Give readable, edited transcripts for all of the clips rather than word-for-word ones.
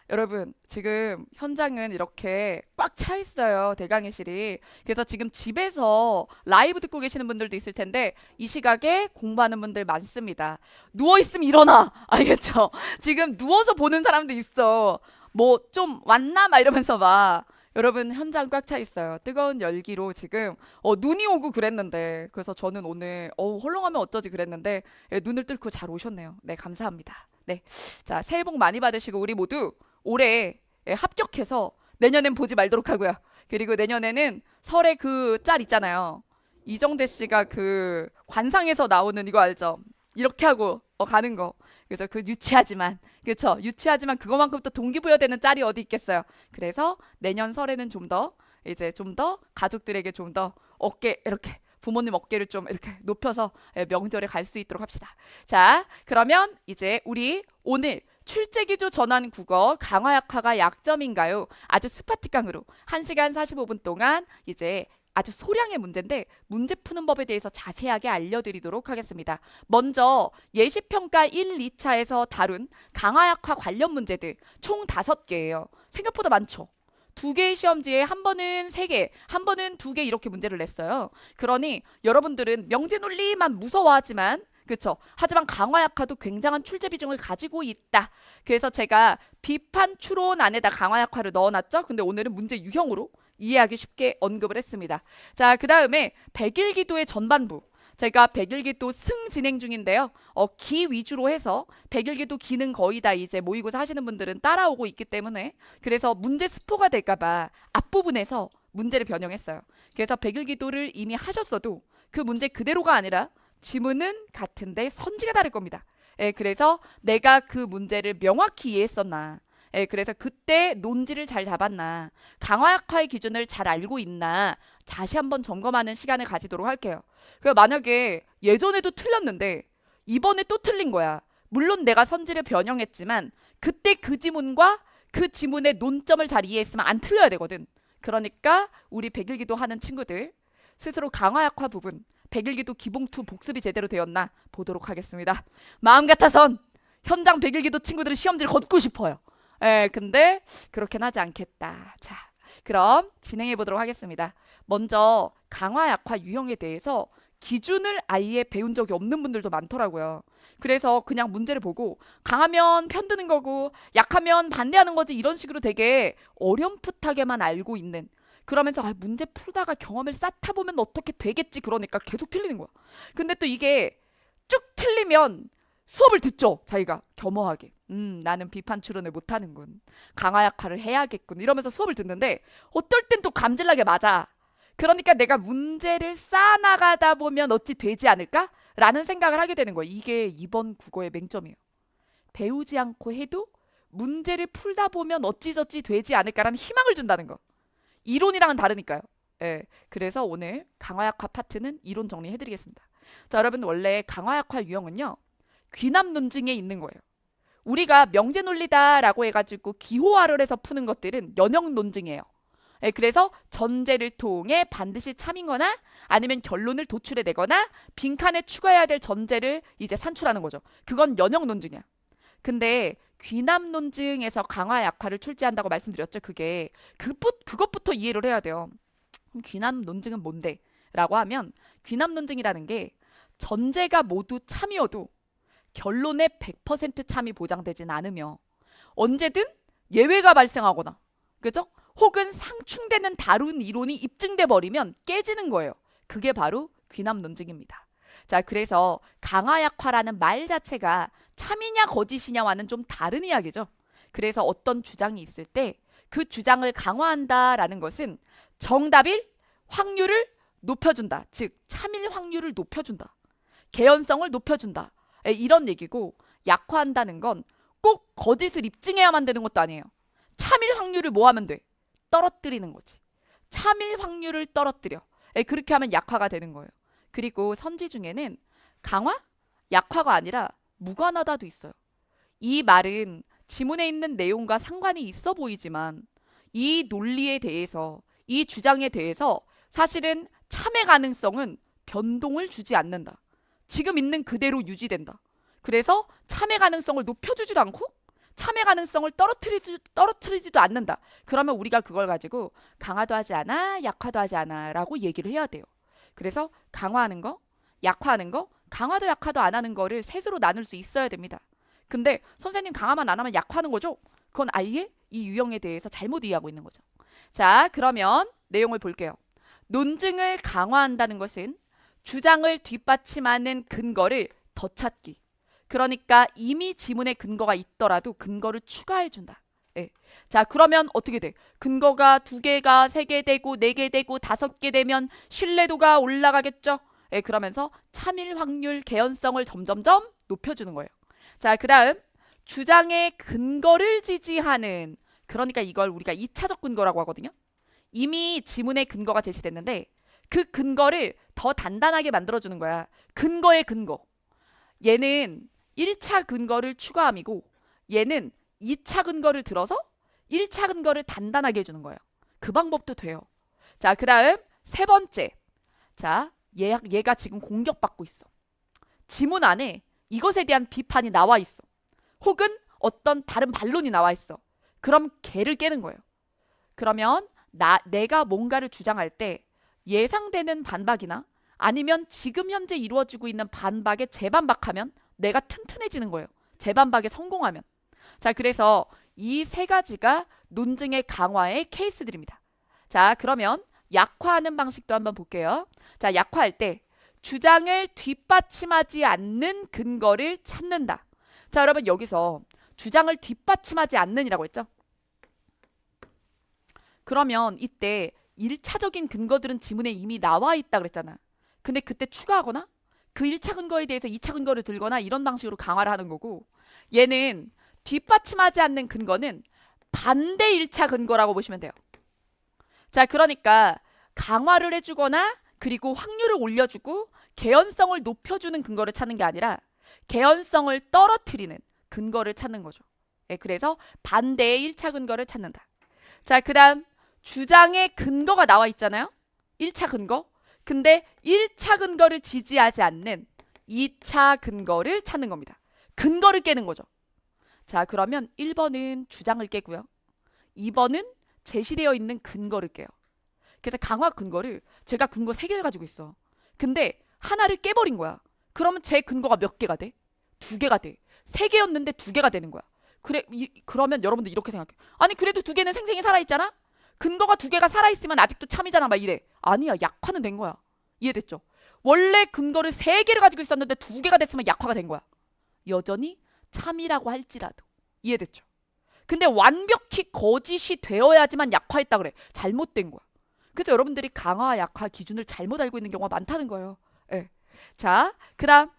여러분, 지금 현장은 이렇게 꽉 차 있어요. 대강의실이. 그래서 지금 집에서 라이브 듣고 계시는 분들도 있을 텐데 이 시각에 공부하는 분들 많습니다. 누워 있으면 일어나. 알겠죠? 지금 누워서 보는 사람도 있어. 뭐 좀 왔나? 막 이러면서 막 여러분 현장 꽉 차 있어요. 뜨거운 열기로 지금 눈이 오고 그랬는데 그래서 저는 오늘 헐렁하면 어쩌지 그랬는데 눈을 뚫고 잘 오셨네요. 네, 감사합니다. 네. 자, 새해 복 많이 받으시고 우리 모두 올해 합격해서 내년엔 보지 말도록 하고요. 그리고 내년에는 설에 그 짤 있잖아요. 이정대 씨가 그 관상에서 나오는 이거 알죠? 이렇게 하고 가는 거. 그죠? 그 유치하지만 그쵸? 유치하지만 그거만큼 또 동기부여되는 짤이 어디 있겠어요. 그래서 내년 설에는 좀 더 이제 좀 더 가족들에게 좀 더 어깨 이렇게 부모님 어깨를 좀 이렇게 높여서 명절에 갈 수 있도록 합시다. 자, 그러면 이제 우리 오늘 출제기조 전환 국어 강화약화가 약점인가요? 아주 스파틱강으로 1시간 45분 동안 이제 아주 소량의 문제인데 문제 푸는 법에 대해서 자세하게 알려드리도록 하겠습니다. 먼저 예시평가 1, 2차에서 다룬 강화약화 관련 문제들 총 5개예요. 생각보다 많죠? 2개의 시험지에 한 번은 3개, 한 번은 2개 이렇게 문제를 냈어요. 그러니 여러분들은 명제논리만 무서워하지만 그렇죠. 하지만 강화약화도 굉장한 출제 비중을 가지고 있다. 그래서 제가 비판 추론 안에다 강화약화를 넣어놨죠. 근데 오늘은 문제 유형으로 이해하기 쉽게 언급을 했습니다. 자, 그 다음에 백일기도의 전반부. 제가 백일기도 승 진행 중인데요. 기 위주로 해서 백일기도 기는 거의 다 이제 모의고사 하시는 분들은 따라오고 있기 때문에 그래서 문제 스포가 될까봐 앞부분에서 문제를 변형했어요. 그래서 백일기도를 이미 하셨어도 그 문제 그대로가 아니라 지문은 같은데 선지가 다를 겁니다. 그래서 내가 그 문제를 명확히 이해했었나 그래서 그때 논지를 잘 잡았나 강화약화의 기준을 잘 알고 있나 다시 한번 점검하는 시간을 가지도록 할게요. 그래서 만약에 예전에도 틀렸는데 이번에 또 틀린 거야. 물론 내가 선지를 변형했지만 그때 그 지문과 그 지문의 논점을 잘 이해했으면 안 틀려야 되거든. 그러니까 우리 백일기도 하는 친구들 스스로 강화약화 부분 백일기도 기봉2 복습이 제대로 되었나 보도록 하겠습니다. 마음 같아선 현장 백일기도 친구들은 시험지를 걷고 싶어요. 근데 그렇게는 하지 않겠다. 자, 그럼 진행해 보도록 하겠습니다. 먼저 강화약화 유형에 대해서 기준을 아예 배운 적이 없는 분들도 많더라고요. 그래서 그냥 문제를 보고 강하면 편드는 거고 약하면 반대하는 거지 이런 식으로 되게 어렴풋하게만 알고 있는 그러면서 문제 풀다가 경험을 쌓다 보면 어떻게 되겠지 그러니까 계속 틀리는 거야. 근데 또 이게 쭉 틀리면 수업을 듣죠. 자기가 겸허하게. 나는 비판 추론을 못하는군. 강화약화를 해야겠군. 이러면서 수업을 듣는데 어떨 땐 또 감질나게 맞아. 그러니까 내가 문제를 쌓아나가다 보면 어찌 되지 않을까? 라는 생각을 하게 되는 거예요. 이게 이번 국어의 맹점이에요. 배우지 않고 해도 문제를 풀다 보면 어찌저찌 되지 않을까라는 희망을 준다는 거. 이론이랑은 다르니까요. 그래서 오늘 강화약화 파트는 이론 정리해드리겠습니다. 자, 여러분 원래 강화약화 유형은요. 귀납 논증에 있는 거예요. 우리가 명제논리다라고 해가지고 기호화를 해서 푸는 것들은 연역 논증이에요. 그래서 전제를 통해 반드시 참인거나 아니면 결론을 도출해내거나 빈칸에 추가해야 될 전제를 이제 산출하는 거죠. 그건 연역 논증이야. 근데 귀납 논증에서 강화 약화를 출제한다고 말씀드렸죠. 그것부터 이해를 해야 돼요. 그럼 귀납 논증은 뭔데? 라고 하면 귀납 논증이라는 게 전제가 모두 참이어도 결론에 100% 참이 보장되진 않으며 언제든 예외가 발생하거나 그죠? 혹은 상충되는 다른 이론이 입증돼 버리면 깨지는 거예요. 그게 바로 귀납 논증입니다. 자, 그래서 강화약화라는 말 자체가 참이냐 거짓이냐와는 좀 다른 이야기죠. 그래서 어떤 주장이 있을 때 그 주장을 강화한다라는 것은 정답일 확률을 높여준다. 즉 참일 확률을 높여준다. 개연성을 높여준다. 이런 얘기고 약화한다는 건 꼭 거짓을 입증해야만 되는 것도 아니에요. 참일 확률을 뭐 하면 돼? 떨어뜨리는 거지. 참일 확률을 떨어뜨려. 그렇게 하면 약화가 되는 거예요. 그리고 선지 중에는 강화? 약화가 아니라 무관하다도 있어요. 이 말은 지문에 있는 내용과 상관이 있어 보이지만 이 논리에 대해서 이 주장에 대해서 사실은 참의 가능성은 변동을 주지 않는다. 지금 있는 그대로 유지된다. 그래서 참의 가능성을 높여주지도 않고 참여 가능성을 떨어뜨리지도 않는다. 그러면 우리가 그걸 가지고 강화도 하지 않아, 약화도 하지 않아 라고 얘기를 해야 돼요. 그래서 강화하는 거, 약화하는 거, 강화도 약화도 안 하는 거를 셋으로 나눌 수 있어야 됩니다. 근데 선생님 강화만 안 하면 약화하는 거죠? 그건 아예 이 유형에 대해서 잘못 이해하고 있는 거죠. 자, 그러면 내용을 볼게요. 논증을 강화한다는 것은 주장을 뒷받침하는 근거를 더 찾기. 그러니까 이미 지문에 근거가 있더라도 근거를 추가해준다. 예. 자, 그러면 어떻게 돼? 근거가 2개가 3개 되고 4개 되고 5개 되면 신뢰도가 올라가겠죠? 예, 그러면서 참일 확률, 개연성을 점점점 높여주는 거예요. 자, 그 다음 주장의 근거를 지지하는, 그러니까 이걸 우리가 2차적 근거라고 하거든요. 이미 지문에 근거가 제시됐는데 그 근거를 더 단단하게 만들어주는 거야. 근거의 근거. 얘는 1차 근거를 추가함이고 얘는 2차 근거를 들어서 1차 근거를 단단하게 해주는 거예요. 그 방법도 돼요. 자, 그 다음 세 번째. 자, 얘가 지금 공격받고 있어. 지문 안에 이것에 대한 비판이 나와 있어. 혹은 어떤 다른 반론이 나와 있어. 그럼 걔를 깨는 거예요. 그러면 내가 뭔가를 주장할 때 예상되는 반박이나 아니면 지금 현재 이루어지고 있는 반박에 재반박하면 내가 튼튼해지는 거예요. 재반박에 성공하면. 자, 그래서 이 세 가지가 논증의 강화의 케이스들입니다. 자, 그러면 약화하는 방식도 한번 볼게요. 자, 약화할 때 주장을 뒷받침하지 않는 근거를 찾는다. 자, 여러분 여기서 주장을 뒷받침하지 않는이라고 했죠? 그러면 이때 1차적인 근거들은 지문에 이미 나와 있다 그랬잖아. 근데 그때 추가하거나 그 1차 근거에 대해서 2차 근거를 들거나 이런 방식으로 강화를 하는 거고, 얘는 뒷받침하지 않는 근거는 반대 1차 근거라고 보시면 돼요. 자, 그러니까 강화를 해주거나 그리고 확률을 올려주고 개연성을 높여주는 근거를 찾는 게 아니라 개연성을 떨어뜨리는 근거를 찾는 거죠. 예, 그래서 반대의 1차 근거를 찾는다. 자, 그 다음 주장의 근거가 나와 있잖아요. 1차 근거. 근데 1차 근거를 지지하지 않는 2차 근거를 찾는 겁니다. 근거를 깨는 거죠. 자, 그러면 1번은 주장을 깨고요. 2번은 제시되어 있는 근거를 깨요. 그래서 강화 근거를 제가 근거 3개를 가지고 있어. 근데 하나를 깨버린 거야. 그러면 제 근거가 몇 개가 돼? 2개가 돼. 3개였는데 2개가 되는 거야. 그러면 여러분들 이렇게 생각해. 아니 그래도 2개는 생생히 살아있잖아? 근거가 2개가 살아있으면 아직도 참이잖아 막 이래. 아니야, 약화는 된 거야. 이해됐죠? 원래 근거를 3개를 가지고 있었는데 2개가 됐으면 약화가 된 거야. 여전히 참이라고 할지라도. 이해됐죠? 근데 완벽히 거짓이 되어야지만 약화했다 그래. 잘못된 거야. 그래서 여러분들이 강화, 약화 기준을 잘못 알고 있는 경우가 많다는 거예요. 예. 자, 그 다음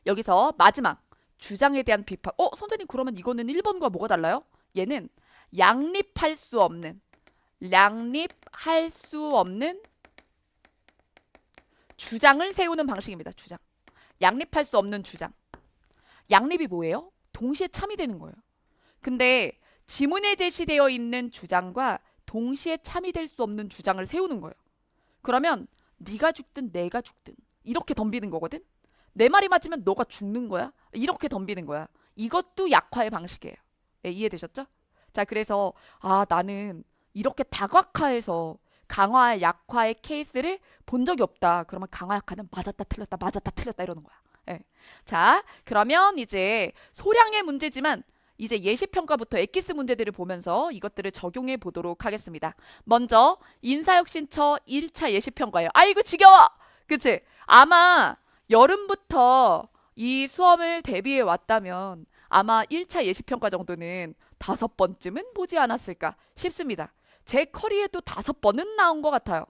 여기서 마지막 주장에 대한 비판. 선생님 그러면 이거는 1번과 뭐가 달라요? 얘는 양립할 수 없는 주장을 세우는 방식입니다. 주장. 양립할 수 없는 주장. 양립이 뭐예요? 동시에 참이 되는 거예요. 근데 지문에 제시되어 있는 주장과 동시에 참이 될 수 없는 주장을 세우는 거예요. 그러면 네가 죽든 내가 죽든 이렇게 덤비는 거거든. 내 말이 맞으면 너가 죽는 거야. 이렇게 덤비는 거야. 이것도 약화의 방식이에요. 예, 이해되셨죠? 자, 그래서 나는 이렇게 다각화해서 강화, 약화의 케이스를 본 적이 없다. 그러면 강화, 약화는 맞았다 틀렸다 맞았다 틀렸다 이러는 거야. 예. 자, 그러면 이제 소량의 문제지만 이제 예시평가부터 엑기스 문제들을 보면서 이것들을 적용해 보도록 하겠습니다. 먼저 인사혁신처 1차 예시평가예요. 아이고 지겨워! 그치? 아마 여름부터 이 수험을 대비해 왔다면 아마 1차 예시평가 정도는 5번쯤은 보지 않았을까 싶습니다. 제 커리에도 5번은 나온 것 같아요.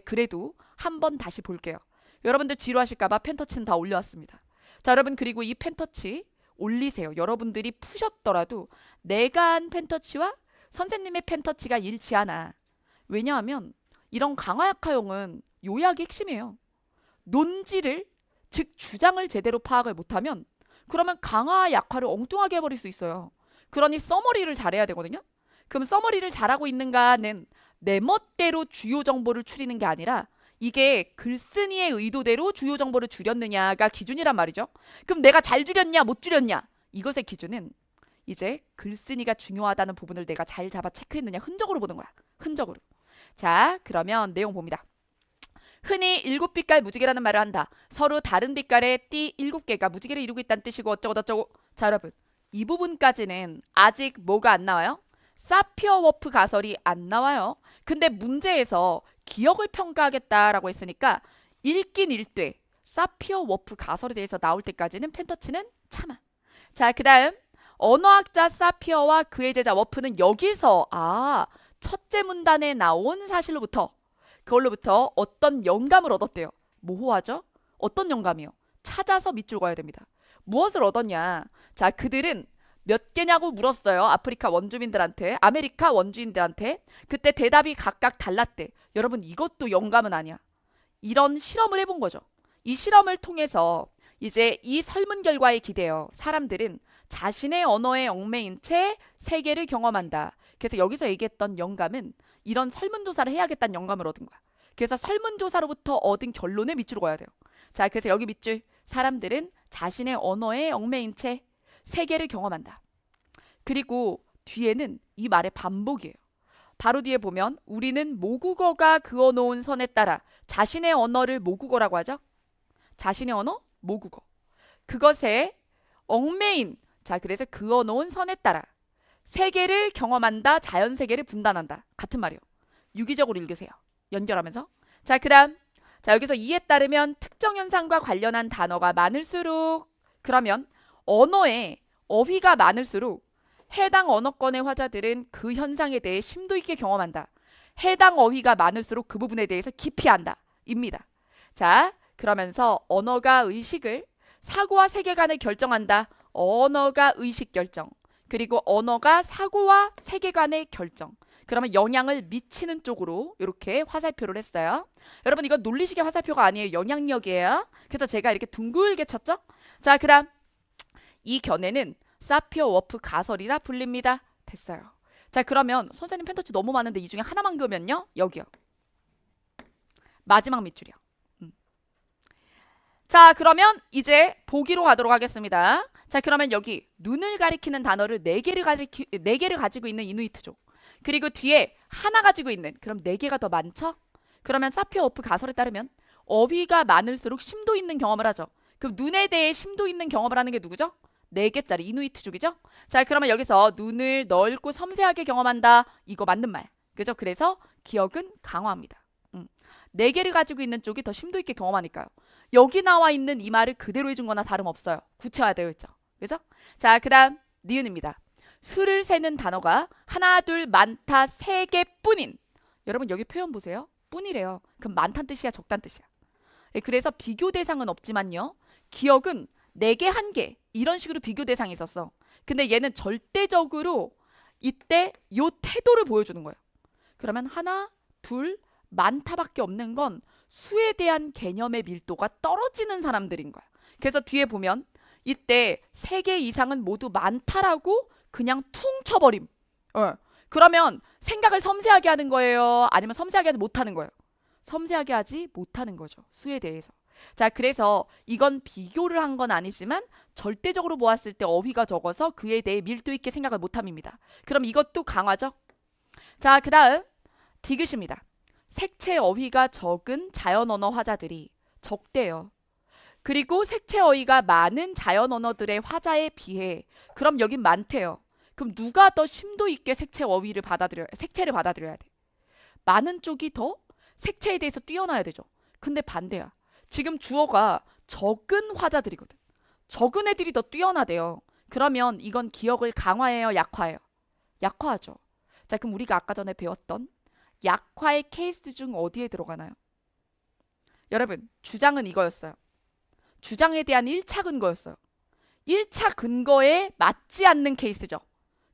그래도 한번 다시 볼게요. 여러분들 지루하실까봐 펜터치는 다 올려왔습니다. 자, 여러분 그리고 이 펜터치 올리세요. 여러분들이 푸셨더라도 내가 한 펜터치와 선생님의 펜터치가 일치 않아. 왜냐하면 이런 강화약화용은 요약이 핵심이에요. 논지를, 즉 주장을 제대로 파악을 못하면 그러면 강화 약화를 엉뚱하게 해버릴 수 있어요. 그러니 서머리를 잘해야 되거든요. 그럼 서머리를 잘하고 있는가는 내 멋대로 주요 정보를 추리는 게 아니라 이게 글쓴이의 의도대로 주요 정보를 줄였느냐가 기준이란 말이죠. 그럼 내가 잘 줄였냐 못 줄였냐, 이것의 기준은 이제 글쓴이가 중요하다는 부분을 내가 잘 잡아 체크했느냐 흔적으로 보는 거야. 흔적으로. 자, 그러면 내용 봅니다. 흔히 일곱 빛깔 무지개라는 말을 한다. 서로 다른 빛깔의 띠 7개가 무지개를 이루고 있다는 뜻이고 어쩌고 저쩌고. 자, 여러분. 이 부분까지는 아직 뭐가 안 나와요? 사피어워프 가설이 안 나와요. 근데 문제에서 기억을 평가하겠다라고 했으니까 읽긴 읽되 사피어워프 가설에 대해서 나올 때까지는 펜터치는 참아. 자, 그 다음 언어학자 사피어와 그의 제자 워프는 여기서 첫째 문단에 나온 사실로부터 그걸로부터 어떤 영감을 얻었대요. 모호하죠? 어떤 영감이요? 찾아서 밑줄 그어야 됩니다. 무엇을 얻었냐? 자, 그들은 몇 개냐고 물었어요. 아프리카 원주민들한테, 아메리카 원주민들한테. 그때 대답이 각각 달랐대. 여러분, 이것도 영감은 아니야. 이런 실험을 해본 거죠. 이 실험을 통해서 이제 이 설문 결과에 기대어 사람들은 자신의 언어에 얽매인 채 세계를 경험한다. 그래서 여기서 얘기했던 영감은 이런 설문조사를 해야겠다는 영감을 얻은 거야. 그래서 설문조사로부터 얻은 결론에 밑줄 그어야 돼요. 자, 그래서 여기 밑줄. 사람들은 자신의 언어에 얽매인 채 세계를 경험한다. 그리고 뒤에는 이 말의 반복이에요. 바로 뒤에 보면 우리는 모국어가 그어놓은 선에 따라 자신의 언어를 모국어라고 하죠. 자신의 언어, 모국어. 그것에 얽매인, 자, 그래서 그어놓은 선에 따라 세계를 경험한다, 자연세계를 분단한다. 같은 말이요. 유기적으로 읽으세요. 연결하면서. 자, 그 다음. 자, 여기서 이에 따르면 특정 현상과 관련한 단어가 많을수록, 그러면 언어에 어휘가 많을수록 해당 언어권의 화자들은 그 현상에 대해 심도 있게 경험한다. 해당 어휘가 많을수록 그 부분에 대해서 깊이 안다. 입니다. 자, 그러면서 언어가 의식을, 사고와 세계관을 결정한다. 언어가 의식 결정. 그리고 언어가 사고와 세계관의 결정. 그러면 영향을 미치는 쪽으로 이렇게 화살표를 했어요. 여러분, 이건 논리식의 화살표가 아니에요. 영향력이에요. 그래서 제가 이렇게 둥글게 쳤죠. 자, 그 다음 이 견해는 사피어워프 가설이라 불립니다. 됐어요. 자, 그러면 선생님 펜터치 너무 많은데 이 중에 하나만 그으면요. 여기요. 마지막 밑줄이요. 자, 그러면 이제 보기로 가도록 하겠습니다. 자, 그러면 여기 눈을 가리키는 단어를 4개를 가지고 있는 이누이트족. 그리고 뒤에 하나 가지고 있는, 그럼 4개가 더 많죠? 그러면 사피어워프 가설에 따르면 어휘가 많을수록 심도 있는 경험을 하죠. 그럼 눈에 대해 심도 있는 경험을 하는 게 누구죠? 4개짜리 이누이트족이죠? 자, 그러면 여기서 눈을 넓고 섬세하게 경험한다. 이거 맞는 말. 그죠? 그래서 기억은 강화합니다. 4개를 가지고 있는 쪽이 더 심도 있게 경험하니까요. 여기 나와 있는 이 말을 그대로 해준 거나 다름없어요. 구체화되어 있죠. 그죠? 자, 그 다음 니은입니다. 수를 세는 단어가 하나, 둘, 많다, 3개뿐인. 여러분 여기 표현 보세요. 뿐이래요. 그럼 많다는 뜻이야, 적다는 뜻이야. 그래서 비교 대상은 없지만요. 기억은 4개, 1개 이런 식으로 비교 대상이 있었어. 근데 얘는 절대적으로 이때 요 태도를 보여주는 거예요. 그러면 하나, 둘, 많다밖에 없는 건 수에 대한 개념의 밀도가 떨어지는 사람들인 거야. 그래서 뒤에 보면 이때 3개 이상은 모두 많다라고 그냥 퉁 쳐버림. 그러면 생각을 섬세하게 하는 거예요? 아니면 섬세하게 하지 못하는 거예요? 섬세하게 하지 못하는 거죠. 수에 대해서. 자, 그래서 이건 비교를 한 건 아니지만 절대적으로 보았을 때 어휘가 적어서 그에 대해 밀도 있게 생각을 못함입니다. 그럼 이것도 강화죠? 자, 그 다음 디귿입니다. 색채 어휘가 적은 자연 언어 화자들이 적대요. 그리고 색채 어휘가 많은 자연 언어들의 화자에 비해 그럼 여긴 많대요. 그럼 누가 더 심도 있게 색채 어휘를 색채를 받아들여야 돼? 많은 쪽이 더 색채에 대해서 뛰어나야 되죠. 근데 반대야. 지금 주어가 적은 화자들이거든. 적은 애들이 더 뛰어나대요. 그러면 이건 기억을 강화해요, 약화해요? 약화하죠. 자, 그럼 우리가 아까 전에 배웠던 약화의 케이스 중 어디에 들어가나요? 여러분, 주장은 이거였어요. 주장에 대한 1차 근거였어요. 1차 근거에 맞지 않는 케이스죠.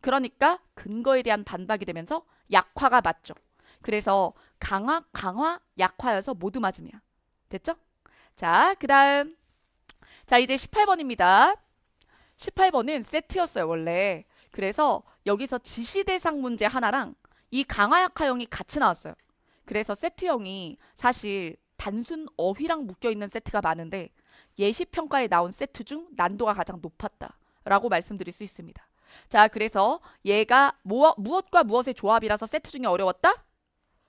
그러니까 근거에 대한 반박이 되면서 약화가 맞죠. 그래서 강화, 약화여서 모두 맞음이야. 됐죠? 자, 그 다음. 자, 이제 18번입니다. 18번은 세트였어요, 원래. 그래서 여기서 지시대상 문제 하나랑 이 강화 약화형이 같이 나왔어요. 그래서 세트형이 사실 단순 어휘랑 묶여있는 세트가 많은데 예시평가에 나온 세트 중 난도가 가장 높았다라고 말씀드릴 수 있습니다. 자, 그래서 얘가 무엇과 무엇의 조합이라서 세트 중에 어려웠다?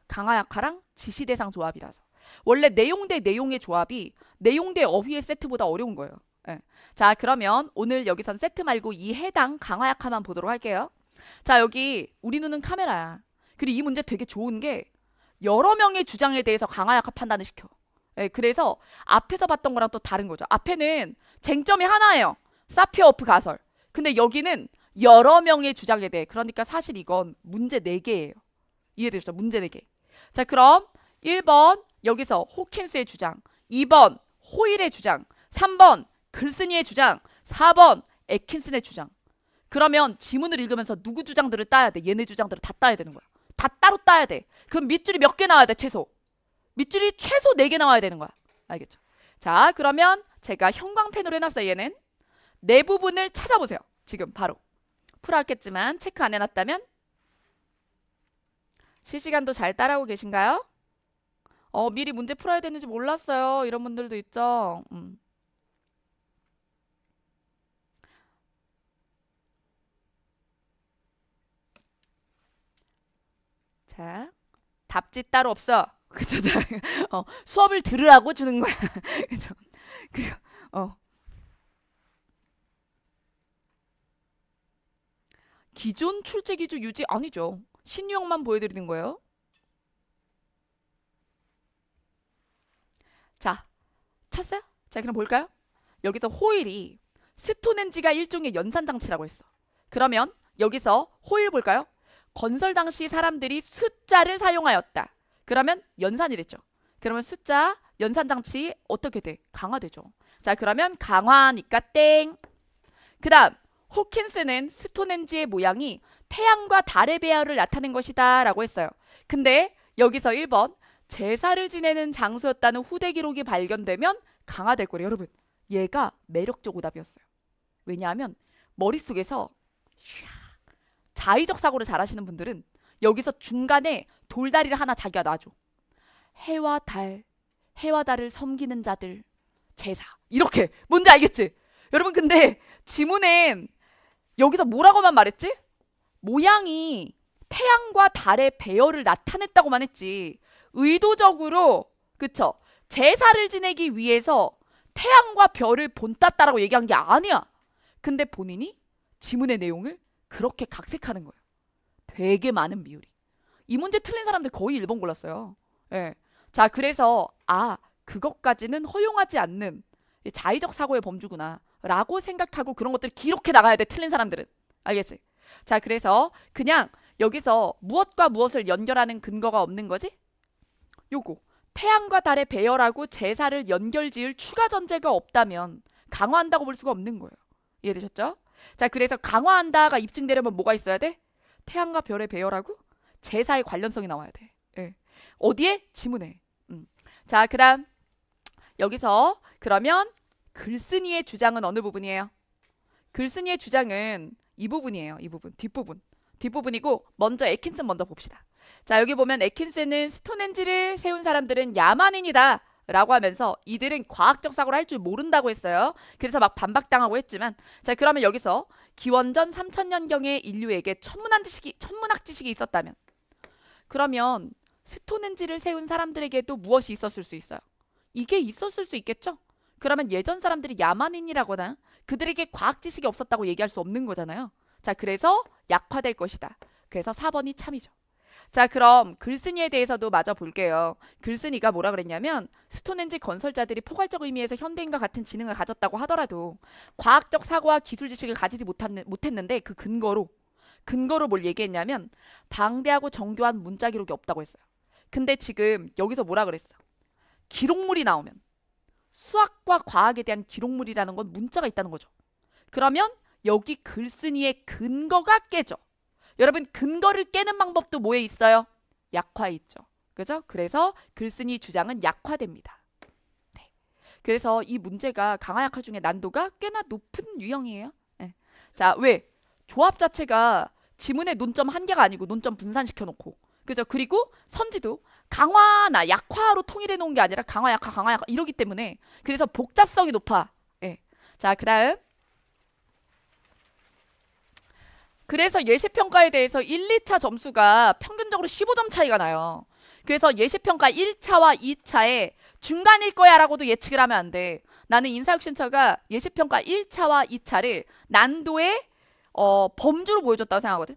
강화 약화랑 지시대상 조합이라서. 원래 내용 대 내용의 조합이 내용 대 어휘의 세트보다 어려운 거예요. 예. 자, 그러면 오늘 여기선 세트 말고 이 해당 강화 약화만 보도록 할게요. 자, 여기 우리 눈은 카메라야. 그리고 이 문제 되게 좋은 게 여러 명의 주장에 대해서 강화 약화 판단을 시켜. 예, 그래서 앞에서 봤던 거랑 또 다른 거죠. 앞에는 쟁점이 하나예요. 사피오프 가설. 근데 여기는 여러 명의 주장에 대해. 그러니까 사실 이건 문제 4개예요. 이해되시죠? 문제 4개. 자, 그럼 1번 여기서 호킨스의 주장, 2번 호일의 주장, 3번 글스니의 주장, 4번 애킨슨의 주장. 그러면 지문을 읽으면서 누구 주장들을 따야 돼? 얘네 주장들을 다 따야 되는 거야. 다 따로 따야 돼. 그럼 밑줄이 몇 개 나와야 돼? 최소. 밑줄이 최소 4개 나와야 되는 거야. 알겠죠? 자, 그러면 제가 형광펜으로 해놨어요. 얘는. 네 부분을 찾아보세요. 지금 바로. 풀어왔겠지만 체크 안 해놨다면 실시간도 잘 따라오고 계신가요? 미리 문제 풀어야 되는지 몰랐어요. 이런 분들도 있죠. 자, 답지 따로 없어. 그쵸? 수업을 들으라고 주는 거야. 그쵸? 그리고 기존 출제 기준 유지 아니죠. 신유형만 보여드리는 거예요. 자, 쳤어요? 자, 그럼 볼까요? 여기서 호일이 스톤엔지가 일종의 연산장치라고 했어. 그러면 여기서 호일 볼까요? 건설 당시 사람들이 숫자를 사용하였다. 그러면 연산이랬죠. 그러면 숫자, 연산장치 어떻게 돼? 강화되죠. 자, 그러면 강화니까 땡. 그 다음 호킨스는 스톤헨지의 모양이 태양과 달의 배열을 나타낸 것이다 라고 했어요. 근데 여기서 1번 제사를 지내는 장소였다는 후대 기록이 발견되면 강화될 거래요. 여러분, 얘가 매력적 오답이었어요. 왜냐하면 머릿속에서 자의적 사고를 잘 하시는 분들은 여기서 중간에 돌다리를 하나 자기가 놔줘. 해와 달을 섬기는 자들, 제사. 이렇게. 뭔지 알겠지? 여러분, 근데 지문엔 여기서 뭐라고만 말했지? 모양이 태양과 달의 배열을 나타냈다고만 했지. 의도적으로, 그쵸? 제사를 지내기 위해서 태양과 별을 본땄다라고 얘기한 게 아니야. 근데 본인이 지문의 내용을 그렇게 각색하는 거예요. 되게 많은 비율이. 이 문제 틀린 사람들 거의 1번 골랐어요. 예. 자, 그래서 그것까지는 허용하지 않는 자의적 사고의 범주구나 라고 생각하고 그런 것들을 기록해 나가야 돼. 틀린 사람들은. 알겠지? 자, 그래서 그냥 여기서 무엇과 무엇을 연결하는 근거가 없는 거지? 요거. 태양과 달의 배열하고 제사를 연결지을 추가 전제가 없다면 강화한다고 볼 수가 없는 거예요. 이해되셨죠? 자, 그래서 강화한다가 입증되려면 뭐가 있어야 돼? 태양과 별의 배열하고 제사의 관련성이 나와야 돼. 예. 어디에? 지문에. 자, 그 다음 여기서 그러면 글쓴이의 주장은 어느 부분이에요? 글쓴이의 주장은 이 부분이에요. 이 부분. 뒷부분이고 먼저 애킨슨 먼저 봅시다. 자, 여기 보면 애킨슨은 스톤헨지를 세운 사람들은 야만인이다 라고 하면서 이들은 과학적 사고를 할 줄 모른다고 했어요. 그래서 막 반박당하고 했지만, 자, 그러면 여기서 기원전 3000년경의 인류에게 천문학 지식이 있었다면, 그러면 스톤헨지를 세운 사람들에게도 무엇이 있었을 수 있어요? 이게 있었을 수 있겠죠? 그러면 예전 사람들이 야만인이라거나 그들에게 과학 지식이 없었다고 얘기할 수 없는 거잖아요. 자, 그래서 약화될 것이다. 그래서 4번이 참이죠. 자, 그럼 글쓴이에 대해서도 마저 볼게요. 글쓴이가 뭐라 그랬냐면 스톤헨지 건설자들이 포괄적 의미에서 현대인과 같은 지능을 가졌다고 하더라도 과학적 사고와 기술 지식을 가지지 못했는데 그 근거로 뭘 얘기했냐면 방대하고 정교한 문자 기록이 없다고 했어요. 근데 지금 여기서 뭐라 그랬어? 기록물이 나오면 수학과 과학에 대한 기록물이라는 건 문자가 있다는 거죠. 그러면 여기 글쓴이의 근거가 깨져. 여러분, 근거를 깨는 방법도 뭐에 있어요? 약화에 있죠. 그죠? 그래서 글쓴이 주장은 약화됩니다. 네. 그래서 이 문제가 강화 약화 중에 난도가 꽤나 높은 유형이에요. 네. 자, 왜? 조합 자체가 지문의 논점 한 개가 아니고 논점 분산시켜 놓고, 그죠? 그리고 선지도 강화나 약화로 통일해 놓은 게 아니라 강화 약화 이러기 때문에 그래서 복잡성이 높아. 예. 자, 그다음 그래서 예시평가에 대해서 1, 2차 점수가 평균적으로 15점 차이가 나요. 그래서 예시평가 1차와 2차에 중간일 거야 라고도 예측을 하면 안 돼. 나는 인사혁신처가 예시평가 1차와 2차를 난도의 범주로 보여줬다고 생각하거든.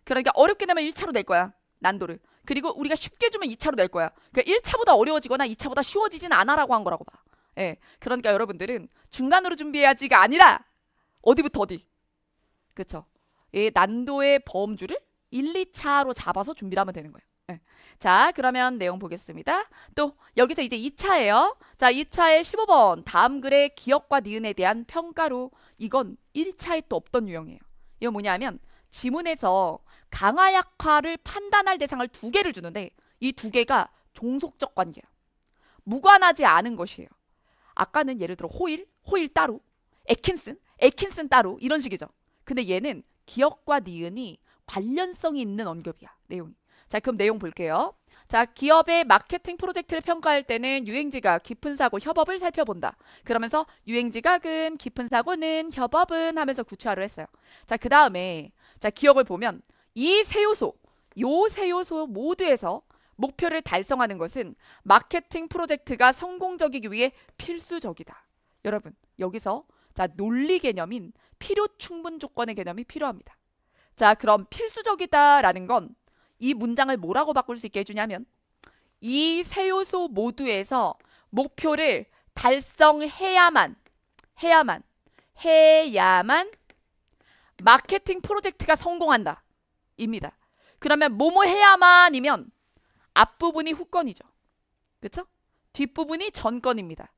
그러니까 어렵게 되면 1차로 낼 거야. 난도를. 그리고 우리가 쉽게 주면 2차로 낼 거야. 그러니까 1차보다 어려워지거나 2차보다 쉬워지진 않아라고 한 거라고 봐. 예. 그러니까 여러분들은 중간으로 준비해야지가 아니라 어디부터 어디. 그쵸? 이 난도의 범주를 1, 2차로 잡아서 준비를 하면 되는 거예요. 네. 자, 그러면 내용 보겠습니다. 또 여기서 이제 2차예요. 자, 2차의 15번 다음 글의 기억과 니은에 대한 평가로 이건 1차에 또 없던 유형이에요. 이건 뭐냐면 지문에서 강화 약화를 판단할 대상을 두 개를 주는데 이 두 개가 종속적 관계야. 무관하지 않은 것이에요. 아까는 예를 들어 호일 따로, 에킨슨 따로 이런 식이죠. 근데 얘는 기억과 니은이 관련성이 있는 언급이야. 내용이. 자, 그럼 내용 볼게요. 자, 기업의 마케팅 프로젝트를 평가할 때는 유행지각, 깊은 사고, 협업을 살펴본다. 그러면서 유행지각은, 깊은 사고는, 협업은 하면서 구체화를 했어요. 자, 그 다음에 자, 기억을 보면 이 세 요소, 요 세 요소 모두에서 목표를 달성하는 것은 마케팅 프로젝트가 성공적이기 위해 필수적이다. 여러분, 여기서 자, 논리 개념인 필요 충분 조건의 개념이 필요합니다. 자, 그럼 필수적이다라는 건 이 문장을 뭐라고 바꿀 수 있게 해주냐면 이 세 요소 모두에서 목표를 달성해야만 마케팅 프로젝트가 성공한다 입니다. 그러면 뭐뭐 해야만이면 앞부분이 후건이죠. 그렇죠? 뒷부분이 전건입니다.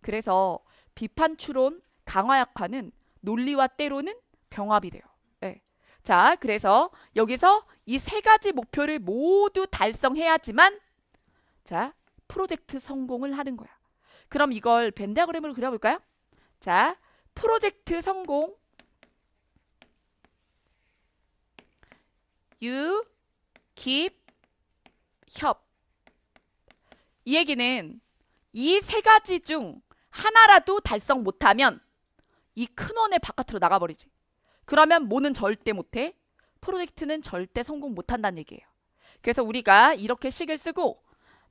그래서 비판 추론 강화 약화는 논리와 때로는 병합이 돼요. 네. 자, 그래서 여기서 이 세 가지 목표를 모두 달성해야지만 자, 프로젝트 성공을 하는 거야. 그럼 이걸 벤 디아그램으로 그려볼까요? 자, 프로젝트 성공 you, keep, 협. 이 얘기는 이 세 가지 중 하나라도 달성 못하면 이 큰 원의 바깥으로 나가버리지. 그러면 뭐는 절대 못해? 프로젝트는 절대 성공 못한다는 얘기예요. 그래서 우리가 이렇게 식을 쓰고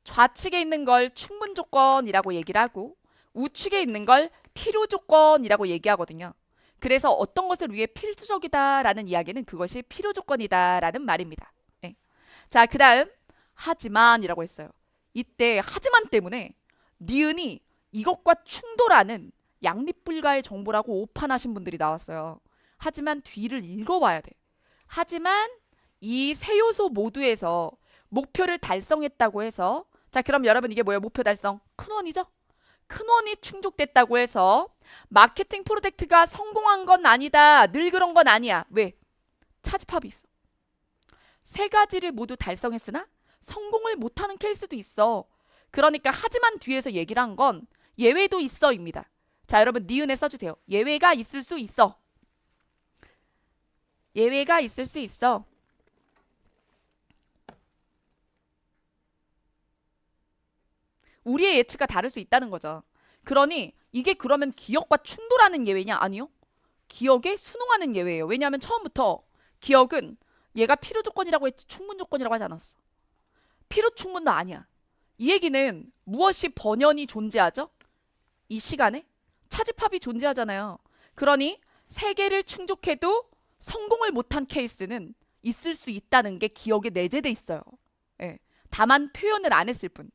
좌측에 있는 걸 충분 조건이라고 얘기를 하고 우측에 있는 걸 필요 조건이라고 얘기하거든요. 그래서 어떤 것을 위해 필수적이다라는 이야기는 그것이 필요 조건이다라는 말입니다. 네. 자, 그 다음 하지만이라고 했어요. 이때 하지만 때문에 니은이 이것과 충돌하는 양립불가의 정보라고 오판하신 분들이 나왔어요. 하지만 뒤를 읽어봐야 돼. 하지만 이 세 요소 모두에서 목표를 달성했다고 해서 자, 그럼 여러분 이게 뭐예요? 목표 달성. 큰 원이죠? 큰 원이 충족됐다고 해서 마케팅 프로젝트가 성공한 건 아니다. 늘 그런 건 아니야. 왜? 차집합이 있어. 세 가지를 모두 달성했으나 성공을 못하는 케이스도 있어. 그러니까 하지만 뒤에서 얘기를 한 건 예외도 있어입니다. 자, 여러분 니은에 써주세요. 예외가 있을 수 있어. 예외가 있을 수 있어. 우리의 예측과 다를 수 있다는 거죠. 그러니 이게 그러면 기억과 충돌하는 예외냐? 아니요. 기억에 순응하는 예외예요. 왜냐하면 처음부터 기억은 얘가 필요 조건이라고 했지 충분 조건이라고 하지 않았어. 필요 충분도 아니야. 이 얘기는 무엇이 번연이 존재하죠? 이 시간에 차집합이 존재하잖아요. 그러니 세 개를 충족해도 성공을 못한 케이스는 있을 수 있다는 게 기억에 내재돼 있어요. 예. 다만 표현을 안 했을 뿐.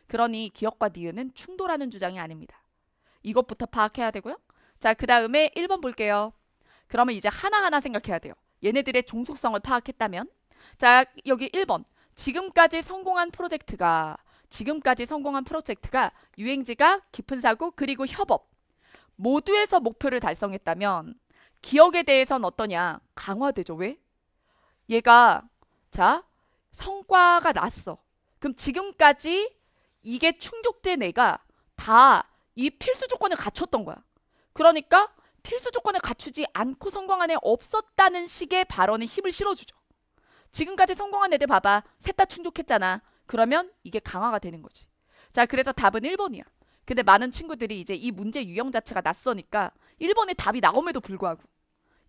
그러니 기억과 니은은 충돌하는 주장이 아닙니다. 이것부터 파악해야 되고요. 자, 그 다음에 1번 볼게요. 그러면 이제 하나하나 생각해야 돼요. 얘네들의 종속성을 파악했다면 자, 여기 1번 지금까지 성공한 프로젝트가 유행지각, 깊은 사고, 그리고 협업 모두에서 목표를 달성했다면 기억에 대해서는 어떠냐? 강화되죠. 왜? 얘가 자, 성과가 났어. 그럼 지금까지 이게 충족된 애가 다 이 필수 조건을 갖췄던 거야. 그러니까 필수 조건을 갖추지 않고 성공한 애 없었다는 식의 발언에 힘을 실어주죠. 지금까지 성공한 애들 봐봐. 셋 다 충족했잖아. 그러면 이게 강화가 되는 거지. 자, 그래서 답은 1번이야. 근데 많은 친구들이 이제 이 문제 유형 자체가 낯서니까 1번에 답이 나옴에도 불구하고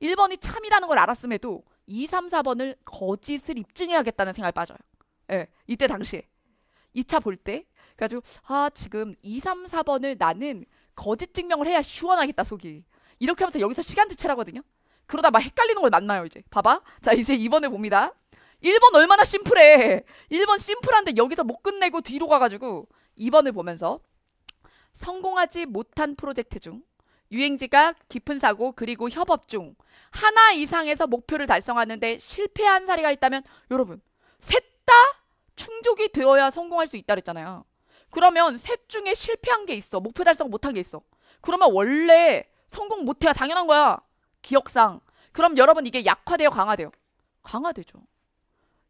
1번이 참이라는 걸 알았음에도 2, 3, 4번을 거짓을 입증해야겠다는 생각이 빠져요. 예, 이때 당시에 2차 볼 때. 그래가지고 지금 2, 3, 4번을 나는 거짓 증명을 해야 시원하겠다 속이. 이렇게 하면서 여기서 시간 지체하거든요. 그러다 막 헷갈리는 걸 만나요 이제. 봐봐. 자 이제 2번을 봅니다. 1번 얼마나 심플해. 1번 심플한데 여기서 못 끝내고 뒤로 가가지고 2번을 보면서 성공하지 못한 프로젝트 중 유행지가 깊은 사고 그리고 협업 중 하나 이상에서 목표를 달성하는데 실패한 사례가 있다면 여러분 셋 다 충족이 되어야 성공할 수 있다 그랬잖아요. 그러면 셋 중에 실패한 게 있어. 목표 달성 못한 게 있어. 그러면 원래 성공 못해야 당연한 거야. 기억상. 그럼 여러분 이게 약화돼요 강화돼요? 강화되죠.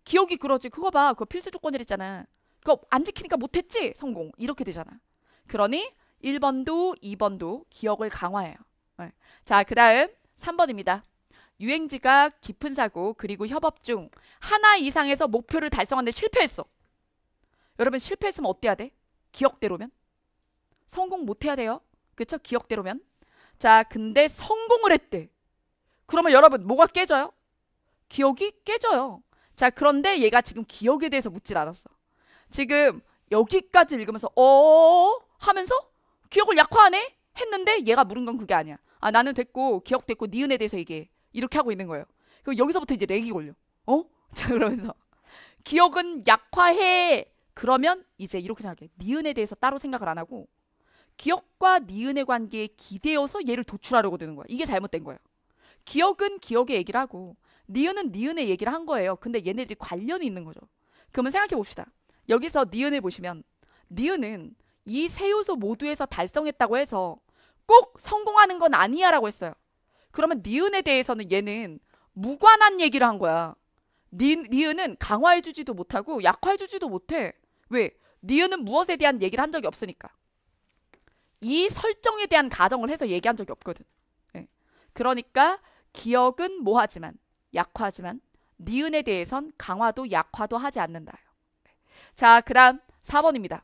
기억이 그러지. 그거 봐. 그거 필수 조건이랬잖아. 그거 안 지키니까 못했지? 성공. 이렇게 되잖아. 그러니 1번도 2번도 기억을 강화해요. 네. 자, 그 다음 3번입니다. 유행지가 깊은 사고 그리고 협업 중 하나 이상에서 목표를 달성하는데 실패했어. 여러분 실패했으면 어때야 돼? 기억대로면? 성공 못해야 돼요. 그쵸? 기억대로면. 자, 근데 성공을 했대. 그러면 여러분 뭐가 깨져요? 기억이 깨져요. 자, 그런데 얘가 지금 기억에 대해서 묻질 않았어. 지금 여기까지 읽으면서 하면서 기억을 약화하네? 했는데 얘가 물은 건 그게 아니야. 나는 됐고 기억됐고 니은에 대해서 얘기해. 이렇게 하고 있는 거예요. 그럼 여기서부터 이제 렉이 걸려. 자, 그러면서 기억은 약화해. 그러면 이제 이렇게 생각해. 니은에 대해서 따로 생각을 안 하고 기억과 니은의 관계에 기대어서 얘를 도출하려고 드는 거야. 이게 잘못된 거예요. 기억은 기억의 얘기를 하고 니은은 니은의 얘기를 한 거예요. 근데 얘네들이 관련이 있는 거죠. 그러면 생각해 봅시다. 여기서 니은을 보시면 니은은 이 세 요소 모두에서 달성했다고 해서 꼭 성공하는 건 아니야 라고 했어요. 그러면 니은에 대해서는 얘는 무관한 얘기를 한 거야. 니은은 강화해주지도 못하고 약화해주지도 못해. 왜? 니은은 무엇에 대한 얘기를 한 적이 없으니까. 이 설정에 대한 가정을 해서 얘기한 적이 없거든. 네. 그러니까 기억은 뭐하지만 약화하지만 니은에 대해선 강화도 약화도 하지 않는다. 자, 그 다음 4번입니다.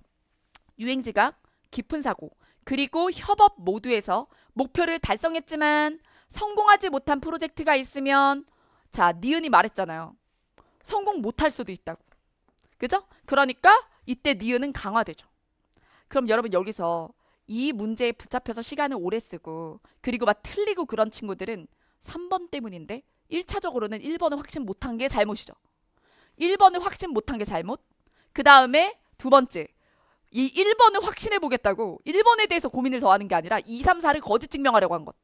유행지가 깊은 사고 그리고 협업 모두에서 목표를 달성했지만 성공하지 못한 프로젝트가 있으면 자, 니은이 말했잖아요. 성공 못할 수도 있다고. 그죠? 그러니까 이때 니은은 강화되죠. 그럼 여러분 여기서 이 문제에 붙잡혀서 시간을 오래 쓰고 그리고 막 틀리고 그런 친구들은 3번 때문인데 1차적으로는 1번을 확신 못한 게 잘못이죠. 1번을 확신 못한 게 잘못. 그 다음에 두 번째. 이 1번을 확신해 보겠다고 1번에 대해서 고민을 더 하는 게 아니라 2, 3, 4를 거짓 증명하려고 한 것.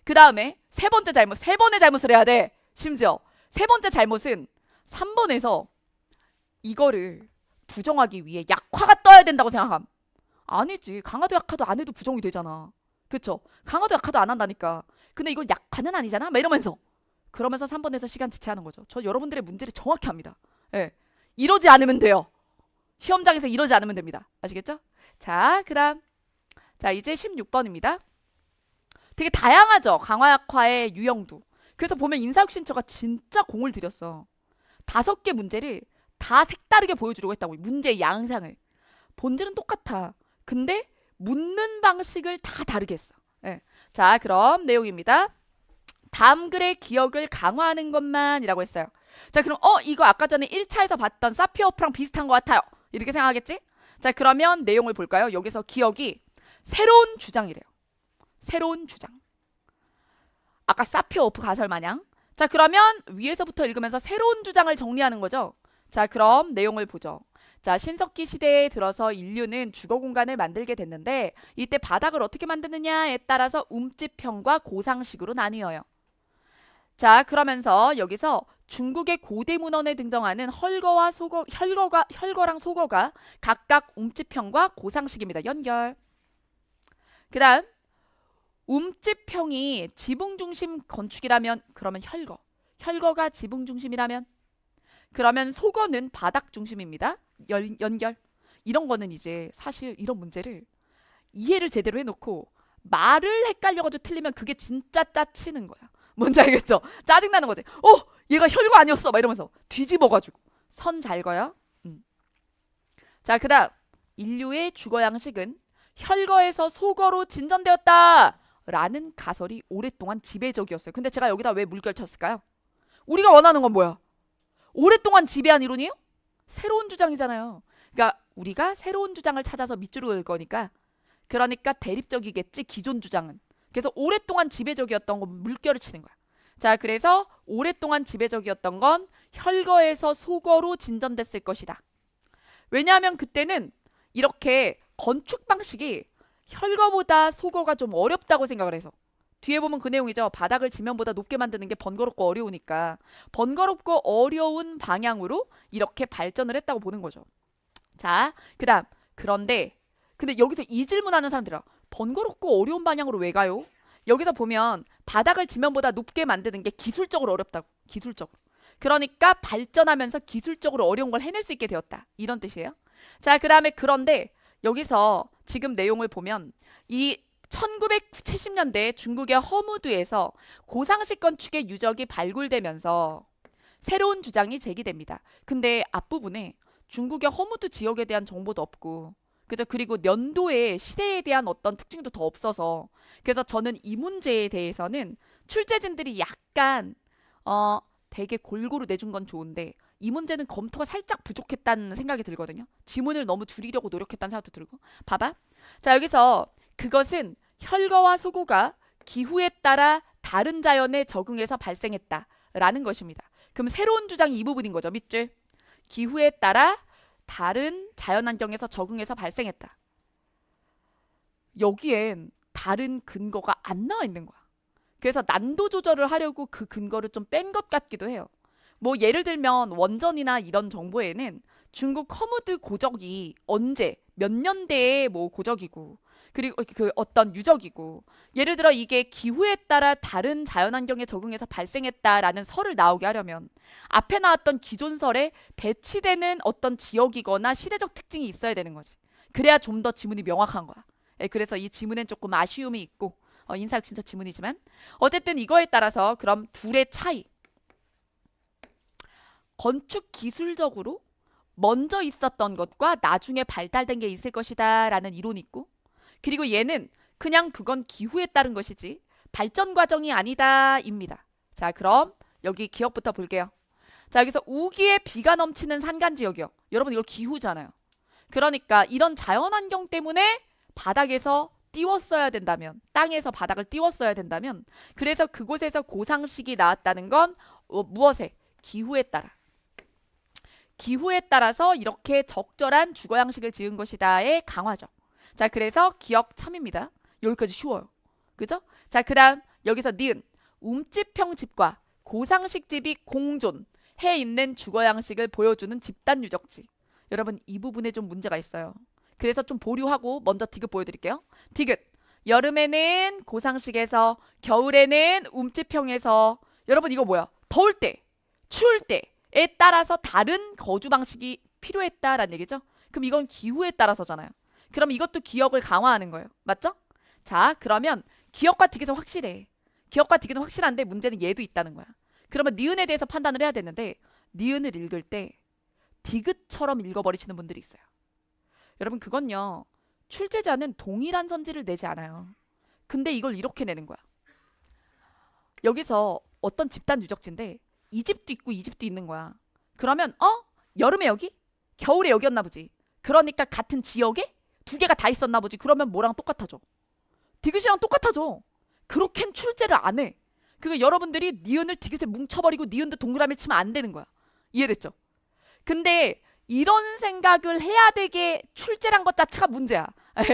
그 다음에 세 번째 잘못. 세 번의 잘못을 해야 돼. 심지어 세 번째 잘못은 3번에서 이거를 부정하기 위해 약화가 떠야 된다고 생각함. 아니지. 강화도 약화도 안 해도 부정이 되잖아. 그쵸? 강화도 약화도 안 한다니까. 근데 이건 약화는 아니잖아? 막 이러면서. 그러면서 3번에서 시간 지체하는 거죠. 저 여러분들의 문제를 정확히 합니다. 예. 이러지 않으면 돼요. 시험장에서 이러지 않으면 됩니다. 아시겠죠? 자, 그 다음. 자, 이제 16번입니다. 되게 다양하죠? 강화 약화의 유형도. 그래서 보면 인사혁신처가 진짜 공을 들였어. 5개 문제를 다 색다르게 보여주려고 했다고. 문제의 양상을. 본질은 똑같아. 근데 묻는 방식을 다 다르게 했어. 네. 자, 그럼 내용입니다. 다음 글의 기억을 강화하는 것만이라고 했어요. 자, 그럼 이거 아까 전에 1차에서 봤던 사피어프랑 비슷한 것 같아요. 이렇게 생각하겠지? 자, 그러면 내용을 볼까요? 여기서 기억이 새로운 주장이래요. 새로운 주장. 아까 사피어프 가설 마냥. 자, 그러면 위에서부터 읽으면서 새로운 주장을 정리하는 거죠. 자, 그럼 내용을 보죠. 자, 신석기 시대에 들어서 인류는 주거 공간을 만들게 됐는데 이때 바닥을 어떻게 만드느냐에 따라서 움집형과 고상식으로 나뉘어요. 자, 그러면서 여기서 중국의 고대 문헌에 등장하는 혈거랑 소거가 각각 움집형과 고상식입니다. 연결. 그 다음 움집형이 지붕중심 건축이라면 그러면 혈거가 지붕중심이라면 그러면 소거는 바닥중심입니다. 연결. 이런 거는 이제 사실 이런 문제를 이해를 제대로 해놓고 말을 헷갈려가지고 틀리면 그게 진짜 짜치는 거야. 뭔지 알겠죠? 짜증나는 거지. 얘가 혈거 아니었어 막 이러면서 뒤집어가지고 선 잘 그어요. 자, 그 다음 인류의 주거 양식은 혈거에서 소거로 진전되었다 라는 가설이 오랫동안 지배적이었어요. 근데 제가 여기다 왜 물결 쳤을까요? 우리가 원하는 건 뭐야? 오랫동안 지배한 이론이에요? 새로운 주장이잖아요. 그러니까 우리가 새로운 주장을 찾아서 밑줄을 그을 거니까 그러니까 대립적이겠지 기존 주장은. 그래서 오랫동안 지배적이었던 건 물결을 치는 거야. 자, 그래서 오랫동안 지배적이었던 건 혈거에서 소거로 진전됐을 것이다. 왜냐하면 그때는 이렇게 건축 방식이 혈거보다 소거가 좀 어렵다고 생각을 해서. 뒤에 보면 그 내용이죠. 바닥을 지면보다 높게 만드는 게 번거롭고 어려우니까 번거롭고 어려운 방향으로 이렇게 발전을 했다고 보는 거죠. 자, 그 다음 그런데 근데 여기서 이 질문하는 사람들아, 번거롭고 어려운 방향으로 왜 가요? 여기서 보면 바닥을 지면보다 높게 만드는 게 기술적으로 어렵다고. 기술적으로. 그러니까 발전하면서 기술적으로 어려운 걸 해낼 수 있게 되었다. 이런 뜻이에요. 자, 그 다음에 그런데 여기서 지금 내용을 보면 이 1970년대 중국의 허무드에서 고상식 건축의 유적이 발굴되면서 새로운 주장이 제기됩니다. 근데 앞부분에 중국의 허무드 지역에 대한 정보도 없고, 그죠? 그리고 연도의 시대에 대한 어떤 특징도 더 없어서, 그래서 저는 이 문제에 대해서는 출제진들이 약간 되게 골고루 내준 건 좋은데 이 문제는 검토가 살짝 부족했다는 생각이 들거든요. 지문을 너무 줄이려고 노력했다는 생각도 들고. 봐봐. 자, 여기서 그것은 혈거와 소고가 기후에 따라 다른 자연에 적응해서 발생했다라는 것입니다. 그럼 새로운 주장이 이 부분인 거죠. 밑줄. 기후에 따라 다른 자연환경에서 적응해서 발생했다. 여기엔 다른 근거가 안 나와 있는 거야. 그래서 난도 조절을 하려고 그 근거를 좀 뺀 것 같기도 해요. 뭐 예를 들면 원전이나 이런 정보에는 중국 허무드 고적이 언제 몇 년대의 뭐 고적이고 그리고 그 어떤 유적이고 예를 들어 이게 기후에 따라 다른 자연환경에 적응해서 발생했다라는 설을 나오게 하려면 앞에 나왔던 기존설에 배치되는 어떤 지역이거나 시대적 특징이 있어야 되는 거지. 그래야 좀 더 지문이 명확한 거야. 그래서 이 지문엔 조금 아쉬움이 있고 인사혁신서 지문이지만 어쨌든 이거에 따라서 그럼 둘의 차이, 건축 기술적으로 먼저 있었던 것과 나중에 발달된 게 있을 것이다 라는 이론이 있고, 그리고 얘는 그냥 그건 기후에 따른 것이지 발전 과정이 아니다 입니다. 자, 그럼 여기 기억부터 볼게요. 자, 여기서 우기에 비가 넘치는 산간 지역이요. 여러분 이거 기후잖아요. 그러니까 이런 자연환경 때문에 바닥에서 띄웠어야 된다면, 땅에서 바닥을 띄웠어야 된다면, 그래서 그곳에서 고상식이 나왔다는 건 무엇에? 기후에 따라. 기후에 따라서 이렇게 적절한 주거 양식을 지은 것이다의 강화죠. 자, 그래서 기억 참입니다. 여기까지 쉬워요. 그죠? 자, 그 다음 여기서 니은 움집형 집과 고상식 집이 공존해 있는 주거 양식을 보여주는 집단 유적지. 여러분 이 부분에 좀 문제가 있어요. 그래서 좀 보류하고 먼저 디귿 보여드릴게요. 디귿. 여름에는 고상식에서, 겨울에는 움집형에서. 여러분 이거 뭐야? 더울 때, 추울 때에 따라서 다른 거주 방식이 필요했다라는 얘기죠. 그럼 이건 기후에 따라서잖아요. 그럼 이것도 기억을 강화하는 거예요. 맞죠? 자, 그러면 기억과 디귿은 확실해. 기억과 디귿은 확실한데 문제는 얘도 있다는 거야. 그러면 니은에 대해서 판단을 해야 되는데 니은을 읽을 때 디귿처럼 읽어버리시는 분들이 있어요. 여러분 그건요. 출제자는 동일한 선지를 내지 않아요. 근데 이걸 이렇게 내는 거야. 여기서 어떤 집단 유적지인데 이 집도 있고 이 집도 있는 거야. 그러면 여름에 여기? 겨울에 여기였나 보지. 그러니까 같은 지역에 두 개가 다 있었나 보지. 그러면 뭐랑 똑같아져? 디귿이랑 똑같아져. 그렇게는 출제를 안 해. 그러니까 여러분들이 니은을 디귿에 뭉쳐버리고 니은도 동그라미 치면 안 되는 거야. 이해됐죠? 근데 이런 생각을 해야 되게 출제란 것 자체가 문제야.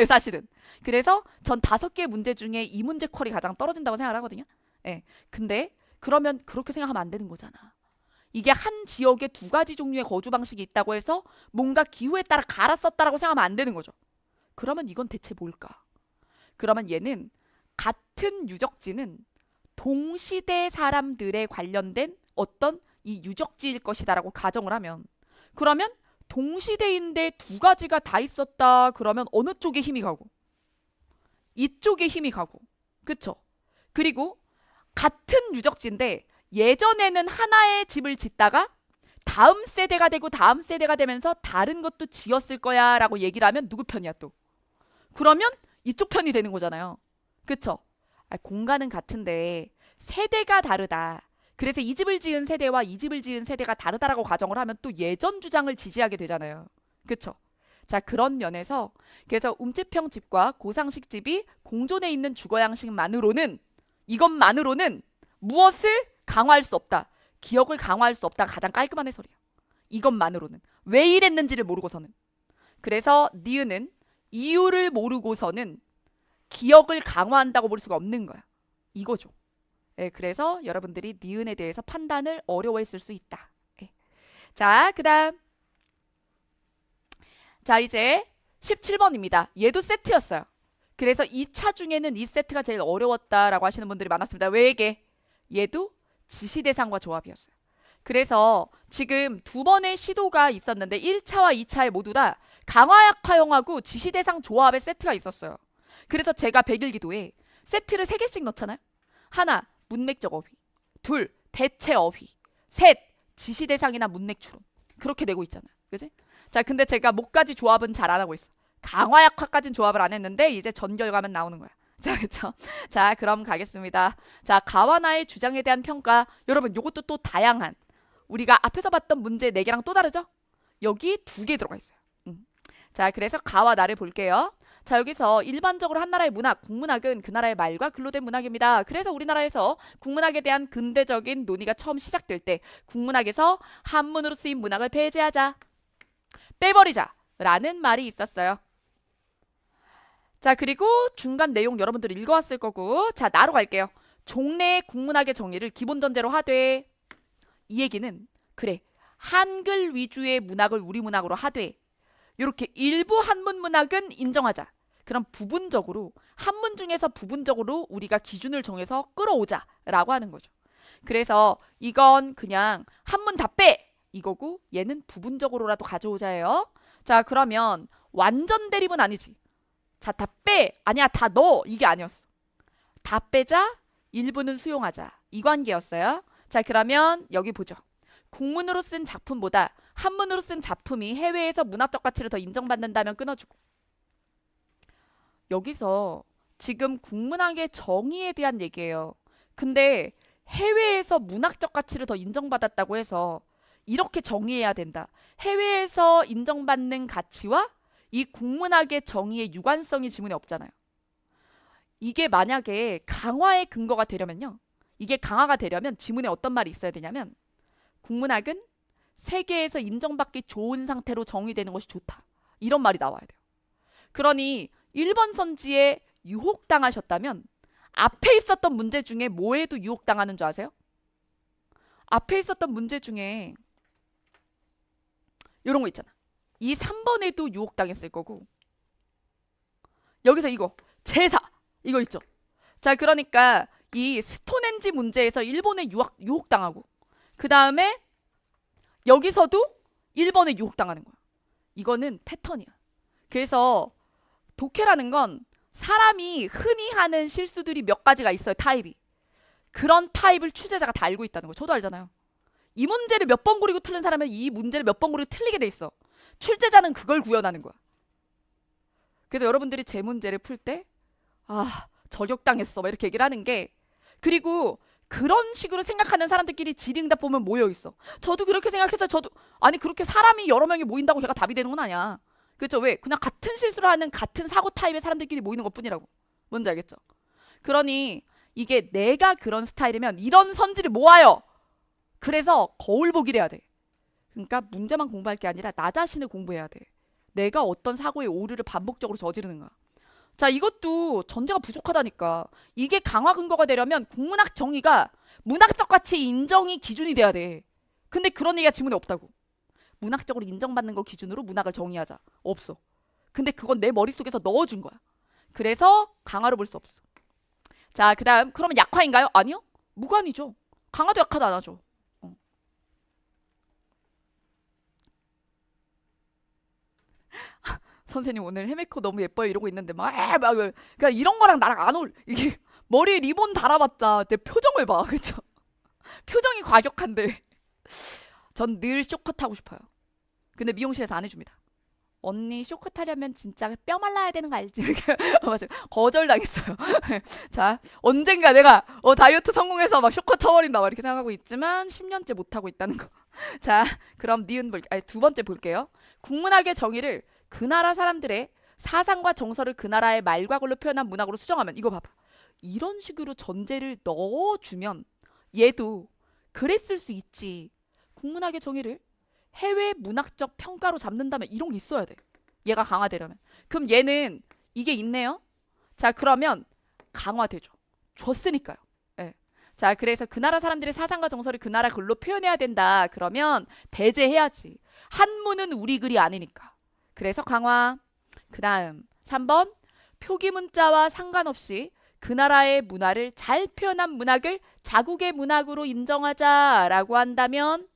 사실은. 그래서 전 5개의 문제 중에 이 문제 퀄이 가장 떨어진다고 생각을 하거든요. 근데 그러면 그렇게 생각하면 안 되는 거잖아. 이게 한 지역에 2가지 종류의 거주 방식이 있다고 해서 뭔가 기후에 따라 갈았었다라고 생각하면 안 되는 거죠. 그러면 이건 대체 뭘까? 그러면 얘는 같은 유적지는 동시대 사람들에 관련된 어떤 이 유적지일 것이다라고 가정을 하면, 그러면 동시대인데 2가지가 다 있었다 그러면 어느 쪽에 힘이 가고? 이쪽에 힘이 가고. 그쵸? 그리고 같은 유적지인데 예전에는 하나의 집을 짓다가 다음 세대가 되고 다음 세대가 되면서 다른 것도 지었을 거야 라고 얘기를 하면 누구 편이야 또? 그러면 이쪽 편이 되는 거잖아요. 그쵸? 공간은 같은데 세대가 다르다. 그래서 이 집을 지은 세대와 이 집을 지은 세대가 다르다라고 가정을 하면 또 예전 주장을 지지하게 되잖아요. 그쵸? 자, 그런 면에서 그래서 움집형 집과 고상식 집이 공존해 있는 주거 양식만으로는 이것만으로는 무엇을 강화할 수 없다. 기억을 강화할 수 없다. 가장 깔끔한 해설이에요. 이것만으로는. 왜 이랬는지를 모르고서는. 그래서 니은은 이유를 모르고서는 기억을 강화한다고 볼 수가 없는 거야. 이거죠. 예, 그래서 여러분들이 니은에 대해서 판단을 어려워했을 수 있다. 예. 자, 그 다음. 자, 이제 17번입니다. 얘도 세트였어요. 그래서 2차 중에는 이 세트가 제일 어려웠다라고 하시는 분들이 많았습니다. 왜 이게? 얘도 지시대상과 조합이었어요. 그래서 지금 두 번의 시도가 있었는데 1차와 2차에 모두 다 강화약화형하고 지시대상 조합의 세트가 있었어요. 그래서 제가 백일기도에 세트를 3개씩 넣잖아요. 하나, 문맥적 어휘. 둘, 대체 어휘. 셋, 지시대상이나 문맥추론. 그렇게 내고 있잖아요. 그지? 자, 근데 제가 뭐까지 조합은 잘 안 하고 있어. 강화약화까지는 조합을 안 했는데 이제 전결과면 나오는 거야. 자, 그쵸? 자, 그럼 가겠습니다. 자, 가와나의 주장에 대한 평가. 여러분, 요것도 또 다양한. 우리가 앞에서 봤던 문제 4개랑 또 다르죠? 여기 2개 들어가 있어요. 자, 그래서 가와나를 볼게요. 자, 여기서 일반적으로 한 나라의 문학, 국문학은 그 나라의 말과 글로 된 문학입니다. 그래서 우리나라에서 국문학에 대한 근대적인 논의가 처음 시작될 때 국문학에서 한문으로 쓰인 문학을 폐지하자, 빼버리자 라는 말이 있었어요. 자, 그리고 중간 내용 여러분들 읽어왔을 거고, 자, 나로 갈게요. 종래의 국문학의 정의를 기본 전제로 하되, 이 얘기는 그래, 한글 위주의 문학을 우리 문학으로 하되 이렇게 일부 한문 문학은 인정하자. 그럼 부분적으로 한문 중에서 부분적으로 우리가 기준을 정해서 끌어오자 라고 하는 거죠. 그래서 이건 그냥 한문 다 빼! 이거고 얘는 부분적으로라도 가져오자예요. 자, 그러면 완전 대립은 아니지. 자, 다 빼! 아니야, 다 넣어! 이게 아니었어. 다 빼자, 일부는 수용하자. 이 관계였어요. 자, 그러면 여기 보죠. 국문으로 쓴 작품보다 한문으로 쓴 작품이 해외에서 문학적 가치를 더 인정받는다면 끊어주고. 여기서 지금 국문학의 정의에 대한 얘기예요. 근데 해외에서 문학적 가치를 더 인정받았다고 해서 이렇게 정의해야 된다. 해외에서 인정받는 가치와 이 국문학의 정의의 유관성이 지문에 없잖아요. 이게 만약에 강화의 근거가 되려면요. 이게 강화가 되려면 지문에 어떤 말이 있어야 되냐면 국문학은 세계에서 인정받기 좋은 상태로 정의되는 것이 좋다. 이런 말이 나와야 돼요. 그러니 일본 선지에 유혹당하셨다면 앞에 있었던 문제 중에 뭐에도 유혹당하는 줄 아세요? 앞에 있었던 문제 중에 이런 거 있잖아. 이 3번에도 유혹당했을 거고 여기서 이거 제사 이거 있죠. 자, 그러니까 이 스톤헨지 문제에서 일본에 유혹당하고 그 다음에 여기서도 일본에 유혹당하는 거야. 이거는 패턴이야. 그래서 독해라는 건 사람이 흔히 하는 실수들이 몇 가지가 있어요. 타입이. 그런 타입을 출제자가 다 알고 있다는 거. 저도 알잖아요. 이 문제를 몇 번 고르고 틀린 사람은 이 문제를 몇 번 고르고 틀리게 돼 있어. 출제자는 그걸 구현하는 거야. 그래서 여러분들이 제 문제를 풀 때 저격당했어 막 이렇게 얘기를 하는 게, 그리고 그런 식으로 생각하는 사람들끼리 질의응답 보면 모여 있어. 저도 그렇게 생각해서 아니 그렇게 사람이 여러 명이 모인다고 걔가 답이 되는 건 아니야. 그렇죠? 왜? 그냥 같은 실수를 하는 같은 사고 타입의 사람들끼리 모이는 것뿐이라고. 뭔지 알겠죠? 그러니 이게 내가 그런 스타일이면 이런 선지를 모아요. 그래서 거울 보기를 해야 돼. 그러니까 문제만 공부할 게 아니라 나 자신을 공부해야 돼. 내가 어떤 사고의 오류를 반복적으로 저지르는가. 자, 이것도 전제가 부족하다니까. 이게 강화 근거가 되려면 국문학 정의가 문학적 가치 인정이 기준이 돼야 돼. 근데 그런 얘기가 지문에 없다고. 문학적으로 인정받는 거 기준으로 문학을 정의하자. 없어. 근데 그건 내 머릿속에서 넣어준 거야. 그래서 강화로 볼 수 없어. 자, 그 다음 그러면 약화인가요? 아니요. 무관이죠. 강화도 약화도 안 하죠. 선생님 오늘 헤메코 너무 예뻐요 이러고 있는데 그러니까 이런 거랑 나랑 안 이게 머리에 리본 달아봤자 내 표정을 봐. 그쵸? 표정이 과격한데 전 늘 쇼컷 하고 싶어요. 근데 미용실에서 안 해줍니다. 언니 쇼크 타려면 진짜 뼈 말라야 되는 거 알지? 이렇게 맞아요. 거절당했어요. 자, 언젠가 내가 다이어트 성공해서 막 쇼크 쳐버린다 막 이렇게 생각하고 있지만 10년째 못하고 있다는 거. 자, 그럼 두 번째 볼게요. 국문학의 정의를 그 나라 사람들의 사상과 정서를 그 나라의 말과 글로 표현한 문학으로 수정하면 이거 봐봐. 이런 식으로 전제를 넣어주면 얘도 그랬을 수 있지. 국문학의 정의를 해외 문학적 평가로 잡는다면 이런 게 있어야 돼. 얘가 강화되려면. 그럼 얘는 이게 있네요. 자, 그러면 강화되죠. 줬으니까요. 예. 자, 그래서 그 나라 사람들의 사상과 정서를 그 나라 글로 표현해야 된다. 그러면 배제해야지. 한문은 우리 글이 아니니까. 그래서 강화. 그 다음 3번 표기 문자와 상관없이 그 나라의 문화를 잘 표현한 문학을 자국의 문학으로 인정하자라고 한다면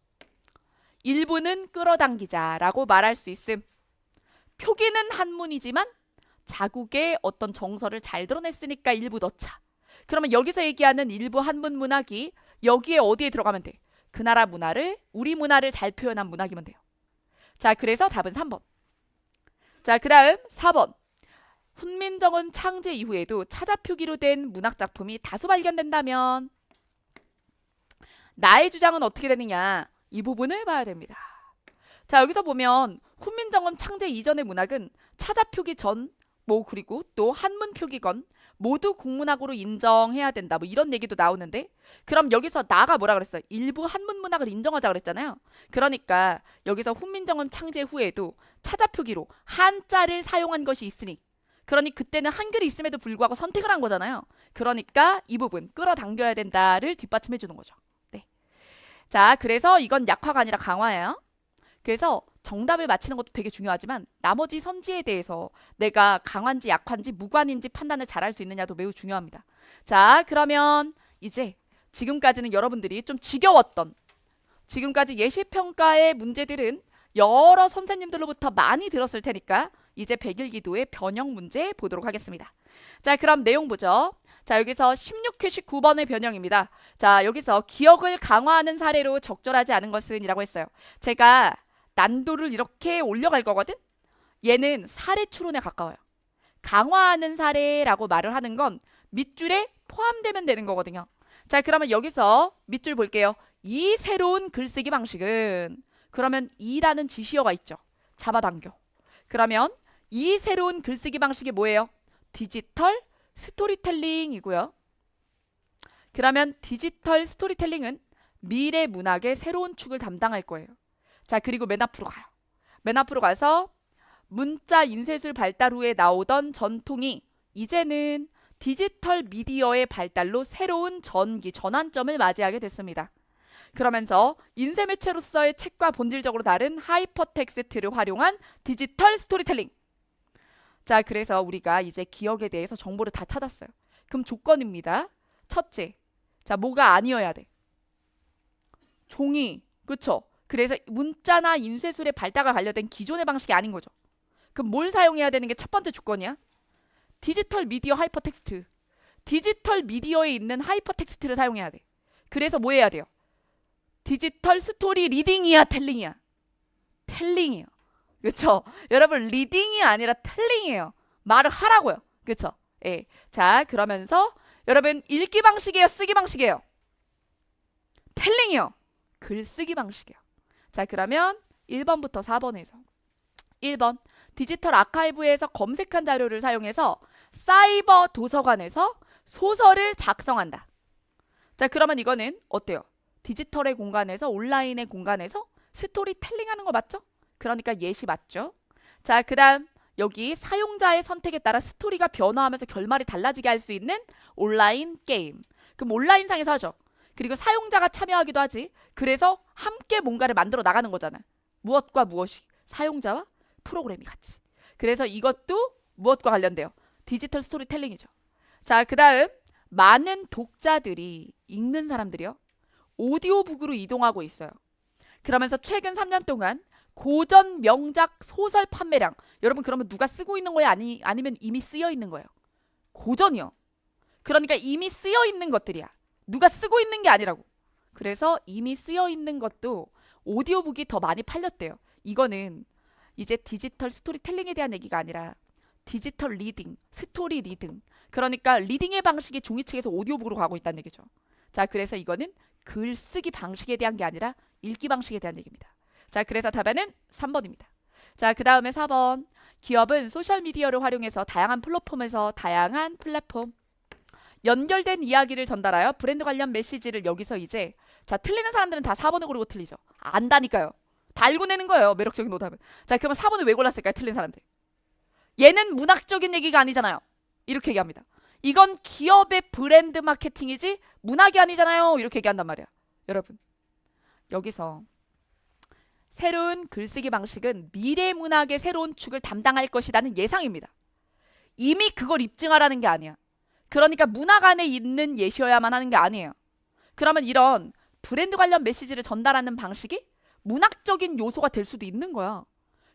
일부는 끌어당기자라고 말할 수 있음. 표기는 한문이지만 자국의 어떤 정서를 잘 드러냈으니까 일부 넣자. 그러면 여기서 얘기하는 일부 한문 문학이 여기에 어디에 들어가면 돼? 그 나라 문화를, 우리 문화를 잘 표현한 문학이면 돼요. 자, 그래서 답은 3번. 자, 그 다음 4번. 훈민정음 창제 이후에도 차자 표기로 된 문학 작품이 다수 발견된다면 나의 주장은 어떻게 되느냐? 이 부분을 봐야 됩니다. 자, 여기서 보면 훈민정음 창제 이전의 문학은 차자 표기 전, 그리고 또 한문 표기건 모두 국문학으로 인정해야 된다. 이런 얘기도 나오는데 그럼 여기서 나가 뭐라 그랬어요? 일부 한문 문학을 인정하자 그랬잖아요. 그러니까 여기서 훈민정음 창제 후에도 차자 표기로 한자를 사용한 것이 있으니 그러니 그때는 한글이 있음에도 불구하고 선택을 한 거잖아요. 그러니까 이 부분 끌어당겨야 된다를 뒷받침해 주는 거죠. 네. 자, 그래서 이건 약화가 아니라 강화예요. 그래서 정답을 맞히는 것도 되게 중요하지만 나머지 선지에 대해서 내가 강한지 약한지 무관인지 판단을 잘할 수 있느냐도 매우 중요합니다. 자, 그러면 이제 지금까지는 여러분들이 좀 지겨웠던 지금까지 예시평가의 문제들은 여러 선생님들로부터 많이 들었을 테니까 이제 백일기도의 변형 문제 보도록 하겠습니다. 자, 그럼 내용 보죠. 자, 여기서 16회식 9번의 변형입니다. 자, 여기서 기억을 강화하는 사례로 적절하지 않은 것은 이라고 했어요. 제가 난도를 이렇게 올려갈 거거든? 얘는 사례 추론에 가까워요. 강화하는 사례라고 말을 하는 건 밑줄에 포함되면 되는 거거든요. 자, 그러면 여기서 밑줄 볼게요. 이 새로운 글쓰기 방식은 그러면 이라는 지시어가 있죠. 잡아당겨. 그러면 이 새로운 글쓰기 방식이 뭐예요? 디지털 스토리텔링이고요. 그러면 디지털 스토리텔링은 미래 문학의 새로운 축을 담당할 거예요. 자, 그리고 맨 앞으로 가요. 맨 앞으로 가서 문자 인쇄술 발달 후에 나오던 전통이 이제는 디지털 미디어의 발달로 새로운 전환점을 맞이하게 됐습니다. 그러면서 인쇄 매체로서의 책과 본질적으로 다른 하이퍼텍스트를 활용한 디지털 스토리텔링. 자, 그래서 우리가 이제 기억에 대해서 정보를 다 찾았어요. 그럼 조건입니다. 첫째, 자, 뭐가 아니어야 돼? 종이, 그쵸? 그래서 문자나 인쇄술의 발달과 관련된 기존의 방식이 아닌 거죠. 그럼 뭘 사용해야 되는 게 첫 번째 조건이야? 디지털 미디어 하이퍼텍스트. 디지털 미디어에 있는 하이퍼텍스트를 사용해야 돼. 그래서 뭐 해야 돼요? 디지털 스토리 리딩이야, 텔링이야? 텔링이에요. 그쵸? 여러분, 리딩이 아니라 텔링이에요. 말을 하라고요. 그쵸? 예. 자, 그러면서 여러분, 읽기 방식이에요, 쓰기 방식이에요? 텔링이요. 글쓰기 방식이에요. 자, 그러면 1번부터 4번에서 1번 디지털 아카이브에서 검색한 자료를 사용해서 사이버 도서관에서 소설을 작성한다. 자, 그러면 이거는 어때요? 디지털의 공간에서 온라인의 공간에서 스토리텔링 하는 거 맞죠? 그러니까 예시 맞죠? 자, 그 다음 여기 사용자의 선택에 따라 스토리가 변화하면서 결말이 달라지게 할 수 있는 온라인 게임. 그럼 온라인상에서 하죠. 그리고 사용자가 참여하기도 하지. 그래서 함께 뭔가를 만들어 나가는 거잖아. 무엇과 무엇이? 사용자와 프로그램이 같이. 그래서 이것도 무엇과 관련돼요? 디지털 스토리텔링이죠. 자, 그 다음 많은 독자들이 읽는 사람들이요. 오디오북으로 이동하고 있어요. 그러면서 최근 3년 동안 고전 명작 소설 판매량. 여러분 그러면 누가 쓰고 있는 거예요? 아니면 이미 쓰여 있는 거예요? 고전이요. 그러니까 이미 쓰여 있는 것들이야. 누가 쓰고 있는 게 아니라고. 그래서 이미 쓰여 있는 것도 오디오북이 더 많이 팔렸대요. 이거는 이제 디지털 스토리텔링에 대한 얘기가 아니라 디지털 리딩, 스토리 리딩. 그러니까 리딩의 방식이 종이책에서 오디오북으로 가고 있다는 얘기죠. 자, 그래서 이거는 글쓰기 방식에 대한 게 아니라 읽기 방식에 대한 얘기입니다. 자, 그래서 답안은 3번입니다. 자, 그 다음에 4번. 기업은 소셜미디어를 활용해서 다양한 플랫폼 연결된 이야기를 전달하여 브랜드 관련 메시지를 여기서 이제 자, 틀리는 사람들은 다 4번을 고르고 틀리죠. 안다니까요. 다 알고 내는 거예요. 매력적인 오답은. 자, 그러면 4번을 왜 골랐을까요? 틀린 사람들. 얘는 문학적인 얘기가 아니잖아요. 이렇게 얘기합니다. 이건 기업의 브랜드 마케팅이지 문학이 아니잖아요. 이렇게 얘기한단 말이야. 여러분, 여기서 새로운 글쓰기 방식은 미래 문학의 새로운 축을 담당할 것이라는 예상입니다. 이미 그걸 입증하라는 게 아니야. 그러니까 문학 안에 있는 예시여야만 하는 게 아니에요. 그러면 이런 브랜드 관련 메시지를 전달하는 방식이 문학적인 요소가 될 수도 있는 거야.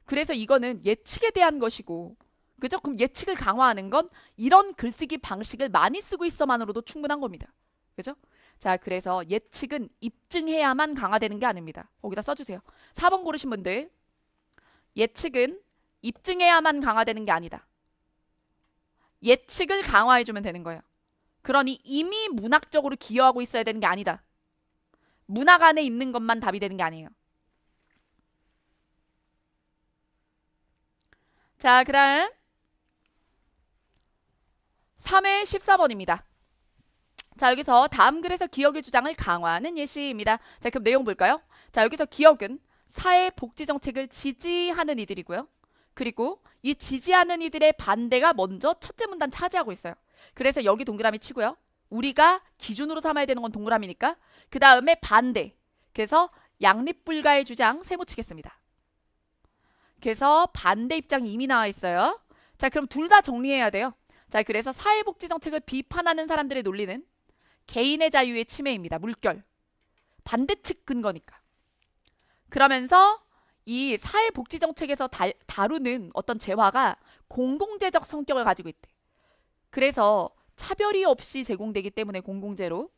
그래서 이거는 예측에 대한 것이고, 그죠? 그럼 예측을 강화하는 건 이런 글쓰기 방식을 많이 쓰고 있어만으로도 충분한 겁니다. 그죠? 자, 그래서 예측은 입증해야만 강화되는 게 아닙니다. 거기다 써주세요. 4번 고르신 분들, 예측은 입증해야만 강화되는 게 아니다. 예측을 강화해주면 되는 거예요. 그러니 이미 문학적으로 기여하고 있어야 되는 게 아니다. 문학 안에 있는 것만 답이 되는 게 아니에요. 자, 그 다음 3회 14번입니다. 자, 여기서 다음 글에서 기억의 주장을 강화하는 예시입니다. 자, 그럼 내용 볼까요? 자, 여기서 기억은 사회복지정책을 지지하는 이들이고요. 그리고 이 지지하는 이들의 반대가 먼저 첫째 문단 차지하고 있어요. 그래서 여기 동그라미 치고요. 우리가 기준으로 삼아야 되는 건 동그라미니까 그 다음에 반대. 그래서 양립불가의 주장 세모 치겠습니다. 그래서 반대 입장이 이미 나와 있어요. 자, 그럼 둘 다 정리해야 돼요. 자, 그래서 사회복지정책을 비판하는 사람들의 논리는 개인의 자유의 침해입니다. 물결. 반대측 근거니까. 그러면서 이 사회복지정책에서 다루는 어떤 재화가 공공재적 성격을 가지고 있대. 그래서 차별이 없이 제공되기 때문에 공공재로.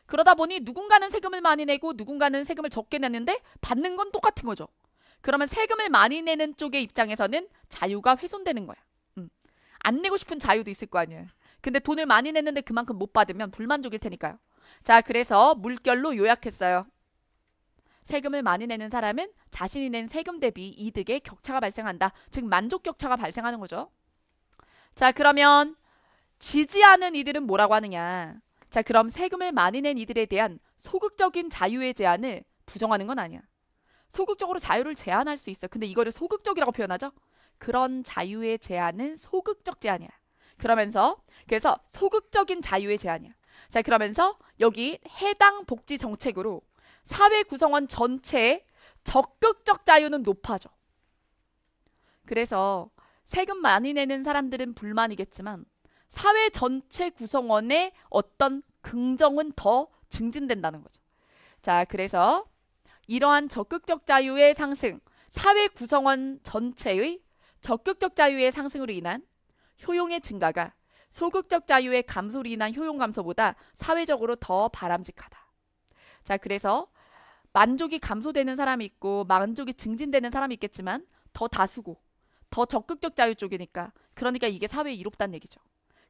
그러다 보니 누군가는 세금을 많이 내고 누군가는 세금을 적게 내는데 받는 건 똑같은 거죠. 그러면 세금을 많이 내는 쪽의 입장에서는 자유가 훼손되는 거야. 안 내고 싶은 자유도 있을 거 아니에요. 근데 돈을 많이 냈는데 그만큼 못 받으면 불만족일 테니까요. 자, 그래서 물결로 요약했어요. 세금을 많이 내는 사람은 자신이 낸 세금 대비 이득의 격차가 발생한다. 즉 만족 격차가 발생하는 거죠. 자, 그러면 지지하는 이들은 뭐라고 하느냐. 자, 그럼 세금을 많이 낸 이들에 대한 소극적인 자유의 제한을 부정하는 건 아니야. 소극적으로 자유를 제한할 수 있어. 근데 이거를 소극적이라고 표현하죠. 그런 자유의 제한은 소극적 제한이야. 그러면서 그래서 소극적인 자유의 제한이야. 자, 그러면서 여기 해당 복지 정책으로 사회 구성원 전체의 적극적 자유는 높아져. 그래서 세금 많이 내는 사람들은 불만이겠지만 사회 전체 구성원의 어떤 긍정은 더 증진된다는 거죠. 자, 그래서 이러한 적극적 자유의 상승, 사회 구성원 전체의 적극적 자유의 상승으로 인한 효용의 증가가 소극적 자유의 감소로 인한 효용 감소보다 사회적으로 더 바람직하다. 자, 그래서 만족이 감소되는 사람이 있고 만족이 증진되는 사람이 있겠지만 더 다수고 더 적극적 자유 쪽이니까 그러니까 이게 사회에 이롭다는 얘기죠.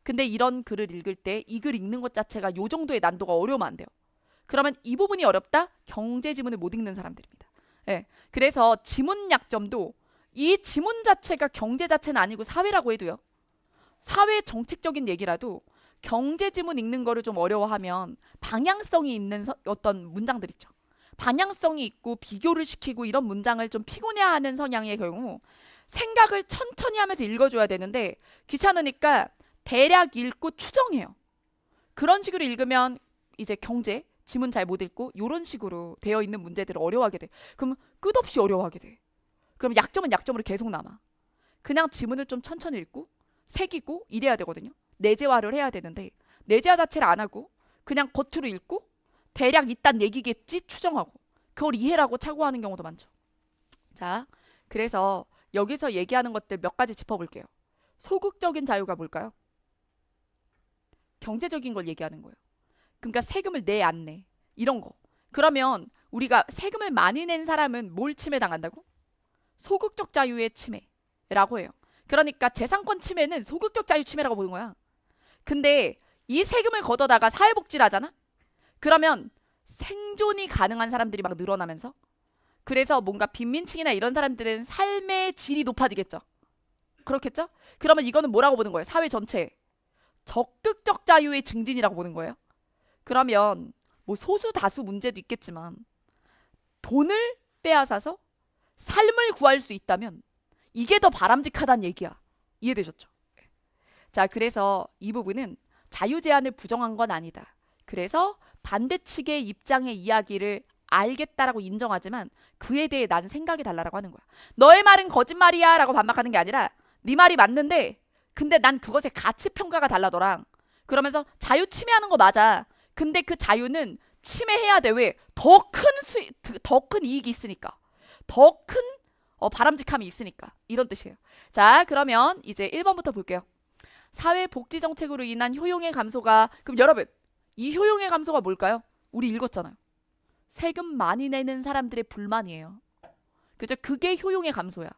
근데 이런 글을 읽을 때 이 글 읽는 것 자체가 요 정도의 난도가 어려우면 안 돼요. 그러면 이 부분이 어렵다? 경제 지문을 못 읽는 사람들입니다. 예. 그래서 지문 약점도 이 지문 자체가 경제 자체는 아니고 사회라고 해도요. 사회 정책적인 얘기라도 경제 지문 읽는 거를 좀 어려워하면 방향성이 있는 어떤 문장들 있죠. 방향성이 있고 비교를 시키고 이런 문장을 좀 피곤해하는 성향의 경우 생각을 천천히 하면서 읽어줘야 되는데 귀찮으니까 대략 읽고 추정해요. 그런 식으로 읽으면 이제 경제, 지문 잘 못 읽고 이런 식으로 되어 있는 문제들을 어려워하게 돼. 그럼 끝없이 어려워하게 돼. 그럼 약점은 약점으로 계속 남아. 그냥 지문을 좀 천천히 읽고 새기고 이래야 되거든요. 내재화를 해야 되는데 내재화 자체를 안 하고 그냥 겉으로 읽고 대략 이딴 얘기겠지 추정하고 그걸 이해라고 착오하는 경우도 많죠. 자, 그래서 여기서 얘기하는 것들 몇 가지 짚어볼게요. 소극적인 자유가 뭘까요? 경제적인 걸 얘기하는 거예요. 그러니까 세금을 내 안 내 이런 거. 그러면 우리가 세금을 많이 낸 사람은 뭘 침해당한다고? 소극적 자유의 침해라고 해요. 그러니까 재산권 침해는 소극적 자유 침해라고 보는 거야. 근데 이 세금을 걷어다가 사회복지를 하잖아? 그러면 생존이 가능한 사람들이 막 늘어나면서 그래서 뭔가 빈민층이나 이런 사람들은 삶의 질이 높아지겠죠. 그렇겠죠? 그러면 이거는 뭐라고 보는 거예요? 사회 전체 적극적 자유의 증진이라고 보는 거예요. 그러면 뭐 소수 다수 문제도 있겠지만 돈을 빼앗아서 삶을 구할 수 있다면 이게 더 바람직하다는 얘기야. 이해되셨죠? 자, 그래서 이 부분은 자유 제한을 부정한 건 아니다. 그래서 반대 측의 입장의 이야기를 알겠다라고 인정하지만 그에 대해 나는 생각이 달라라고 하는 거야. 너의 말은 거짓말이야 라고 반박하는 게 아니라 네 말이 맞는데 근데 난 그것의 가치 평가가 달라더라. 그러면서 자유 침해하는 거 맞아. 근데 그 자유는 침해해야 돼. 왜? 더 큰 이익이 있으니까. 더 큰 바람직함이 있으니까. 이런 뜻이에요. 자, 그러면 이제 1번부터 볼게요. 사회복지 정책으로 인한 효용의 감소가 그럼 여러분 이 효용의 감소가 뭘까요? 우리 읽었잖아요. 세금 많이 내는 사람들의 불만이에요. 그죠? 그게 효용의 감소야.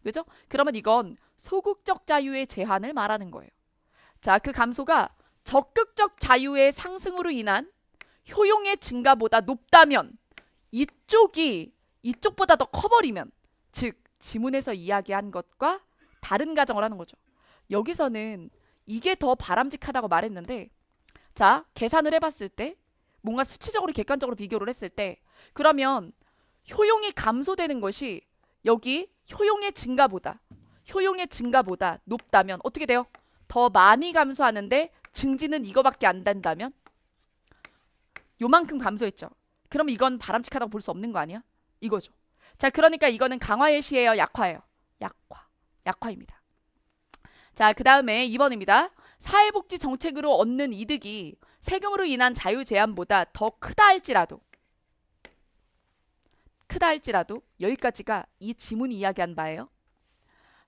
그죠? 그러면 이건 소극적 자유의 제한을 말하는 거예요. 자, 그 감소가 적극적 자유의 상승으로 인한 효용의 증가보다 높다면 이쪽이 이쪽보다 더 커버리면 즉 지문에서 이야기한 것과 다른 가정을 하는 거죠. 여기서는 이게 더 바람직하다고 말했는데 자, 계산을 해봤을 때 뭔가 수치적으로 객관적으로 비교를 했을 때 그러면 효용이 감소되는 것이 여기 효용의 증가보다 높다면 어떻게 돼요? 더 많이 감소하는데 증지는 이거밖에 안 된다면 요만큼 감소했죠. 그럼 이건 바람직하다고 볼 수 없는 거 아니야? 이거죠. 자, 그러니까 이거는 강화의 시예요, 약화예요? 약화입니다. 자, 그 다음에 2번입니다. 사회복지 정책으로 얻는 이득이 세금으로 인한 자유 제한보다 더 크다 할지라도 여기까지가 이 지문이 이야기한 바예요.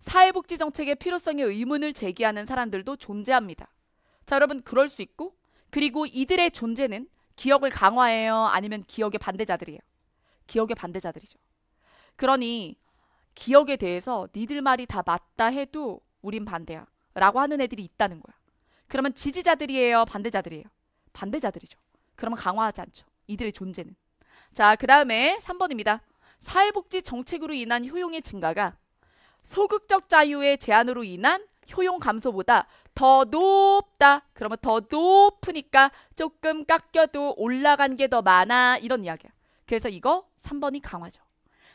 사회복지 정책의 필요성에 의문을 제기하는 사람들도 존재합니다. 자, 여러분 그럴 수 있고 그리고 이들의 존재는 기억을 강화해요? 아니면 기억의 반대자들이에요? 기억의 반대자들이죠. 그러니 기억에 대해서 니들 말이 다 맞다 해도 우린 반대야 라고 하는 애들이 있다는 거야. 그러면 지지자들이에요? 반대자들이에요? 반대자들이죠. 그러면 강화하지 않죠. 이들의 존재는. 자, 그 다음에 3번입니다. 사회복지 정책으로 인한 효용의 증가가 소극적 자유의 제한으로 인한 효용 감소보다 더 높다. 그러면 더 높으니까 조금 깎여도 올라간 게 더 많아. 이런 이야기야. 그래서 이거 3번이 강화죠.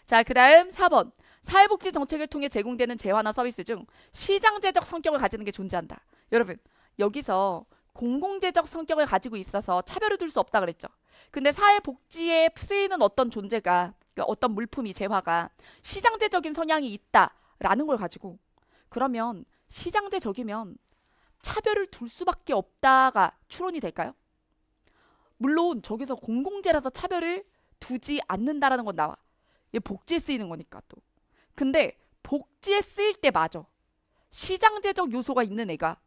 자, 그 다음 4번. 사회복지 정책을 통해 제공되는 재화나 서비스 중 시장제적 성격을 가지는 게 존재한다. 여러분 여기서 공공재적 성격을 가지고 있어서 차별을 둘 수 없다 그랬죠. 근데 사회복지에 쓰이는 어떤 존재가 그러니까 어떤 물품이 재화가 시장제적인 성향이 있다라는 걸 가지고 그러면 시장제적이면 차별을 둘 수밖에 없다가 추론이 될까요? 물론 저기서 공공재라서 차별을 두지 않는다라는 건 나와. 얘 복지에 쓰이는 거니까 또. 근데 복지에 쓰일 때 맞아. 시장제적 요소가 있는 애가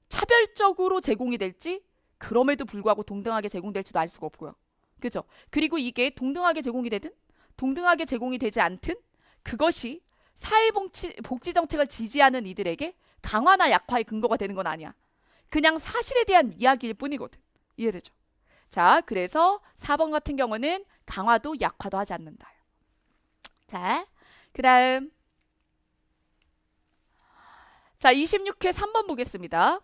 차별적으로 제공이 될지 그럼에도 불구하고 동등하게 제공될지도 알 수가 없고요. 그죠? 그리고 이게 동등하게 제공이 되든 동등하게 제공이 되지 않든 그것이 사회복지 정책을 지지하는 이들에게 강화나 약화의 근거가 되는 건 아니야. 그냥 사실에 대한 이야기일 뿐이거든. 이해되죠? 자, 그래서 4번 같은 경우는 강화도 약화도 하지 않는다. 자, 그 다음 자 26회 3번 보겠습니다.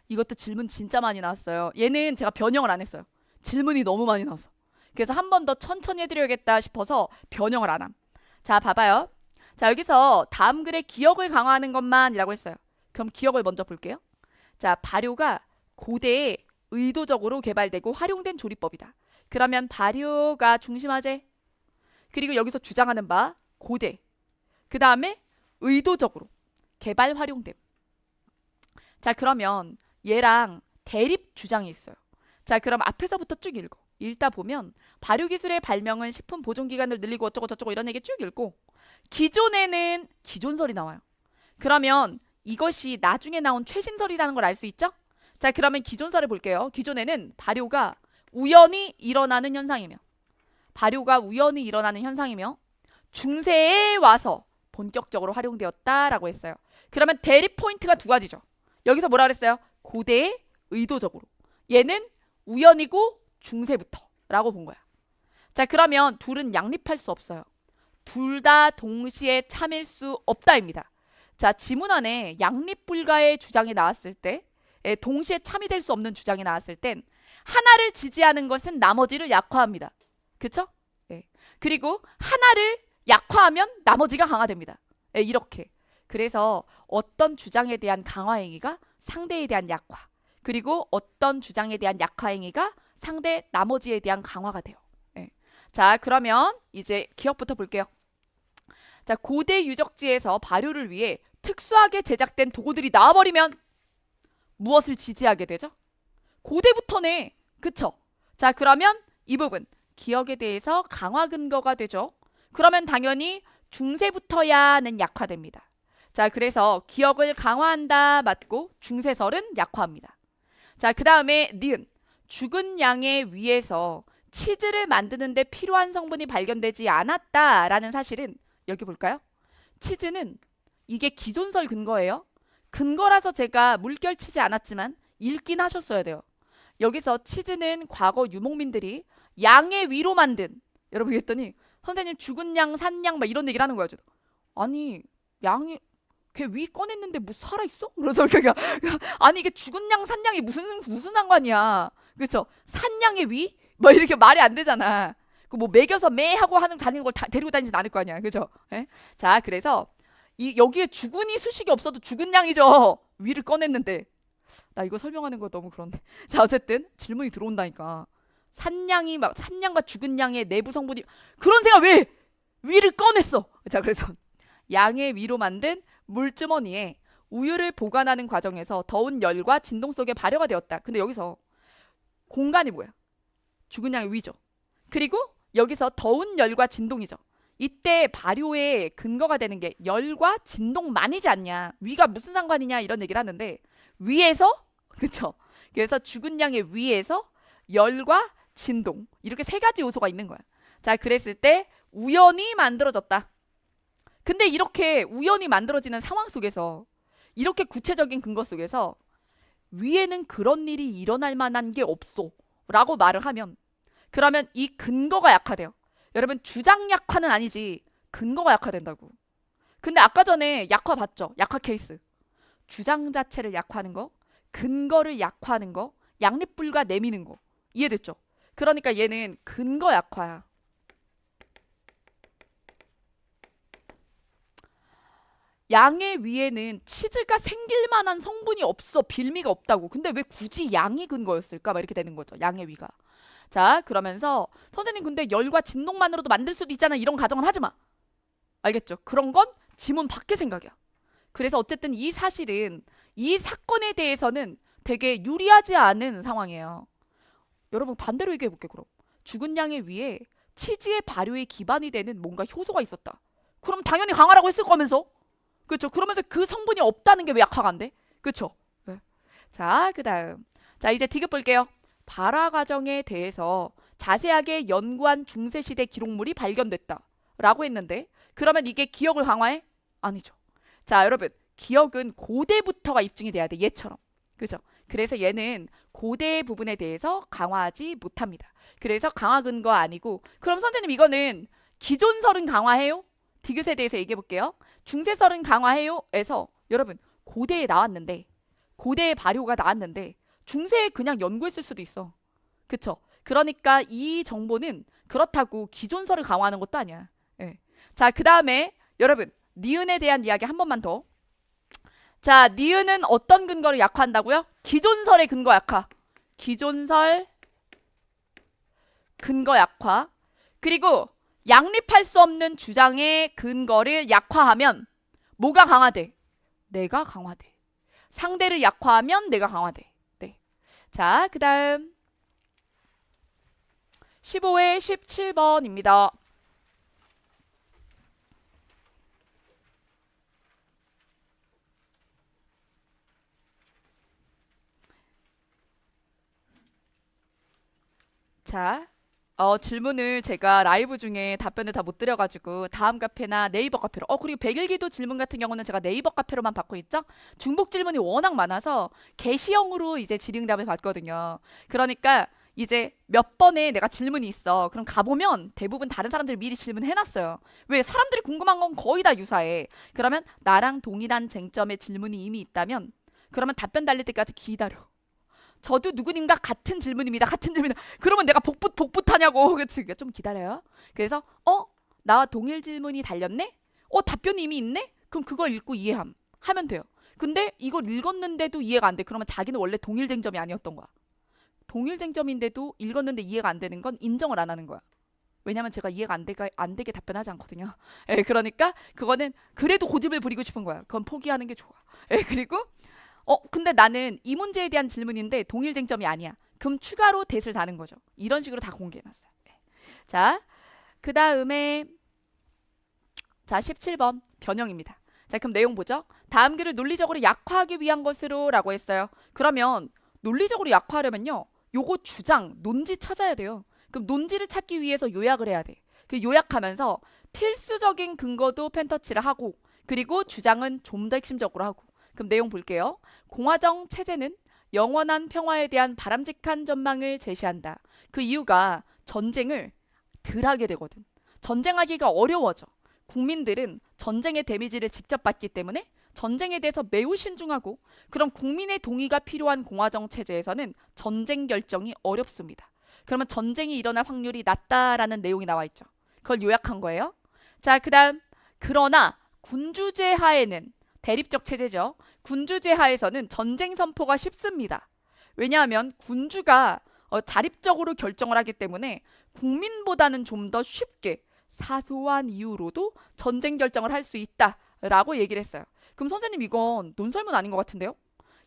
이것도 질문 진짜 많이 나왔어요. 얘는 제가 변형을 안 했어요. 질문이 너무 많이 나와서. 그래서 한 번 더 천천히 해드려야겠다 싶어서 변형을 안 함. 자, 봐봐요. 자, 여기서 다음 글의 기억을 강화하는 것만이라고 했어요. 그럼 기억을 먼저 볼게요. 자, 발효가 고대에 의도적으로 개발되고 활용된 조리법이다. 그러면 발효가 중심화제. 그리고 여기서 주장하는 바 고대. 그 다음에 의도적으로 개발 활용됨. 자, 그러면 얘랑 대립 주장이 있어요. 자, 그럼 앞에서부터 쭉 읽어. 읽다 보면 발효기술의 발명은 식품 보존기간을 늘리고 어쩌고 저쩌고 이런 얘기 쭉 읽고 기존에는 기존설이 나와요. 그러면 이것이 나중에 나온 최신설이라는 걸 알 수 있죠? 자, 그러면 기존설을 볼게요. 기존에는 발효가 우연히 일어나는 현상이며 발효가 우연히 일어나는 현상이며 중세에 와서 본격적으로 활용되었다라고 했어요. 그러면 대립 포인트가 두 가지죠. 여기서 뭐라 그랬어요? 고대에 의도적으로. 얘는 우연이고 중세부터라고 본 거야. 자, 그러면 둘은 양립할 수 없어요. 둘 다 동시에 참일 수 없다입니다. 자, 지문 안에 양립 불가의 주장이 나왔을 때, 동시에 참이 될 수 없는 주장이 나왔을 땐 하나를 지지하는 것은 나머지를 약화합니다. 그쵸? 예. 그리고 하나를 약화하면 나머지가 강화됩니다. 예, 이렇게. 그래서 어떤 주장에 대한 강화 행위가 상대에 대한 약화, 그리고 어떤 주장에 대한 약화 행위가 상대 나머지에 대한 강화가 돼요. 예. 자, 그러면 이제 기억부터 볼게요. 자, 고대 유적지에서 발효를 위해 특수하게 제작된 도구들이 나와버리면 무엇을 지지하게 되죠? 고대부터네. 그쵸? 자, 그러면 이 부분 기억에 대해서 강화 근거가 되죠. 그러면 당연히 중세부터야는 약화됩니다. 자, 그래서 기억을 강화한다 맞고 중세설은 약화합니다. 자, 그 다음에 니은 죽은 양의 위에서 치즈를 만드는 데 필요한 성분이 발견되지 않았다라는 사실은 여기 볼까요? 치즈는 이게 기존설 근거예요. 근거라서 제가 물결치지 않았지만 읽긴 하셨어야 돼요. 여기서 치즈는 과거 유목민들이 양의 위로 만든, 여러분 그랬더니 선생님 죽은 양, 산 양 막 이런 얘기를 하는 거야. 아니 양이 걔 위 꺼냈는데 뭐 살아있어? 그래서 그러니까 아니 이게 죽은 양, 산 양이 무슨 상관이야. 그렇죠? 산 양의 위? 뭐 이렇게 말이 안 되잖아. 그 뭐 먹여서 매 하고 다니는 걸 데리고 다니진 않을 거 아니야. 그죠? 예? 자, 그래서 여기에 죽은이 수식이 없어도 죽은 양이죠. 위를 꺼냈는데. 나 이거 설명하는 거 너무 그런데. 자, 어쨌든 질문이 들어온다니까. 산양과 죽은 양의 내부 성분이 그런 생각 왜 위를 꺼냈어? 자, 그래서 양의 위로 만든 물주머니에 우유를 보관하는 과정에서 더운 열과 진동 속에 발효가 되었다. 근데 여기서 공간이 뭐야? 죽은 양의 위죠. 그리고 여기서 더운 열과 진동이죠. 이때 발효의 근거가 되는 게 열과 진동만이지 않냐. 위가 무슨 상관이냐 이런 얘기를 하는데 위에서 그쵸? 그래서 죽은 양의 위에서 열과 진동 이렇게 세 가지 요소가 있는 거야. 자, 그랬을 때 우연히 만들어졌다. 근데 이렇게 우연히 만들어지는 상황 속에서 이렇게 구체적인 근거 속에서 위에는 그런 일이 일어날 만한 게 없어 라고 말을 하면 그러면 이 근거가 약화돼요. 여러분 주장 약화는 아니지 근거가 약화된다고. 근데 아까 전에 약화 봤죠? 약화 케이스. 주장 자체를 약화하는 거, 근거를 약화하는 거, 양립불가 내미는 거. 이해됐죠? 그러니까 얘는 근거 약화야. 양의 위에는 치즈가 생길 만한 성분이 없어. 빌미가 없다고. 근데 왜 굳이 양이 근거였을까? 막 이렇게 되는 거죠. 양의 위가. 자, 그러면서 선생님 근데 열과 진동만으로도 만들 수도 있잖아. 이런 가정은 하지 마. 알겠죠? 그런 건 지문 밖의 생각이야. 그래서 어쨌든 이 사실은 이 사건에 대해서는 되게 유리하지 않은 상황이에요. 여러분 반대로 얘기해 볼게 그럼. 죽은 양의 위에 치즈의 발효의 기반이 되는 뭔가 효소가 있었다. 그럼 당연히 강화라고 했을 거면서. 그렇죠? 그러면서 그 성분이 없다는 게 왜 약화가 안 돼? 그렇죠? 네. 자, 그다음. 자, 이제 디귿 볼게요. 발화 과정에 대해서 자세하게 연구한 중세시대 기록물이 발견됐다. 라고 했는데 그러면 이게 기억을 강화해? 아니죠. 자, 여러분. 기억은 고대부터가 입증이 돼야 돼. 얘처럼. 그죠? 그래서 얘는 고대 부분에 대해서 강화하지 못합니다. 그래서 강화 근거 아니고 그럼 선생님 이거는 기존설은 강화해요? 디귿에 대해서 얘기해 볼게요. 중세설은 강화해요? 에서 여러분 고대에 나왔는데 고대의 발효가 나왔는데 중세에 그냥 연구했을 수도 있어. 그쵸? 그러니까 이 정보는 그렇다고 기존설을 강화하는 것도 아니야. 예. 자, 그 다음에 여러분 니은에 대한 이야기 한 번만 더. 자, 니은은 어떤 근거를 약화한다고요? 기존설의 근거 약화. 기존설 근거 약화. 그리고 양립할 수 없는 주장의 근거를 약화하면 뭐가 강화돼? 내가 강화돼. 상대를 약화하면 내가 강화돼. 네. 자, 그 다음 15회 17번입니다. 자, 질문을 제가 라이브 중에 답변을 다 못 드려가지고 다음 카페나 네이버 카페로 그리고 백일기도 질문 같은 경우는 제가 네이버 카페로만 받고 있죠. 중복 질문이 워낙 많아서 게시형으로 이제 질의응답을 받거든요. 그러니까 이제 몇 번에 내가 질문이 있어. 그럼 가보면 대부분 다른 사람들이 미리 질문해놨어요. 왜? 사람들이 궁금한 건 거의 다 유사해. 그러면 나랑 동일한 쟁점의 질문이 이미 있다면 그러면 답변 달릴 때까지 기다려. 저도 누구님과 같은 질문입니다. 같은 질문이다. 그러면 내가 복붙하냐고. 그치? 좀 기다려요. 그래서 나와 동일 질문이 달렸네? 답변이 이미 있네? 그럼 그걸 읽고 이해함. 하면 돼요. 근데 이걸 읽었는데도 이해가 안 돼. 그러면 자기는 원래 동일 쟁점이 아니었던 거야. 동일 쟁점인데도 읽었는데 이해가 안 되는 건 인정을 안 하는 거야. 왜냐면 제가 이해가 안 되게 답변하지 않거든요. 그러니까 그거는 그래도 고집을 부리고 싶은 거야. 그건 포기하는 게 좋아. 그리고 근데 나는 이 문제에 대한 질문인데 동일 쟁점이 아니야. 그럼 추가로 대을 다는 거죠. 이런 식으로 다 공개해놨어요. 자, 그 다음에 자 17번 변형입니다. 자, 그럼 내용 보죠. 다음 글을 논리적으로 약화하기 위한 것으로 라고 했어요. 그러면 논리적으로 약화하려면요. 요거 주장, 논지 찾아야 돼요. 그럼 논지를 찾기 위해서 요약을 해야 돼. 그 요약하면서 필수적인 근거도 펜터치를 하고 그리고 주장은 좀 더 핵심적으로 하고 그럼 내용 볼게요. 공화정 체제는 영원한 평화에 대한 바람직한 전망을 제시한다. 그 이유가 전쟁을 덜 하게 되거든. 전쟁하기가 어려워져. 국민들은 전쟁의 데미지를 직접 받기 때문에 전쟁에 대해서 매우 신중하고 그럼 국민의 동의가 필요한 공화정 체제에서는 전쟁 결정이 어렵습니다. 그러면 전쟁이 일어날 확률이 낮다라는 내용이 나와 있죠. 그걸 요약한 거예요. 자, 그 다음 그러나 군주제 하에는 대립적 체제죠. 군주제 하에서는 전쟁 선포가 쉽습니다. 왜냐하면 군주가 자립적으로 결정을 하기 때문에 국민보다는 좀 더 쉽게 사소한 이유로도 전쟁 결정을 할 수 있다라고 얘기를 했어요. 그럼 선생님 이건 논설문 아닌 것 같은데요?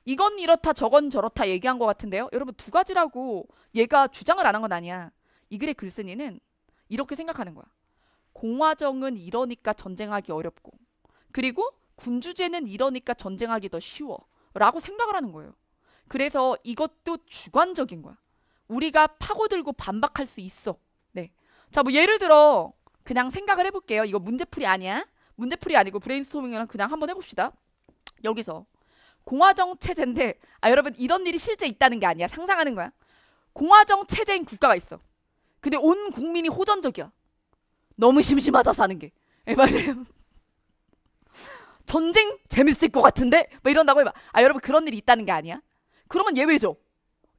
이건 이렇다 저건 저렇다 얘기한 것 같은데요? 여러분 두 가지라고 얘가 주장을 안 한 건 아니야. 이 글의 글쓴이는 이렇게 생각하는 거야. 공화정은 이러니까 전쟁하기 어렵고 그리고 군주제는 이러니까 전쟁하기 더 쉬워 라고 생각을 하는 거예요. 그래서 이것도 주관적인 거야. 우리가 파고들고 반박할 수 있어. 네. 자, 뭐 예를 들어 그냥 생각을 해볼게요. 이거 문제풀이 아니야. 문제풀이 아니고 브레인스토밍을 그냥 한번 해봅시다. 여기서 공화정 체제인데 여러분 이런 일이 실제 있다는 게 아니야. 상상하는 거야. 공화정 체제인 국가가 있어. 근데 온 국민이 호전적이야. 너무 심심하다 사는 게. 말이에요. 전쟁 재밌을 것 같은데? 막 이런다고 해봐. 여러분 그런 일이 있다는 게 아니야. 그러면 예외죠.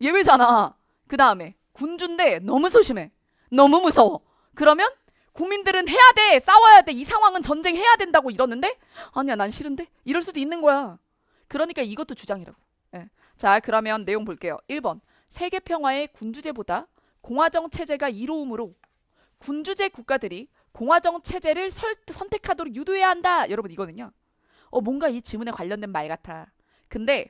예외잖아. 그 다음에 군주인데 너무 소심해. 너무 무서워. 그러면 국민들은 해야 돼. 싸워야 돼. 이 상황은 전쟁해야 된다고 이러는데 아니야 난 싫은데? 이럴 수도 있는 거야. 그러니까 이것도 주장이라고. 자, 그러면 내용 볼게요. 1번 세계 평화의 군주제보다 공화정 체제가 이로움으로 군주제 국가들이 공화정 체제를 선택하도록 유도해야 한다. 여러분 이거는요. 뭔가 이 지문에 관련된 말 같아. 근데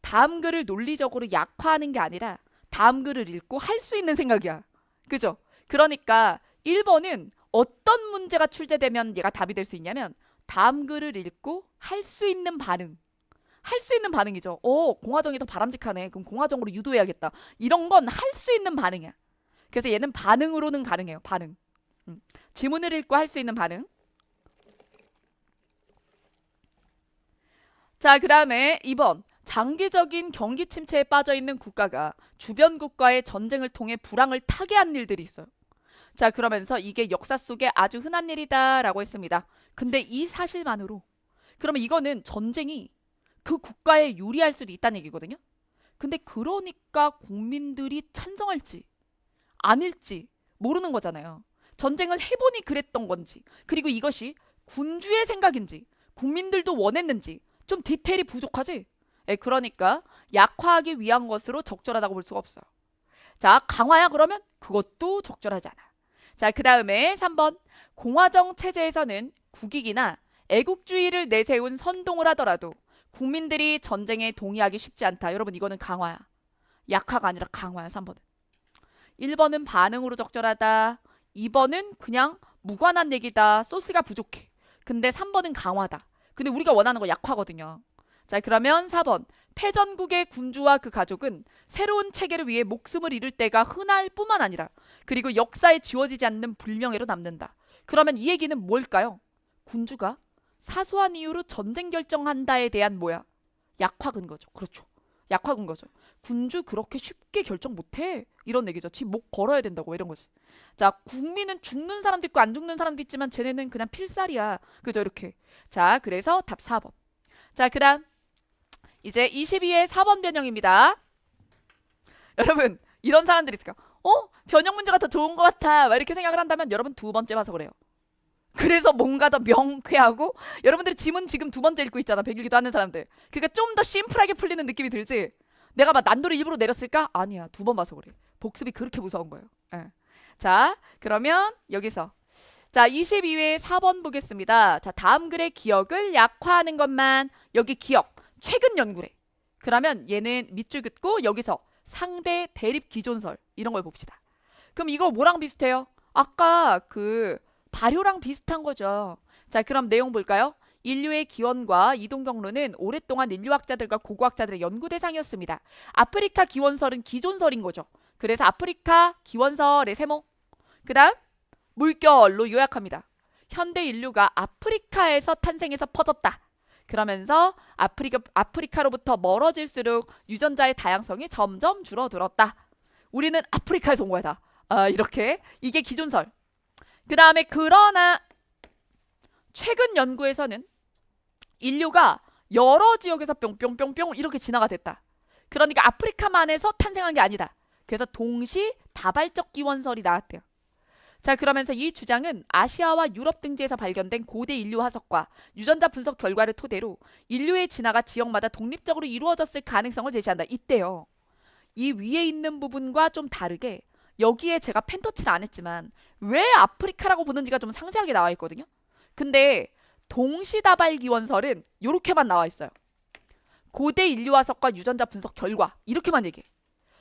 다음 글을 논리적으로 약화하는 게 아니라 다음 글을 읽고 할 수 있는 생각이야. 그죠? 그러니까 1번은 어떤 문제가 출제되면 얘가 답이 될 수 있냐면 다음 글을 읽고 할 수 있는 반응. 할 수 있는 반응이죠. 공화정이 더 바람직하네. 그럼 공화정으로 유도해야겠다. 이런 건 할 수 있는 반응이야. 그래서 얘는 반응으로는 가능해요. 반응. 지문을 읽고 할 수 있는 반응. 자, 그 다음에 2번. 장기적인 경기 침체에 빠져있는 국가가 주변 국가의 전쟁을 통해 불황을 타개한 일들이 있어요. 자, 그러면서 이게 역사 속에 아주 흔한 일이다 라고 했습니다. 근데 이 사실만으로 그러면 이거는 전쟁이 그 국가에 유리할 수도 있다는 얘기거든요. 근데 그러니까 국민들이 찬성할지 아닐지 모르는 거잖아요. 전쟁을 해보니 그랬던 건지 그리고 이것이 군주의 생각인지 국민들도 원했는지 좀 디테일이 부족하지? 그러니까 약화하기 위한 것으로 적절하다고 볼 수가 없어요. 자, 강화야 그러면 그것도 적절하지 않아. 자, 그 다음에 3번. 공화정 체제에서는 국익이나 애국주의를 내세운 선동을 하더라도 국민들이 전쟁에 동의하기 쉽지 않다. 여러분 이거는 강화야. 약화가 아니라 강화야. 3번은. 1번은 반응으로 적절하다. 2번은 그냥 무관한 얘기다. 소스가 부족해. 근데 3번은 강화다. 근데 우리가 원하는 거 약화거든요. 자, 그러면 4번. 패전국의 군주와 그 가족은 새로운 체계를 위해 목숨을 잃을 때가 흔할 뿐만 아니라 그리고 역사에 지워지지 않는 불명예로 남는다. 그러면 이 얘기는 뭘까요? 군주가 사소한 이유로 전쟁 결정한다에 대한 뭐야? 약화 근거죠. 그렇죠. 약화 근거죠. 군주 그렇게 쉽게 결정 못해. 이런 얘기죠. 지 목 걸어야 된다고 이런 거지. 자, 국민은 죽는 사람도 있고 안 죽는 사람도 있지만 쟤네는 그냥 필살이야. 그죠? 이렇게. 자, 그래서 답 4번. 자, 그 다음 이제 22의 4번 변형입니다. 여러분 이런 사람들이 있을까? 변형 문제가 더 좋은 것 같아. 막 이렇게 생각을 한다면 여러분 두 번째 봐서 그래요. 그래서 뭔가 더 명쾌하고 여러분들이 지문 지금 두 번째 읽고 있잖아. 백일기도 하는 사람들. 그러니까 좀 더 심플하게 풀리는 느낌이 들지. 내가 막 난도를 일부러 내렸을까? 아니야. 두 번 봐서 그래. 복습이 그렇게 무서운 거예요. 예. 자, 그러면 여기서 자 22회 4번 보겠습니다. 자, 다음 글의 기억을 약화하는 것만. 여기 기억 최근 연구래. 그러면 얘는 밑줄 긋고 여기서 상대 대립 기존설 이런 걸 봅시다. 그럼 이거 뭐랑 비슷해요? 아까 그 발효랑 비슷한 거죠. 자, 그럼 내용 볼까요? 인류의 기원과 이동 경로는 오랫동안 인류학자들과 고고학자들의 연구 대상이었습니다. 아프리카 기원설은 기존설인 거죠. 그래서 아프리카 기원설의 세모. 그 다음 물결로 요약합니다. 현대 인류가 아프리카에서 탄생해서 퍼졌다. 그러면서 아프리카로부터 멀어질수록 유전자의 다양성이 점점 줄어들었다. 우리는 아프리카에서 온 거야. 이렇게. 이게 기존설. 그 다음에 그러나 최근 연구에서는 인류가 여러 지역에서 뿅뿅뿅뿅 이렇게 진화가 됐다. 그러니까 아프리카만에서 탄생한 게 아니다. 그래서 동시다발적 기원설이 나왔대요. 자, 그러면서 이 주장은 아시아와 유럽 등지에서 발견된 고대 인류 화석과 유전자 분석 결과를 토대로 인류의 진화가 지역마다 독립적으로 이루어졌을 가능성을 제시한다. 이때요. 이 위에 있는 부분과 좀 다르게 여기에 제가 펜터치를 안 했지만 왜 아프리카라고 보는지가 좀 상세하게 나와 있거든요. 근데 동시다발 기원설은 이렇게만 나와 있어요. 고대 인류 화석과 유전자 분석 결과 이렇게만 얘기해.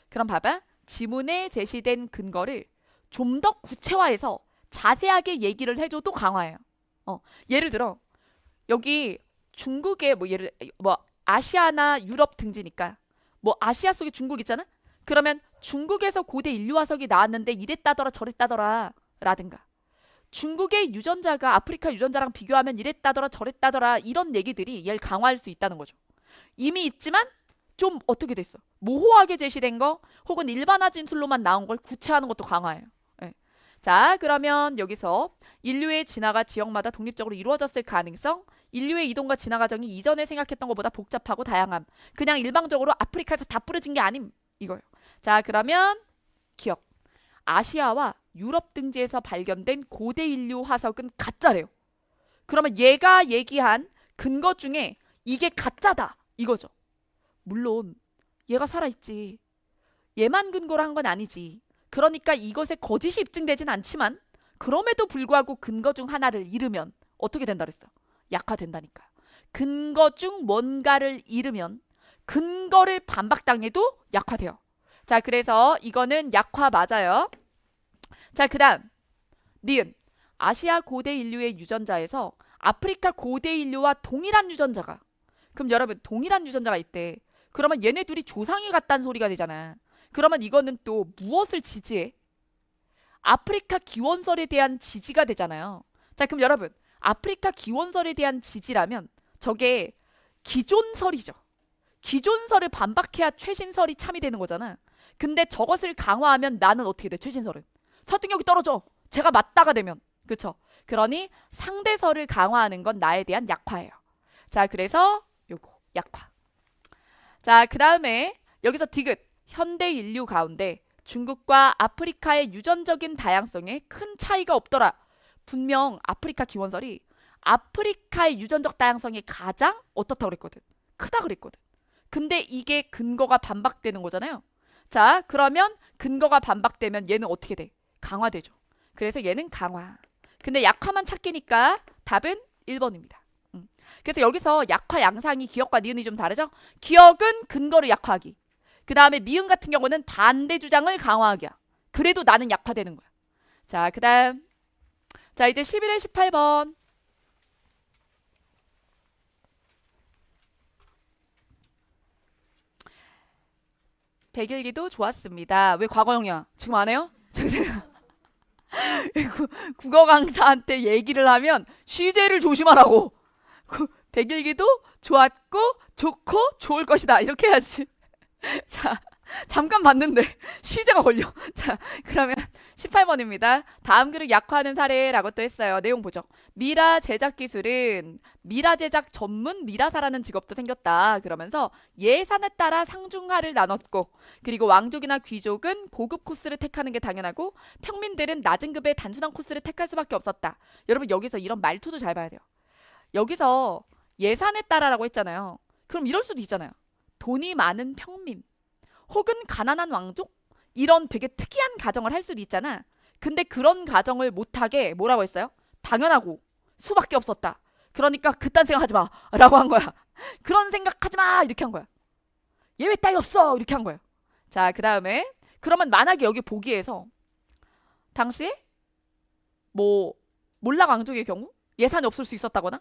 그럼 봐봐. 지문에 제시된 근거를 좀 더 구체화해서 자세하게 얘기를 해줘도 강화해요. 예를 들어 여기 중국의 뭐 아시아나 유럽 등지니까 뭐 아시아 속에 중국 있잖아. 그러면 중국에서 고대 인류 화석이 나왔는데 이랬다더라 저랬다더라 라든가 중국의 유전자가 아프리카 유전자랑 비교하면 이랬다더라 저랬다더라 이런 얘기들이 얘를 강화할 수 있다는 거죠. 이미 있지만 좀 어떻게 됐어? 모호하게 제시된 거 혹은 일반화 진술로만 나온 걸 구체화하는 것도 강화해요. 자, 그러면 여기서 인류의 진화가 지역마다 독립적으로 이루어졌을 가능성, 인류의 이동과 진화 과정이 이전에 생각했던 것보다 복잡하고 다양함. 그냥 일방적으로 아프리카에서 다 뿌려진 게 아님 이거예요. 자, 그러면 기억. 아시아와 유럽 등지에서 발견된 고대 인류 화석은 가짜래요. 그러면 얘가 얘기한 근거 중에 이게 가짜다 이거죠. 물론 얘가 살아있지. 얘만 근거로 한 건 아니지. 그러니까 이것에 거짓이 입증되진 않지만 그럼에도 불구하고 근거 중 하나를 잃으면 어떻게 된다 그랬어? 약화된다니까. 근거 중 뭔가를 잃으면 근거를 반박당해도 약화돼요. 자, 그래서 이거는 약화 맞아요. 자, 그 다음 니은. 아시아 고대 인류의 유전자에서 아프리카 고대 인류와 동일한 유전자가. 그럼 여러분 동일한 유전자가 있대. 그러면 얘네 둘이 조상이 같다는 소리가 되잖아. 그러면 이거는 또 무엇을 지지해? 아프리카 기원설에 대한 지지가 되잖아요. 자, 그럼 여러분 아프리카 기원설에 대한 지지라면 저게 기존설이죠. 기존설을 반박해야 최신설이 참이 되는 거잖아. 근데 저것을 강화하면 나는 어떻게 돼? 최신설은 설득력이 떨어져. 제가 맞다가 되면. 그쵸? 그러니 상대설을 강화하는 건 나에 대한 약화예요. 자, 그래서 요거 약화. 자, 그 다음에 여기서 디귿. 현대 인류 가운데 중국과 아프리카의 유전적인 다양성에 큰 차이가 없더라. 분명 아프리카 기원설이 아프리카의 유전적 다양성이 가장 어떻다고 그랬거든. 크다 그랬거든. 근데 이게 근거가 반박되는 거잖아요. 자, 그러면 근거가 반박되면 얘는 어떻게 돼? 강화되죠. 그래서 얘는 강화. 근데 약화만 찾기니까 답은 1번입니다. 그래서 여기서 약화 양상이 기억과 니은이 좀 다르죠? 기억은 근거를 약화하기. 그 다음에 니은 같은 경우는 반대 주장을 강화하기야. 그래도 나는 약화되는 거야. 자, 그 다음. 자, 이제 11에 18번. 백일기도 좋았습니다. 왜 과거형이야? 지금 안 해요? 국어 강사한테 얘기를 하면 시제를 조심하라고. 백일기도 좋았고 좋고 좋을 것이다. 이렇게 해야지. 자, 잠깐 봤는데 시제가 걸려. 자, 그러면 18번입니다. 다음 글을 약화하는 사례라고 또 했어요. 내용 보죠. 미라 제작 기술은 미라 제작 전문 미라사라는 직업도 생겼다. 그러면서 예산에 따라 상중하를 나눴고, 그리고 왕족이나 귀족은 고급 코스를 택하는 게 당연하고 평민들은 낮은 급의 단순한 코스를 택할 수밖에 없었다. 여러분 여기서 이런 말투도 잘 봐야 돼요. 여기서 예산에 따라라고 했잖아요. 그럼 이럴 수도 있잖아요. 돈이 많은 평민 혹은 가난한 왕족? 이런 되게 특이한 가정을 할 수도 있잖아. 근데 그런 가정을 못하게 뭐라고 했어요? 당연하고 수밖에 없었다. 그러니까 그딴 생각하지 마 라고 한 거야. 그런 생각하지 마 이렇게 한 거야. 예외 따위 없어 이렇게 한 거야. 자, 그 다음에 그러면 만약에 여기 보기에서 당시에 뭐 몰락 왕족의 경우 예산이 없을 수 있었다거나,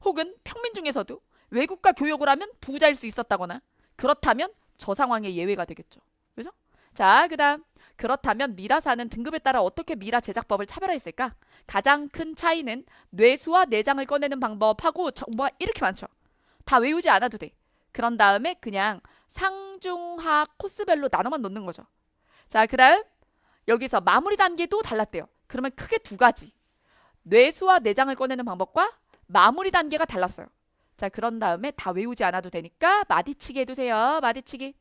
혹은 평민 중에서도 외국과 교역을 하면 부자일 수 있었다거나, 그렇다면 저 상황의 예외가 되겠죠. 그죠? 자, 그 다음 그렇다면 미라사는 등급에 따라 어떻게 미라 제작법을 차별화했을까? 가장 큰 차이는 뇌수와 내장을 꺼내는 방법하고 정보가 이렇게 많죠. 다 외우지 않아도 돼. 그런 다음에 그냥 상중하 코스별로 나눠만 놓는 거죠. 자, 그 다음 여기서 마무리 단계도 달랐대요. 그러면 크게 두 가지. 뇌수와 내장을 꺼내는 방법과 마무리 단계가 달랐어요. 자, 그런 다음에 다 외우지 않아도 되니까 마디치기 해두세요. 마디치기.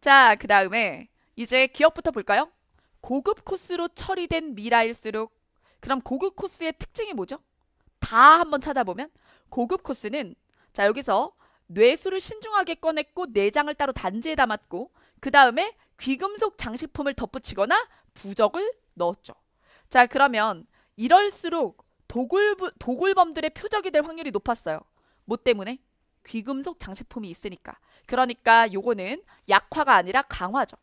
자, 그 다음에 이제 기억부터 볼까요? 고급 코스로 처리된 미라일수록, 그럼 고급 코스의 특징이 뭐죠? 다 한번 찾아보면 고급 코스는, 자, 여기서 뇌수를 신중하게 꺼냈고 내장을 따로 단지에 담았고, 그 다음에 귀금속 장식품을 덧붙이거나 부적을 넣었죠. 자, 그러면 이럴수록 도굴범들의 표적이 될 확률이 높았어요. 뭐 때문에? 귀금속 장식품이 있으니까. 그러니까 요거는 약화가 아니라 강화죠.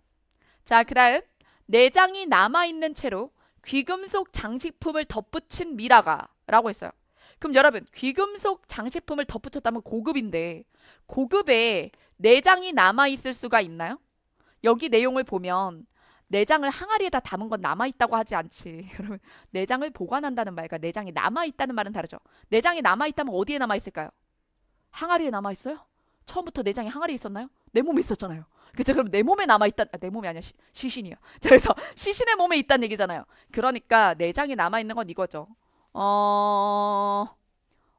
자, 그 다음 내장이 남아있는 채로 귀금속 장식품을 덧붙인 미라가 라고 했어요. 그럼 여러분 귀금속 장식품을 덧붙였다면 고급인데 고급에 내장이 남아있을 수가 있나요? 여기 내용을 보면 내장을 항아리에다 담은 건 남아있다고 하지 않지. 그러면 내장을 보관한다는 말과 내장이 남아있다는 말은 다르죠. 내장이 남아있다면 어디에 남아있을까요? 항아리에 남아있어요? 처음부터 내장이 항아리에 있었나요? 내 몸에 있었잖아요. 그쵸? 그럼 내 몸에 남아있다. 내 몸이 아니야. 시신이야. 그래서 시신의 몸에 있다는 얘기잖아요. 그러니까 내장이 남아있는 건 이거죠.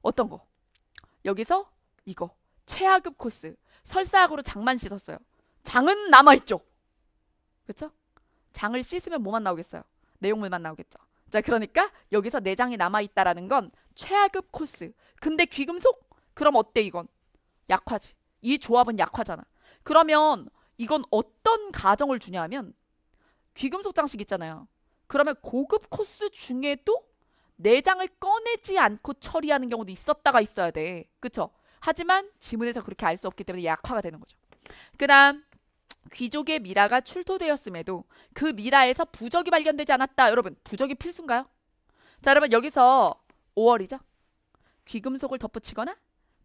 어떤 거? 여기서 이거. 최하급 코스. 설사약으로 장만 씻었어요. 장은 남아있죠. 그쵸? 장을 씻으면 뭐만 나오겠어요? 내용물만 나오겠죠. 자, 그러니까 여기서 내장이 남아있다라는 건 최하급 코스. 근데 귀금속? 그럼 어때 이건? 약화지. 이 조합은 약화잖아. 그러면 이건 어떤 가정을 주냐면 귀금속 장식 있잖아요. 그러면 고급 코스 중에도 내장을 꺼내지 않고 처리하는 경우도 있었다가 있어야 돼. 그쵸? 하지만 지문에서 그렇게 알 수 없기 때문에 약화가 되는 거죠. 그 다음 귀족의 미라가 출토되었음에도 그 미라에서 부적이 발견되지 않았다. 여러분 부적이 필수인가요? 자, 여러분 여기서 5월이죠. 귀금속을 덧붙이거나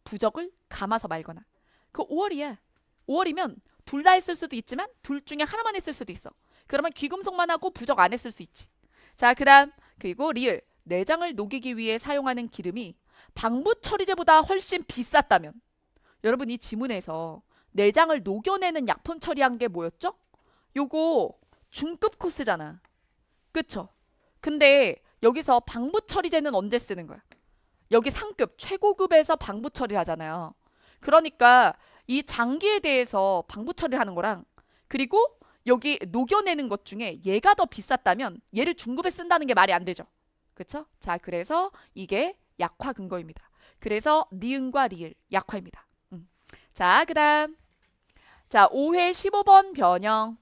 부적을 감아서 말거나. 그 5월이야. 5월이면 둘 다 했을 수도 있지만 둘 중에 하나만 했을 수도 있어. 그러면 귀금속만 하고 부적 안 했을 수 있지. 자, 그 다음 그리고 리을. 내장을 녹이기 위해 사용하는 기름이 방부 처리제보다 훨씬 비쌌다면, 여러분 이 지문에서 내장을 녹여내는 약품 처리한 게 뭐였죠? 요거 중급 코스잖아. 그쵸? 근데 여기서 방부 처리제는 언제 쓰는 거야? 여기 상급, 최고급에서 방부 처리를 하잖아요. 그러니까 이 장기에 대해서 방부 처리를 하는 거랑, 그리고 여기 녹여내는 것 중에 얘가 더 비쌌다면 얘를 중급에 쓴다는 게 말이 안 되죠. 그쵸? 자, 그래서 이게 약화 근거입니다. 그래서 니은과 리을 약화입니다. 자, 그 다음 자 5회 15번 변형.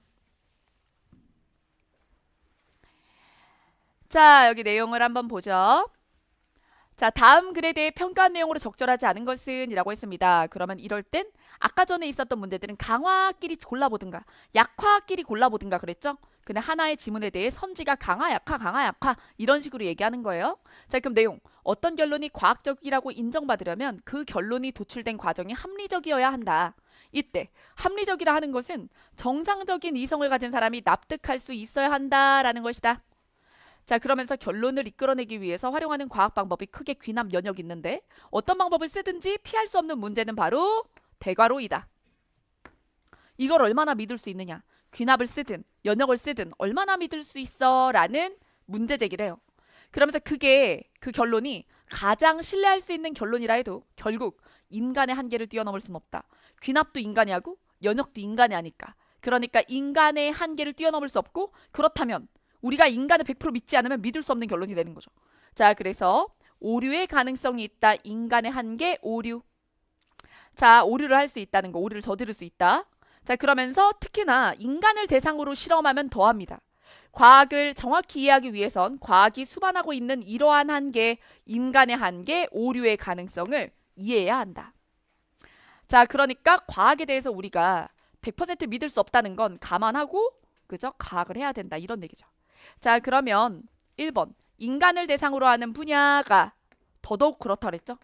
자, 여기 내용을 한번 보죠. 자, 다음 글에 대해 평가한 내용으로 적절하지 않은 것은 이라고 했습니다. 그러면 이럴 땐 아까 전에 있었던 문제들은 강화끼리 골라보든가 약화끼리 골라보든가 그랬죠? 근데 하나의 지문에 대해 선지가 강화, 약화 이런 식으로 얘기하는 거예요. 자, 그럼 내용. 어떤 결론이 과학적이라고 인정받으려면 그 결론이 도출된 과정이 합리적이어야 한다. 이때 합리적이라 하는 것은 정상적인 이성을 가진 사람이 납득할 수 있어야 한다라는 것이다. 자, 그러면서 결론을 이끌어내기 위해서 활용하는 과학 방법이 크게 귀납 연역이 있는데 어떤 방법을 쓰든지 피할 수 없는 문제는 바로 대괄호이다. 이걸 얼마나 믿을 수 있느냐. 귀납을 쓰든 연역을 쓰든 얼마나 믿을 수 있어 라는 문제 제기를 해요. 그러면서 그게 그 결론이 가장 신뢰할 수 있는 결론이라 해도 결국 인간의 한계를 뛰어넘을 수는 없다. 귀납도 인간이 하고 연역도 인간이 하니까. 그러니까 인간의 한계를 뛰어넘을 수 없고 그렇다면 우리가 인간을 100% 믿지 않으면 믿을 수 없는 결론이 되는 거죠. 자, 그래서 오류의 가능성이 있다. 인간의 한계 오류. 자, 오류를 할 수 있다는 거. 오류를 저지를 수 있다. 자, 그러면서 특히나 인간을 대상으로 실험하면 더합니다. 과학을 정확히 이해하기 위해선 과학이 수반하고 있는 이러한 한계, 인간의 한계, 오류의 가능성을 이해해야 한다. 자, 그러니까 과학에 대해서 우리가 100% 믿을 수 없다는 건 감안하고 그죠? 과학을 해야 된다. 이런 얘기죠. 자, 그러면 1번 인간을 대상으로 하는 분야가 더더욱 그렇다 그랬죠?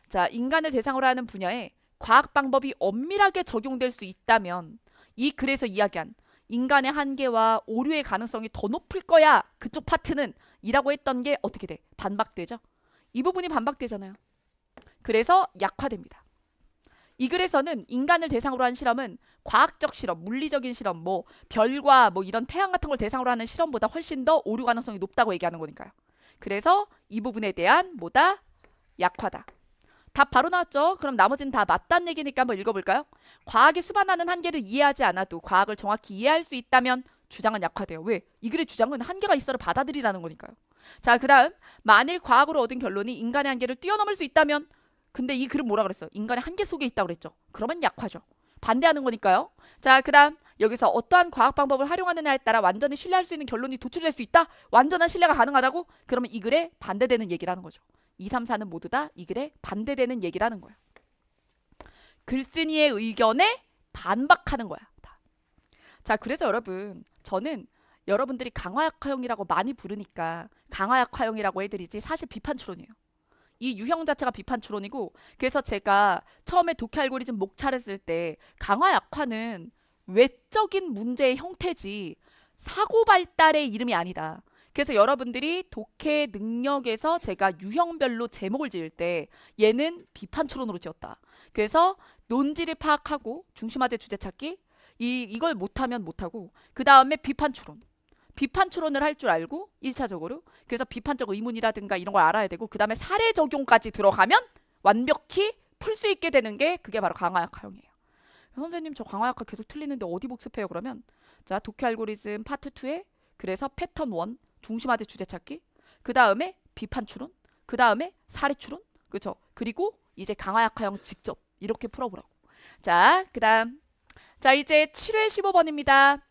자, 인간을 대상으로 하는 분야에 과학 방법이 엄밀하게 적용될 수 있다면 이 글에서 이야기한 인간의 한계와 오류의 가능성이 더 높을 거야. 그쪽 파트는 이라고 했던 게 어떻게 돼? 반박되죠? 이 부분이 반박되잖아요. 그래서 약화됩니다. 이 글에서는 인간을 대상으로 한 실험은 과학적 실험, 물리적인 실험, 뭐 별과 뭐 이런 태양 같은 걸 대상으로 하는 실험보다 훨씬 더 오류 가능성이 높다고 얘기하는 거니까요. 그래서 이 부분에 대한 뭐다? 약화다. 답 바로 나왔죠? 그럼 나머지는 다 맞다는 얘기니까 한번 읽어볼까요? 과학이 수반하는 한계를 이해하지 않아도 과학을 정확히 이해할 수 있다면 주장은 약화돼요. 왜? 이 글의 주장은 한계가 있어를 받아들이라는 거니까요. 자, 그 다음 만일 과학으로 얻은 결론이 인간의 한계를 뛰어넘을 수 있다면 근데 이 글은 뭐라 그랬어요? 인간의 한계 속에 있다고 그랬죠. 그러면 약화죠. 반대하는 거니까요. 자, 그 다음 여기서 어떠한 과학 방법을 활용하느냐에 따라 완전히 신뢰할 수 있는 결론이 도출될 수 있다? 완전한 신뢰가 가능하다고? 그러면 이 글에 반대되는 얘기를 하는 거죠. 2, 3, 4는 모두 다 이 글에 반대되는 얘기를 하는 거예요. 글쓴이의 의견에 반박하는 거야. 자, 그래서 여러분 저는 여러분들이 강화약화형이라고 많이 부르니까 강화약화형이라고 해드리지 사실 비판추론이에요. 이 유형 자체가 비판추론이고 그래서 제가 처음에 독해 알고리즘 목차를 쓸 때 강화약화는 외적인 문제의 형태지 사고 발달의 이름이 아니다. 그래서 여러분들이 독해 능력에서 제가 유형별로 제목을 지을 때 얘는 비판추론으로 지었다. 그래서 논지를 파악하고 중심화제 주제 찾기 이걸 못하면 못하고 그 다음에 비판추론. 비판추론을 할 줄 알고 1차적으로 그래서 비판적 의문이라든가 이런 걸 알아야 되고 그 다음에 사례 적용까지 들어가면 완벽히 풀 수 있게 되는 게 그게 바로 강화약화형이에요. 선생님 저 강화약화 계속 틀리는데 어디 복습해요 그러면? 자, 독해 알고리즘 파트 2에 그래서 패턴 1 중심화제 주제 찾기 그 다음에 비판추론 그 다음에 사례추론 그렇죠? 그리고 이제 강화약화형 직접 이렇게 풀어보라고. 자, 그 다음 자 이제 7회 15번입니다.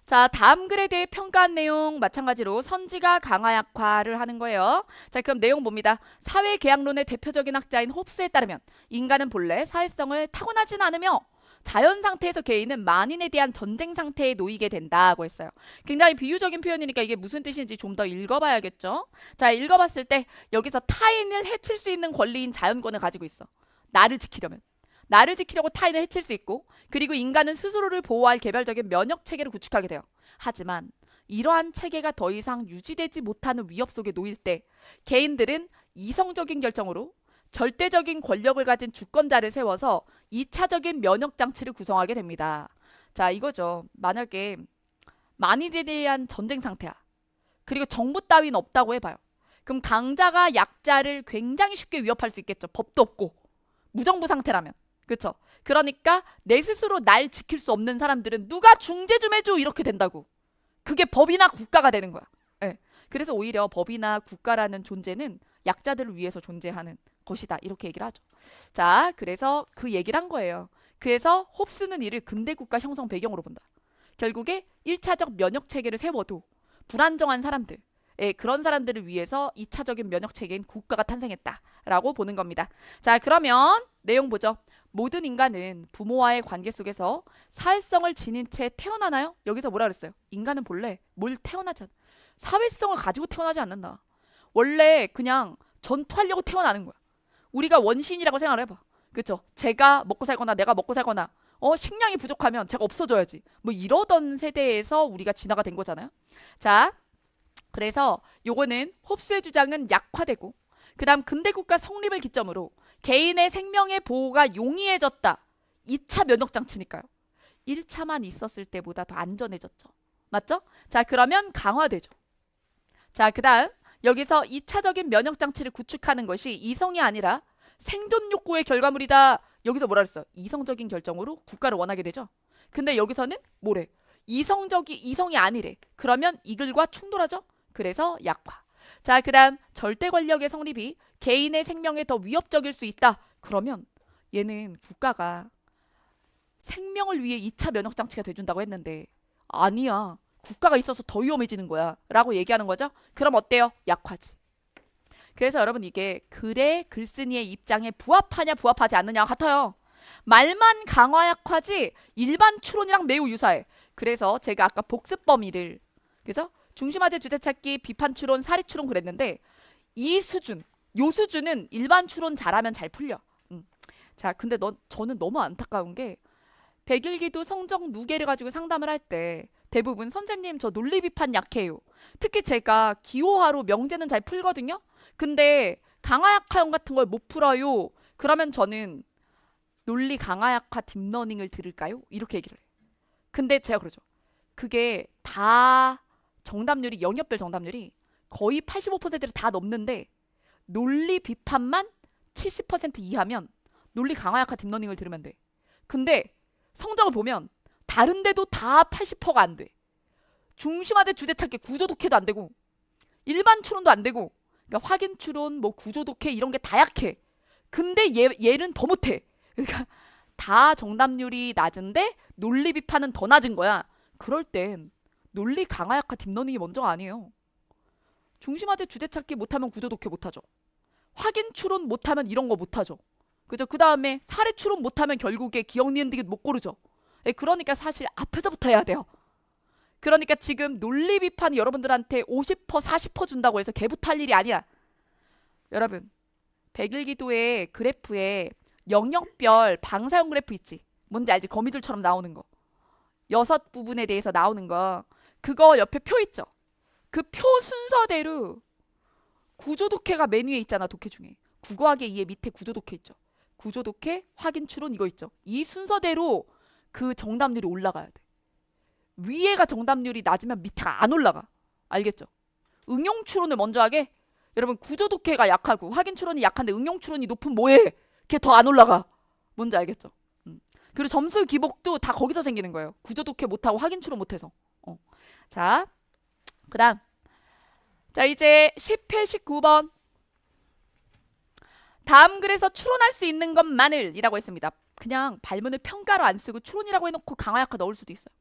자, 다음 글에 대해 평가한 내용 마찬가지로 선지가 강화약화를 하는 거예요. 자, 그럼 내용 봅니다. 사회계약론의 대표적인 학자인 홉스에 따르면 인간은 본래 사회성을 타고나진 않으며 자연 상태에서 개인은 만인에 대한 전쟁 상태에 놓이게 된다고 했어요. 굉장히 비유적인 표현이니까 이게 무슨 뜻인지 좀 더 읽어봐야겠죠. 자, 읽어봤을 때 여기서 타인을 해칠 수 있는 권리인 자연권을 가지고 있어. 나를 지키려면. 나를 지키려고 타인을 해칠 수 있고 그리고 인간은 스스로를 보호할 개별적인 면역 체계를 구축하게 돼요. 하지만 이러한 체계가 더 이상 유지되지 못하는 위협 속에 놓일 때 개인들은 이성적인 결정으로 절대적인 권력을 가진 주권자를 세워서 2차적인 면역 장치를 구성하게 됩니다. 자, 이거죠. 만약에 만인에 대한 전쟁 상태야. 그리고 정부 따위는 없다고 해봐요. 그럼 강자가 약자를 굉장히 쉽게 위협할 수 있겠죠. 법도 없고 무정부 상태라면. 그렇죠? 그러니까 내 스스로 날 지킬 수 없는 사람들은 누가 중재 좀 해줘 이렇게 된다고. 그게 법이나 국가가 되는 거야. 네. 그래서 오히려 법이나 국가라는 존재는 약자들을 위해서 존재하는 것이다. 이렇게 얘기를 하죠. 자, 그래서 그 얘기를 한 거예요. 그래서 홉스는 이를 근대국가 형성 배경으로 본다. 결국에 1차적 면역 체계를 세워도 불안정한 사람들, 그런 사람들을 위해서 2차적인 면역 체계인 국가가 탄생했다라고 보는 겁니다. 자, 그러면 내용 보죠. 모든 인간은 부모와의 관계 속에서 사회성을 지닌 채 태어나나요? 여기서 뭐라 그랬어요? 인간은 본래 뭘 태어나지 않아. 사회성을 가지고 태어나지 않는다. 원래 그냥 전투하려고 태어나는 거야. 우리가 원시인이라고 생각을 해봐. 그쵸? 제가 먹고 살거나 내가 먹고 살거나 식량이 부족하면 제가 없어져야지. 뭐 이러던 세대에서 우리가 진화가 된 거잖아요. 자, 그래서 요거는 홉스의 주장은 약화되고 그다음 근대국가 성립을 기점으로 개인의 생명의 보호가 용이해졌다. 2차 면역 장치니까요. 1차만 있었을 때보다 더 안전해졌죠. 맞죠? 자, 그러면 강화되죠. 자, 그다음 여기서 2차적인 면역 장치를 구축하는 것이 이성이 아니라 생존 욕구의 결과물이다. 여기서 뭐라 그랬어? 이성적인 결정으로 국가를 원하게 되죠. 근데 여기서는 뭐래? 이성이 아니래. 그러면 이글과 충돌하죠. 그래서 약화. 자, 그다음 절대 권력의 성립이 개인의 생명에 더 위협적일 수 있다. 그러면 얘는 국가가 생명을 위해 2차 면역 장치가 돼준다고 했는데 아니야. 국가가 있어서 더 위험해지는 거야. 라고 얘기하는 거죠. 그럼 어때요? 약화지. 그래서 여러분 이게 글의 글쓴이의 입장에 부합하냐 부합하지 않느냐 같아요. 말만 강화 약화지 일반 추론이랑 매우 유사해. 그래서 제가 아까 복습 범위를 그죠? 중심화제 주제찾기 비판 추론 사리 추론 그랬는데 이 수준 요 수준은 일반 추론 잘하면 잘 풀려. 자, 근데 저는 너무 안타까운 게 백일기도 성적 누계를 가지고 상담을 할 때 대부분 선생님 저 논리 비판 약해요. 특히 제가 기호화로 명제는 잘 풀거든요. 근데 강화약화형 같은 걸 못 풀어요. 그러면 저는 논리 강화약화 딥러닝을 들을까요? 이렇게 얘기를 해요. 근데 제가 그러죠. 그게 다 정답률이 영역별 정답률이 거의 85%를 다 넘는데 논리 비판만 70% 이하면 논리 강화약화 딥러닝을 들으면 돼. 근데 성적을 보면 다른 데도 다 80%가 안 돼. 중심화대 주제찾기 구조 독해도 안 되고 일반 추론도 안 되고 그러니까 확인 추론 뭐 구조 독해 이런 게 다 약해. 근데 얘는 더 못해. 그러니까 다 정답률이 낮은데 논리 비판은 더 낮은 거야. 그럴 땐 논리 강화 약화 딥러닝이 먼저가 아니에요. 중심화대 주제찾기 못하면 구조 독해 못하죠. 확인 추론 못하면 이런 거 못하죠. 그죠? 그 다음에 사례 추론 못하면 결국에 기억 니은 디귿 못 고르죠. 그러니까 사실 앞에서부터 해야 돼요. 그러니까 지금 논리 비판 여러분들한테 50% 40% 준다고 해서 개부터 할 일이 아니야. 여러분 백일기도의 그래프에 영역별 방사형 그래프 있지? 뭔지 알지? 거미줄처럼 나오는 거. 6부분에 대해서 나오는 거. 그거 옆에 표 있죠? 그 표 순서대로 구조 독해가 맨 위에 있잖아. 독해 중에. 국어하기 2의 밑에 구조 독해 있죠. 구조 독해, 확인 추론 이거 있죠. 이 순서대로 그 정답률이 올라가야 돼. 위에가 정답률이 낮으면 밑에가 안 올라가. 알겠죠? 응용 추론을 먼저 하게. 여러분 구조 독해가 약하고 확인 추론이 약한데 응용 추론이 높으면 뭐해? 걔 더 안 올라가. 뭔지 알겠죠? 그리고 점수 기복도 다 거기서 생기는 거예요. 구조 독해 못하고 확인 추론 못해서. 자, 그 다음. 자, 이제 10회 19번. 다음 글에서 추론할 수 있는 것만을 이라고 했습니다. 그냥 발문을 평가로 안 쓰고 추론이라고 해놓고 강화약화 넣을 수도 있어요.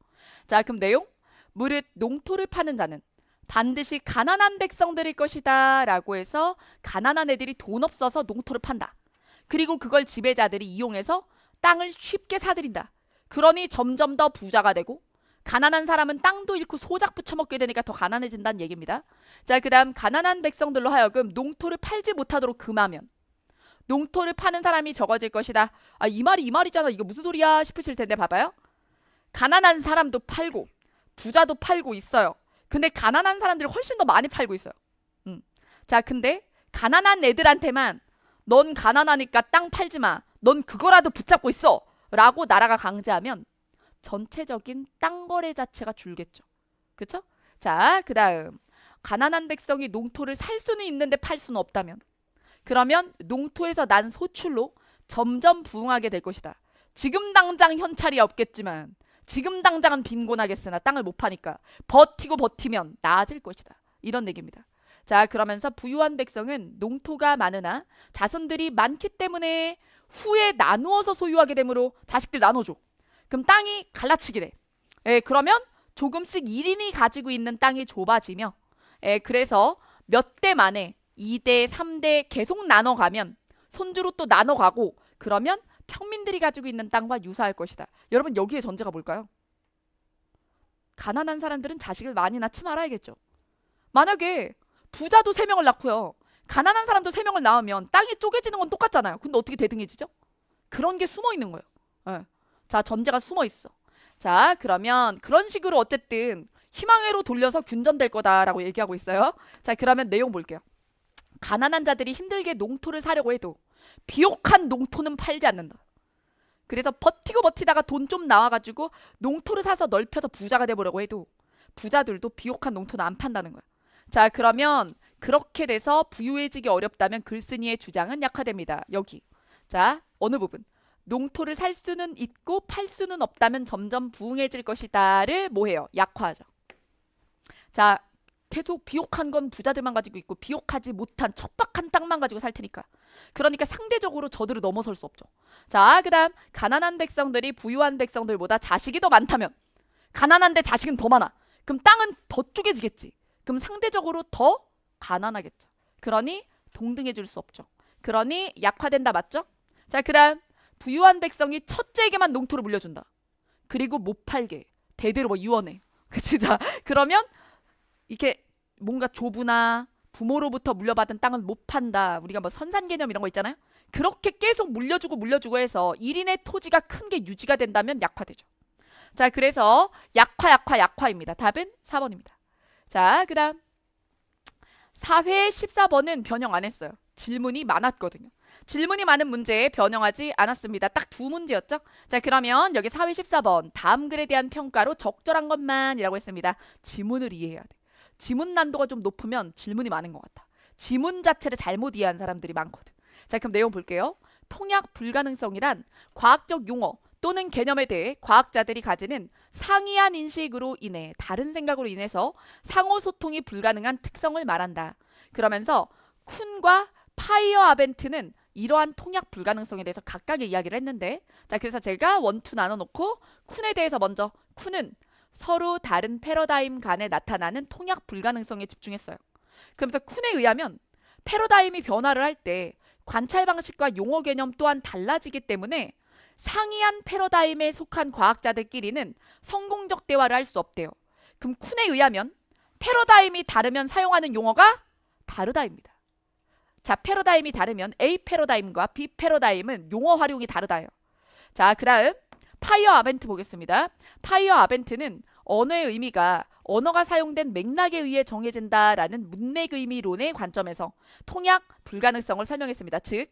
자, 그럼 내용. 무릇 농토를 파는 자는 반드시 가난한 백성들일 것이다 라고 해서 가난한 애들이 돈 없어서 농토를 판다. 그리고 그걸 지배자들이 이용해서 땅을 쉽게 사들인다. 그러니 점점 더 부자가 되고 가난한 사람은 땅도 잃고 소작 붙여먹게 되니까 더 가난해진다는 얘기입니다. 자, 그 다음 가난한 백성들로 하여금 농토를 팔지 못하도록 금하면 농토를 파는 사람이 적어질 것이다. 아, 이 말이잖아. 이거 무슨 소리야 싶으실 텐데 봐봐요. 가난한 사람도 팔고 부자도 팔고 있어요. 근데 가난한 사람들이 훨씬 더 많이 팔고 있어요. 자, 근데 가난한 애들한테만 넌 가난하니까 땅 팔지 마. 넌 그거라도 붙잡고 있어. 라고 나라가 강제하면 전체적인 땅 거래 자체가 줄겠죠. 그쵸? 자, 그 다음 가난한 백성이 농토를 살 수는 있는데 팔 수는 없다면 그러면 농토에서 난 소출로 점점 부흥하게 될 것이다. 지금 당장 현찰이 없겠지만 지금 당장은 빈곤하겠으나 땅을 못 파니까 버티면 나아질 것이다. 이런 얘기입니다. 자, 그러면서 부유한 백성은 농토가 많으나 자손들이 많기 때문에 후에 나누어서 소유하게 되므로 자식들 나눠줘. 그럼 땅이 갈라치기래. 그러면 조금씩 1인이 가지고 있는 땅이 좁아지며 그래서 몇 대 만에 2대, 3대 계속 나눠가면 손주로 또 나눠가고 그러면 평민들이 가지고 있는 땅과 유사할 것이다. 여러분 여기에 전제가 뭘까요? 가난한 사람들은 자식을 많이 낳지 말아야겠죠. 만약에 부자도 3명을 낳고요. 가난한 사람도 3명을 낳으면 땅이 쪼개지는 건 똑같잖아요. 근데 어떻게 대등해지죠? 그런 게 숨어 있는 거예요. 예. 자, 전제가 숨어 있어. 자, 그러면 그런 식으로 어쨌든 희망회로 돌려서 균전될 거다라고 얘기하고 있어요. 자, 그러면 내용 볼게요. 가난한 자들이 힘들게 농토를 사려고 해도 비옥한 농토는 팔지 않는다. 그래서 버티고 버티다가 돈 좀 나와가지고 농토를 사서 넓혀서 부자가 돼보려고 해도 부자들도 비옥한 농토는 안 판다는 거야. 자, 그러면 그렇게 돼서 부유해지기 어렵다면 글쓴이의 주장은 약화됩니다. 여기. 자, 어느 부분? 농토를 살 수는 있고 팔 수는 없다면 점점 부흥해질 것이다를 뭐해요? 약화하죠. 자, 계속 비옥한 건 부자들만 가지고 있고 비옥하지 못한 척박한 땅만 가지고 살 테니까. 그러니까 상대적으로 저들을 넘어설 수 없죠. 자, 그 다음 가난한 백성들이 부유한 백성들보다 자식이 더 많다면 가난한데 자식은 더 많아. 그럼 땅은 더 쪼개지겠지. 그럼 상대적으로 더 가난하겠죠. 그러니 동등해질 수 없죠. 그러니 약화된다 맞죠? 자, 그 다음 부유한 백성이 첫째에게만 농토를 물려준다. 그리고 못 팔게 대대로 뭐 유언해. 그치? 자, 그러면 이게 뭔가 조부나 부모로부터 물려받은 땅은 못 판다. 우리가 뭐 선산 개념 이런 거 있잖아요. 그렇게 계속 물려주고 해서 1인의 토지가 큰 게 유지가 된다면 약화되죠. 자, 그래서 약화입니다. 답은 4번입니다. 자, 그 다음 사회 14번은 변형 안 했어요. 질문이 많았거든요. 질문이 많은 문제에 변형하지 않았습니다. 딱 두 문제였죠? 자, 그러면 여기 사회 14번 다음 글에 대한 평가로 적절한 것만이라고 했습니다. 지문을 이해해야 돼. 지문 난도가 좀 높으면 질문이 많은 것 같아. 지문 자체를 잘못 이해한 사람들이 많거든. 자, 그럼 내용 볼게요. 통약 불가능성이란 과학적 용어 또는 개념에 대해 과학자들이 가지는 상이한 인식으로 인해 다른 생각으로 인해서 상호 소통이 불가능한 특성을 말한다. 그러면서 쿤과 파이어 아벤트는 이러한 통약 불가능성에 대해서 각각의 이야기를 했는데, 자, 그래서 제가 원투 나눠놓고 쿤에 대해서 먼저, 쿤은 서로 다른 패러다임 간에 나타나는 통약 불가능성에 집중했어요. 그러면서 쿤에 의하면 패러다임이 변화를 할 때 관찰 방식과 용어 개념 또한 달라지기 때문에 상이한 패러다임에 속한 과학자들끼리는 성공적 대화를 할 수 없대요. 그럼 쿤에 의하면 패러다임이 다르면 사용하는 용어가 다르다입니다. 자, 패러다임이 다르면 A 패러다임과 B 패러다임은 용어 활용이 다르다요. 자, 그 다음 파이어 아벤트 보겠습니다. 파이어 아벤트는 언어의 의미가 언어가 사용된 맥락에 의해 정해진다라는 문맥 의미론의 관점에서 통약 불가능성을 설명했습니다. 즉,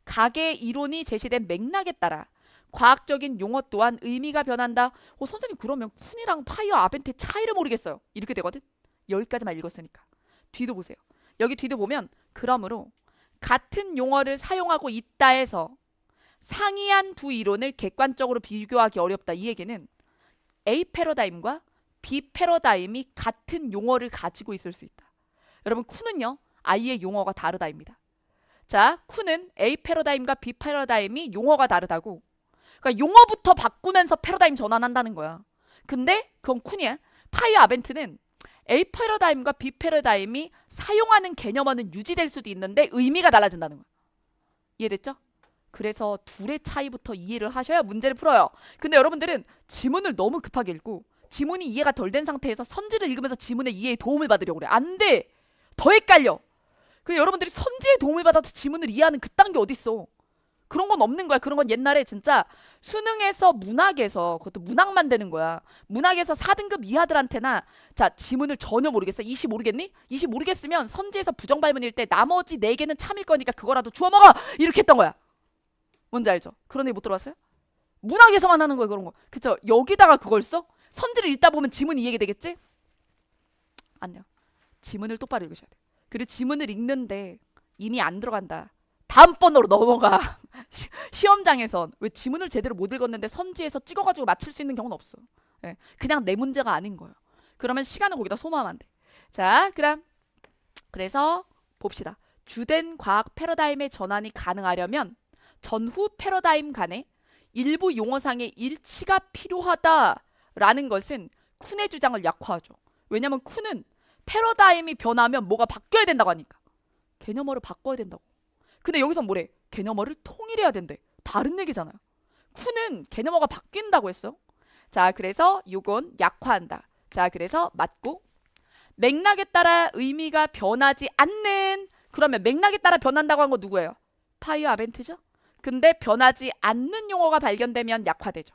각의 이론이 제시된 맥락에 따라 과학적인 용어 또한 의미가 변한다. 선생님 그러면 쿤이랑 파이어 아벤트의 차이를 모르겠어요. 이렇게 되거든. 여기까지만 읽었으니까. 뒤도 보세요. 여기 뒤도 보면 그러므로 같은 용어를 사용하고 있다 해서 상이한 두 이론을 객관적으로 비교하기 어렵다. 이 얘기는 A 패러다임과 B 패러다임이 같은 용어를 가지고 있을 수 있다. 여러분 쿤은요. 아예 용어가 다르다입니다. 자, 쿤은 A 패러다임과 B 패러다임이 용어가 다르다고. 그러니까 용어부터 바꾸면서 패러다임 전환한다는 거야. 근데 그건 쿤이야. 파이어 아벤트는 A 패러다임과 B 패러다임이 사용하는 개념어는 유지될 수도 있는데 의미가 달라진다는 거야. 이해됐죠? 그래서 둘의 차이부터 이해를 하셔야 문제를 풀어요. 근데 여러분들은 지문을 너무 급하게 읽고 지문이 이해가 덜 된 상태에서 선지를 읽으면서 지문의 이해에 도움을 받으려고 그래. 안 돼. 더 헷갈려. 근데 여러분들이 선지에 도움을 받아서 지문을 이해하는 그딴 게 어딨어. 그런 건 없는 거야. 그런 건 옛날에 진짜 수능에서 문학에서 그것도 문학만 되는 거야. 문학에서 4등급 이하들한테나 자 지문을 전혀 모르겠어. 20 모르겠니? 20 모르겠으면 선지에서 부정발문일 때 나머지 4개는 참일 거니까 그거라도 주워 먹어! 이렇게 했던 거야. 뭔지 알죠? 그런 얘기 못 들어봤어요? 문학에서만 하는 거예요. 그런 거. 그쵸? 여기다가 그걸 써? 선지를 읽다 보면 지문이 이해가 되겠지? 안 돼요. 지문을 똑바로 읽으셔야 돼요. 그리고 지문을 읽는데 이미 안 들어간다. 다음 번으로 넘어가. 시험장에선 왜 지문을 제대로 못 읽었는데 선지에서 찍어가지고 맞출 수 있는 경우는 없어. 예, 그냥 내 문제가 아닌 거예요. 그러면 시간을 거기다 소모하면 안 돼. 자, 그다음 그래서 봅시다. 주된 과학 패러다임의 전환이 가능하려면 전후 패러다임 간에 일부 용어상의 일치가 필요하다라는 것은 쿤의 주장을 약화하죠. 왜냐면 쿤은 패러다임이 변하면 뭐가 바뀌어야 된다고 하니까. 개념어를 바꿔야 된다고. 근데 여기서 뭐래? 개념어를 통일해야 된대. 다른 얘기잖아요. 쿤은 개념어가 바뀐다고 했어. 자, 그래서 요건 약화한다. 자, 그래서 맞고 맥락에 따라 의미가 변하지 않는. 그러면 맥락에 따라 변한다고 한 거 누구예요? 파이어 아벤트죠? 근데 변하지 않는 용어가 발견되면 약화되죠.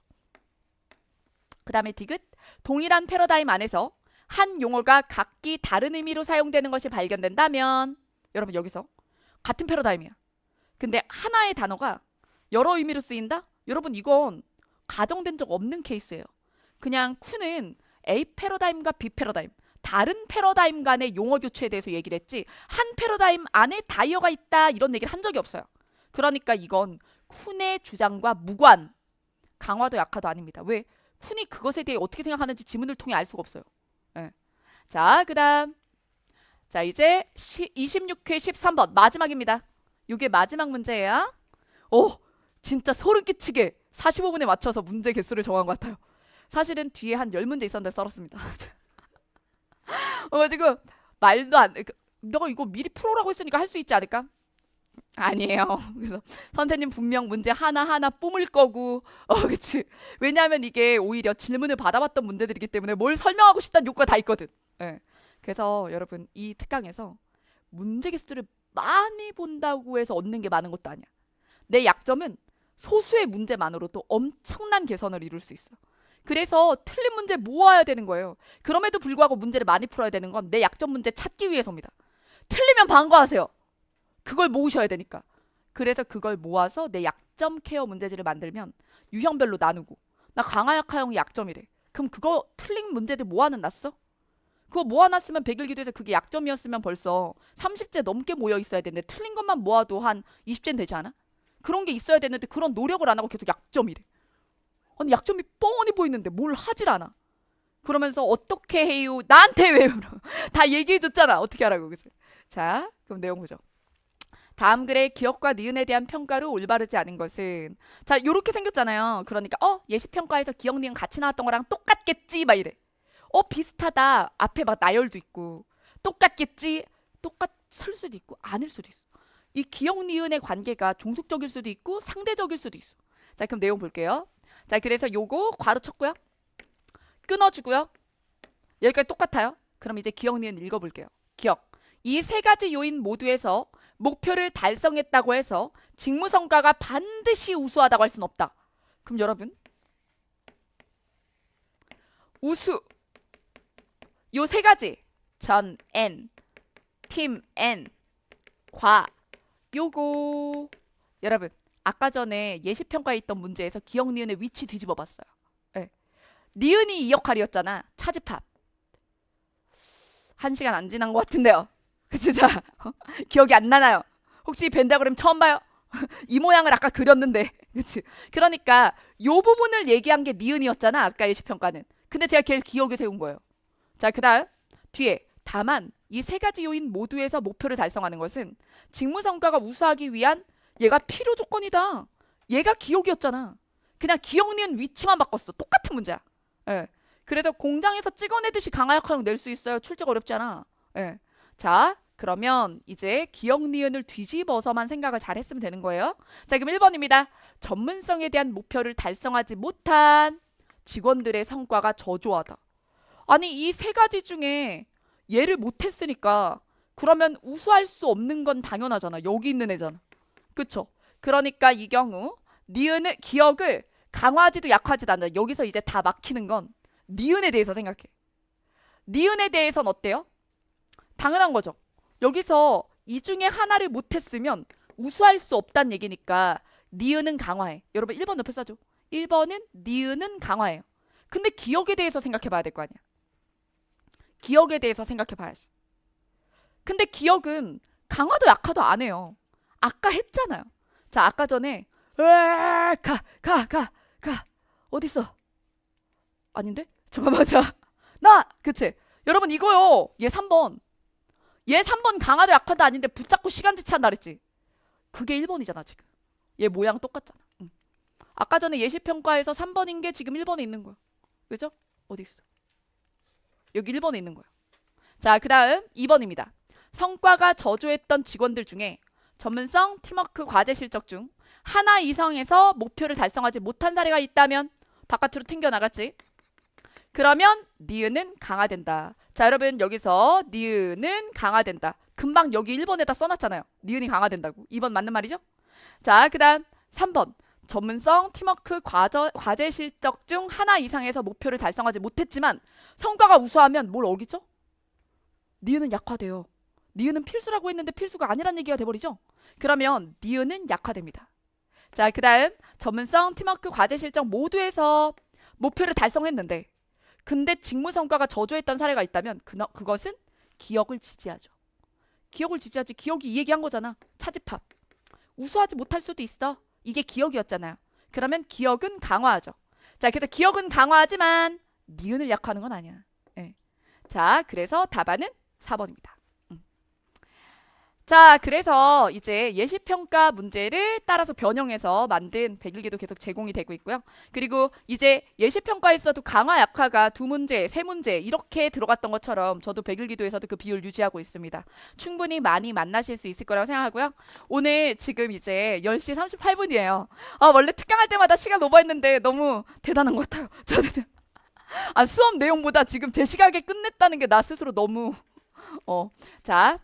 그 다음에 디귿. 동일한 패러다임 안에서 한 용어가 각기 다른 의미로 사용되는 것이 발견된다면, 여러분 여기서 같은 패러다임이야. 근데 하나의 단어가 여러 의미로 쓰인다? 여러분 이건 가정된 적 없는 케이스예요. 그냥 쿤은 A 패러다임과 B 패러다임, 다른 패러다임 간의 용어 교체에 대해서 얘기를 했지 한 패러다임 안에 다이어가 있다 이런 얘기를 한 적이 없어요. 그러니까 이건 쿤의 주장과 무관, 강화도 약화도 아닙니다. 왜? 쿤이 그것에 대해 어떻게 생각하는지 지문을 통해 알 수가 없어요. 예. 자, 그 다음. 자, 이제 26회 13번 마지막입니다. 이게 마지막 문제예요. 오, 진짜 소름 끼치게 45분에 맞춰서 문제 개수를 정한 것 같아요. 사실은 뒤에 한 10문제 있었는데 썰었습니다. 지금 말도 안, 너가 이거 미리 풀어라고 했으니까 할 수 있지 않을까? 아니에요. 그래서 선생님 분명 문제 하나하나 뿜을 거고, 그치. 왜냐하면 이게 오히려 질문을 받아봤던 문제들이기 때문에 뭘 설명하고 싶다는 욕구가 다 있거든. 예. 그래서 여러분 이 특강에서 문제 개수를 많이 본다고 해서 얻는 게 많은 것도 아니야. 내 약점은 소수의 문제만으로도 엄청난 개선을 이룰 수 있어. 그래서 틀린 문제 모아야 되는 거예요. 그럼에도 불구하고 문제를 많이 풀어야 되는 건 내 약점 문제 찾기 위해서입니다. 틀리면 반가워하세요. 그걸 모으셔야 되니까. 그래서 그걸 모아서 내 약점 케어 문제지를 만들면 유형별로 나누고, 나 강화 약화형이 약점이래. 그럼 그거 틀린 문제들 모아놨어? 그거 모아놨으면 100일기도에서 그게 약점이었으면 벌써 30제 넘게 모여 있어야 되는데 틀린 것만 모아도 한 20제는 되지 않아? 그런 게 있어야 되는데 그런 노력을 안 하고 계속 약점이래. 아니 약점이 뻔히 보이는데 뭘 하질 않아. 그러면서 어떻게 해요? 나한테 왜 물어? 다 얘기해줬잖아. 어떻게 하라고. 그치? 자, 그럼 내용 보죠. 다음 글의 기억과 니은에 대한 평가로 올바르지 않은 것은, 자 요렇게 생겼잖아요. 그러니까 예시평가에서 기억 니은 같이 나왔던 거랑 똑같겠지 막 이래. 비슷하다. 앞에 막 나열도 있고. 똑같겠지. 똑같을 수도 있고 아닐 수도 있어. 이 기억 니은의 관계가 종속적일 수도 있고 상대적일 수도 있어. 자 그럼 내용 볼게요. 자 그래서 요거 괄호 쳤고요. 끊어주고요. 여기까지 똑같아요. 그럼 이제 기억 니은 읽어볼게요. 기억. 이 세 가지 요인 모두에서 목표를 달성했다고 해서 직무 성과가 반드시 우수하다고 할 수는 없다. 그럼 여러분 우수 요 세 가지 전 N, 팀 N, 과 요거 여러분 아까 전에 예시평가에 있던 문제에서 기억 니은의 위치 뒤집어 봤어요. 네. 니은이 이 역할이었잖아. 차집합. 1시간 안 지난 것 같은데요. 진짜 기억이 안 나나요? 혹시 벤다그램 처음 봐요? 이 모양을 아까 그렸는데 그치? 그러니까 요 부분을 얘기한 게 니은이었잖아. 아까 예시평가는. 근데 제가 걔를 기억에 세운 거예요. 자 그 다음 뒤에 다만 이 세 가지 요인 모두에서 목표를 달성하는 것은 직무 성과가 우수하기 위한 얘가 필요 조건이다. 얘가 기억이었잖아. 그냥 기억 니은 위치만 바꿨어. 똑같은 문제야. 예. 그래서 공장에서 찍어내듯이 강화역학용 낼 수 있어요. 출제가 어렵지 않아. 예. 자 그러면 이제 기억 니은을 뒤집어서만 생각을 잘 했으면 되는 거예요. 자 그럼 1번입니다. 전문성에 대한 목표를 달성하지 못한 직원들의 성과가 저조하다. 아니 이 세 가지 중에 얘를 못했으니까 그러면 우수할 수 없는 건 당연하잖아. 여기 있는 애잖아. 그쵸? 그러니까 이 경우 니은을 기억을 강화하지도 약화하지도 않는다. 여기서 이제 다 막히는 건 니은에 대해서 생각해. 니은에 대해서는 어때요? 당연한 거죠. 여기서 이 중에 하나를 못했으면 우수할 수 없다는 얘기니까 니은은 강화해. 여러분 1번 옆에 써줘. 1번은 니은은 강화해요. 근데 기억에 대해서 생각해 봐야 될 거 아니야. 기억에 대해서 생각해 봐야지. 근데 기억은 강화도 약화도 안 해요. 아까 했잖아요. 자 아까 전에 가 어딨어? 아닌데? 잠깐만 나 그치? 여러분 이거요. 얘 3번. 얘 3번 강화도 약화도 아닌데 붙잡고 시간 지체한다 그랬지. 그게 1번이잖아 지금. 얘 모양 똑같잖아. 응. 아까 전에 예시평가에서 3번인 게 지금 1번에 있는 거야. 그죠? 어디 있어? 여기 1번에 있는 거야. 자 그 다음 2번입니다. 성과가 저조했던 직원들 중에 전문성, 팀워크, 과제 실적 중 하나 이상에서 목표를 달성하지 못한 사례가 있다면 바깥으로 튕겨나갔지. 그러면 니은은 강화된다. 자 여러분 여기서 니은은 강화된다. 금방 여기 1번에다 써놨잖아요. 니은이 강화된다고. 2번 맞는 말이죠? 자 그 다음 3번. 전문성, 팀워크, 과제 실적 중 하나 이상에서 목표를 달성하지 못했지만 성과가 우수하면 뭘 어기죠? 니은은 약화돼요. 니은은 필수라고 했는데 필수가 아니란 얘기가 돼버리죠? 그러면 니은은 약화됩니다. 자, 그 다음 전문성, 팀워크, 과제 실적 모두에서 목표를 달성했는데 근데 직무 성과가 저조했던 사례가 있다면 그것은 기억을 지지하죠. 기억을 지지하지. 기억이 이 얘기한 거잖아. 차집합. 우수하지 못할 수도 있어. 이게 기억이었잖아요. 그러면 기억은 강화하죠. 자, 그래서 기억은 강화하지만 니은을 약화하는 건 아니야. 예. 자, 그래서 답안은 4번입니다. 자, 그래서 이제 예시평가 문제를 따라서 변형해서 만든 백일기도 계속 제공이 되고 있고요. 그리고 이제 예시평가에서도 강화 약화가 2문제, 3문제 이렇게 들어갔던 것처럼 저도 백일기도에서도 그 비율 유지하고 있습니다. 충분히 많이 만나실 수 있을 거라고 생각하고요. 오늘 지금 이제 10시 38분이에요. 원래 특강할 때마다 시간 오버했는데 너무 대단한 것 같아요. 저는 수업 내용보다 지금 제 시각에 끝냈다는 게 나 스스로 너무 자,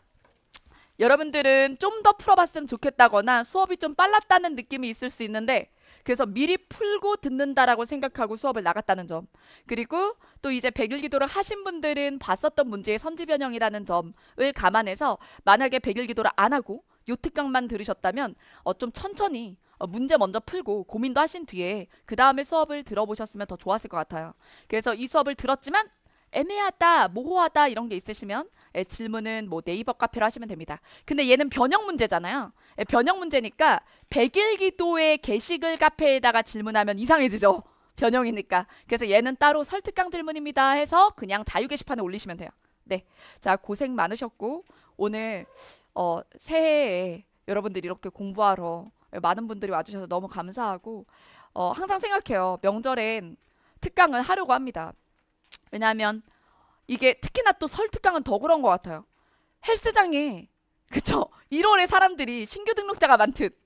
여러분들은 좀 더 풀어봤으면 좋겠다거나 수업이 좀 빨랐다는 느낌이 있을 수 있는데 그래서 미리 풀고 듣는다라고 생각하고 수업을 나갔다는 점, 그리고 또 이제 백일기도를 하신 분들은 봤었던 문제의 선지 변형이라는 점을 감안해서 만약에 백일기도를 안 하고 요 특강만 들으셨다면 좀 천천히 문제 먼저 풀고 고민도 하신 뒤에 그 다음에 수업을 들어보셨으면 더 좋았을 것 같아요. 그래서 이 수업을 들었지만 애매하다, 모호하다 이런 게 있으시면 질문은 뭐 네이버 카페로 하시면 됩니다. 근데 얘는 변형 문제잖아요. 변형 문제니까 백일기도의 게시글 카페에다가 질문하면 이상해지죠. 변형이니까. 그래서 얘는 따로 설특강 질문입니다 해서 그냥 자유 게시판에 올리시면 돼요. 네, 자, 고생 많으셨고 오늘 새해에 여러분들이 이렇게 공부하러 많은 분들이 와주셔서 너무 감사하고 항상 생각해요. 명절엔 특강을 하려고 합니다. 왜냐하면 이게 특히나 또 설 특강은 더 그런 것 같아요. 헬스장에 그쵸? 1월에 사람들이 신규 등록자가 많듯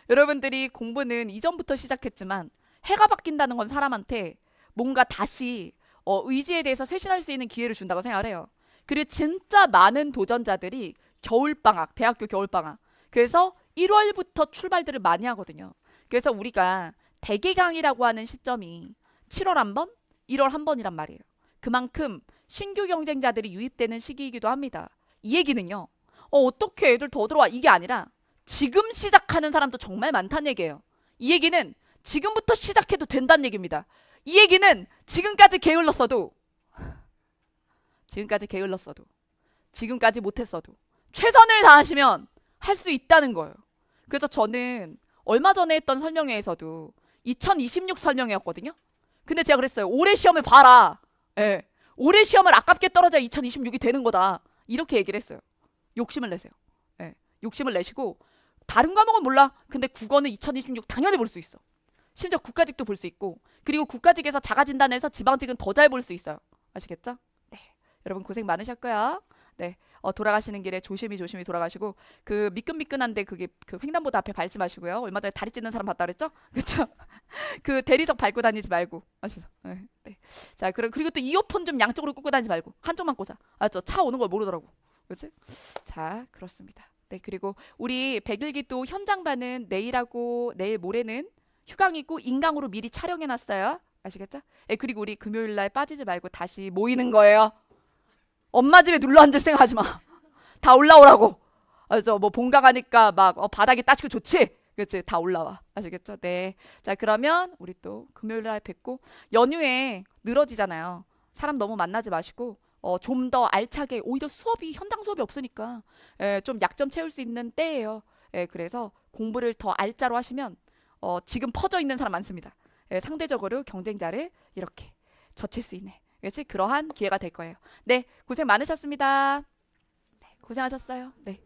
여러분들이 공부는 이전부터 시작했지만 해가 바뀐다는 건 사람한테 뭔가 다시 의지에 대해서 쇄신할 수 있는 기회를 준다고 생각을 해요. 그리고 진짜 많은 도전자들이 겨울방학, 대학교 겨울방학, 그래서 1월부터 출발들을 많이 하거든요. 그래서 우리가 대개강이라고 하는 시점이 7월 한 번, 1월 한 번이란 말이에요. 그만큼 신규 경쟁자들이 유입되는 시기이기도 합니다. 이 얘기는요. 어떻게 애들 더 들어와 이게 아니라 지금 시작하는 사람도 정말 많다는 얘기예요. 이 얘기는 지금부터 시작해도 된다는 얘기입니다. 이 얘기는 지금까지 게을렀어도 지금까지 못했어도 최선을 다하시면 할 수 있다는 거예요. 그래서 저는 얼마 전에 했던 설명회에서도 2026 설명회였거든요. 근데 제가 그랬어요. 올해 시험을 봐라. 예. 올해 시험을 아깝게 떨어져야 2026이 되는 거다. 이렇게 얘기를 했어요. 욕심을 내세요. 예. 욕심을 내시고 다른 과목은 몰라. 근데 국어는 2026 당연히 볼 수 있어. 심지어 국가직도 볼 수 있고 그리고 국가직에서 자가진단해서 지방직은 더 잘 볼 수 있어요. 아시겠죠? 네. 여러분 고생 많으셨고요. 네. 돌아가시는 길에 조심히 돌아가시고 그 미끈미끈한데 그게 그 횡단보도 앞에 밟지 마시고요. 얼마 전에 다리 찢는 사람 봤다 그랬죠? 그쵸? 그 대리석 밟고 다니지 말고 아시죠? 네. 네. 자, 그리고 또 이어폰 좀 양쪽으로 꽂고 다니지 말고 한쪽만 꽂아. 알았죠? 차 오는 걸 모르더라고. 그렇지? 자, 그렇습니다. 네, 그리고 우리 백일기도 현장반은 내일하고 내일 모레는 휴강이고 인강으로 미리 촬영해놨어요. 아시겠죠? 네, 그리고 우리 금요일날 빠지지 말고 다시 모이는 거예요. 엄마 집에 눌러 앉을 생각하지 마. 다 올라오라고. 알죠? 뭐 본가 가니까 막 바닥이 따지고 좋지? 그치? 다 올라와. 아시겠죠? 네. 자, 그러면 우리 또 금요일날 뵙고 연휴에 늘어지잖아요. 사람 너무 만나지 마시고 좀 더 알차게 오히려 현장 수업이 없으니까 좀 약점 채울 수 있는 때예요. 그래서 공부를 더 알짜로 하시면 지금 퍼져 있는 사람 많습니다. 상대적으로 경쟁자를 이렇게 젖힐 수 있는 그렇지? 그러한 기회가 될 거예요. 네, 고생 많으셨습니다. 네, 고생하셨어요. 네.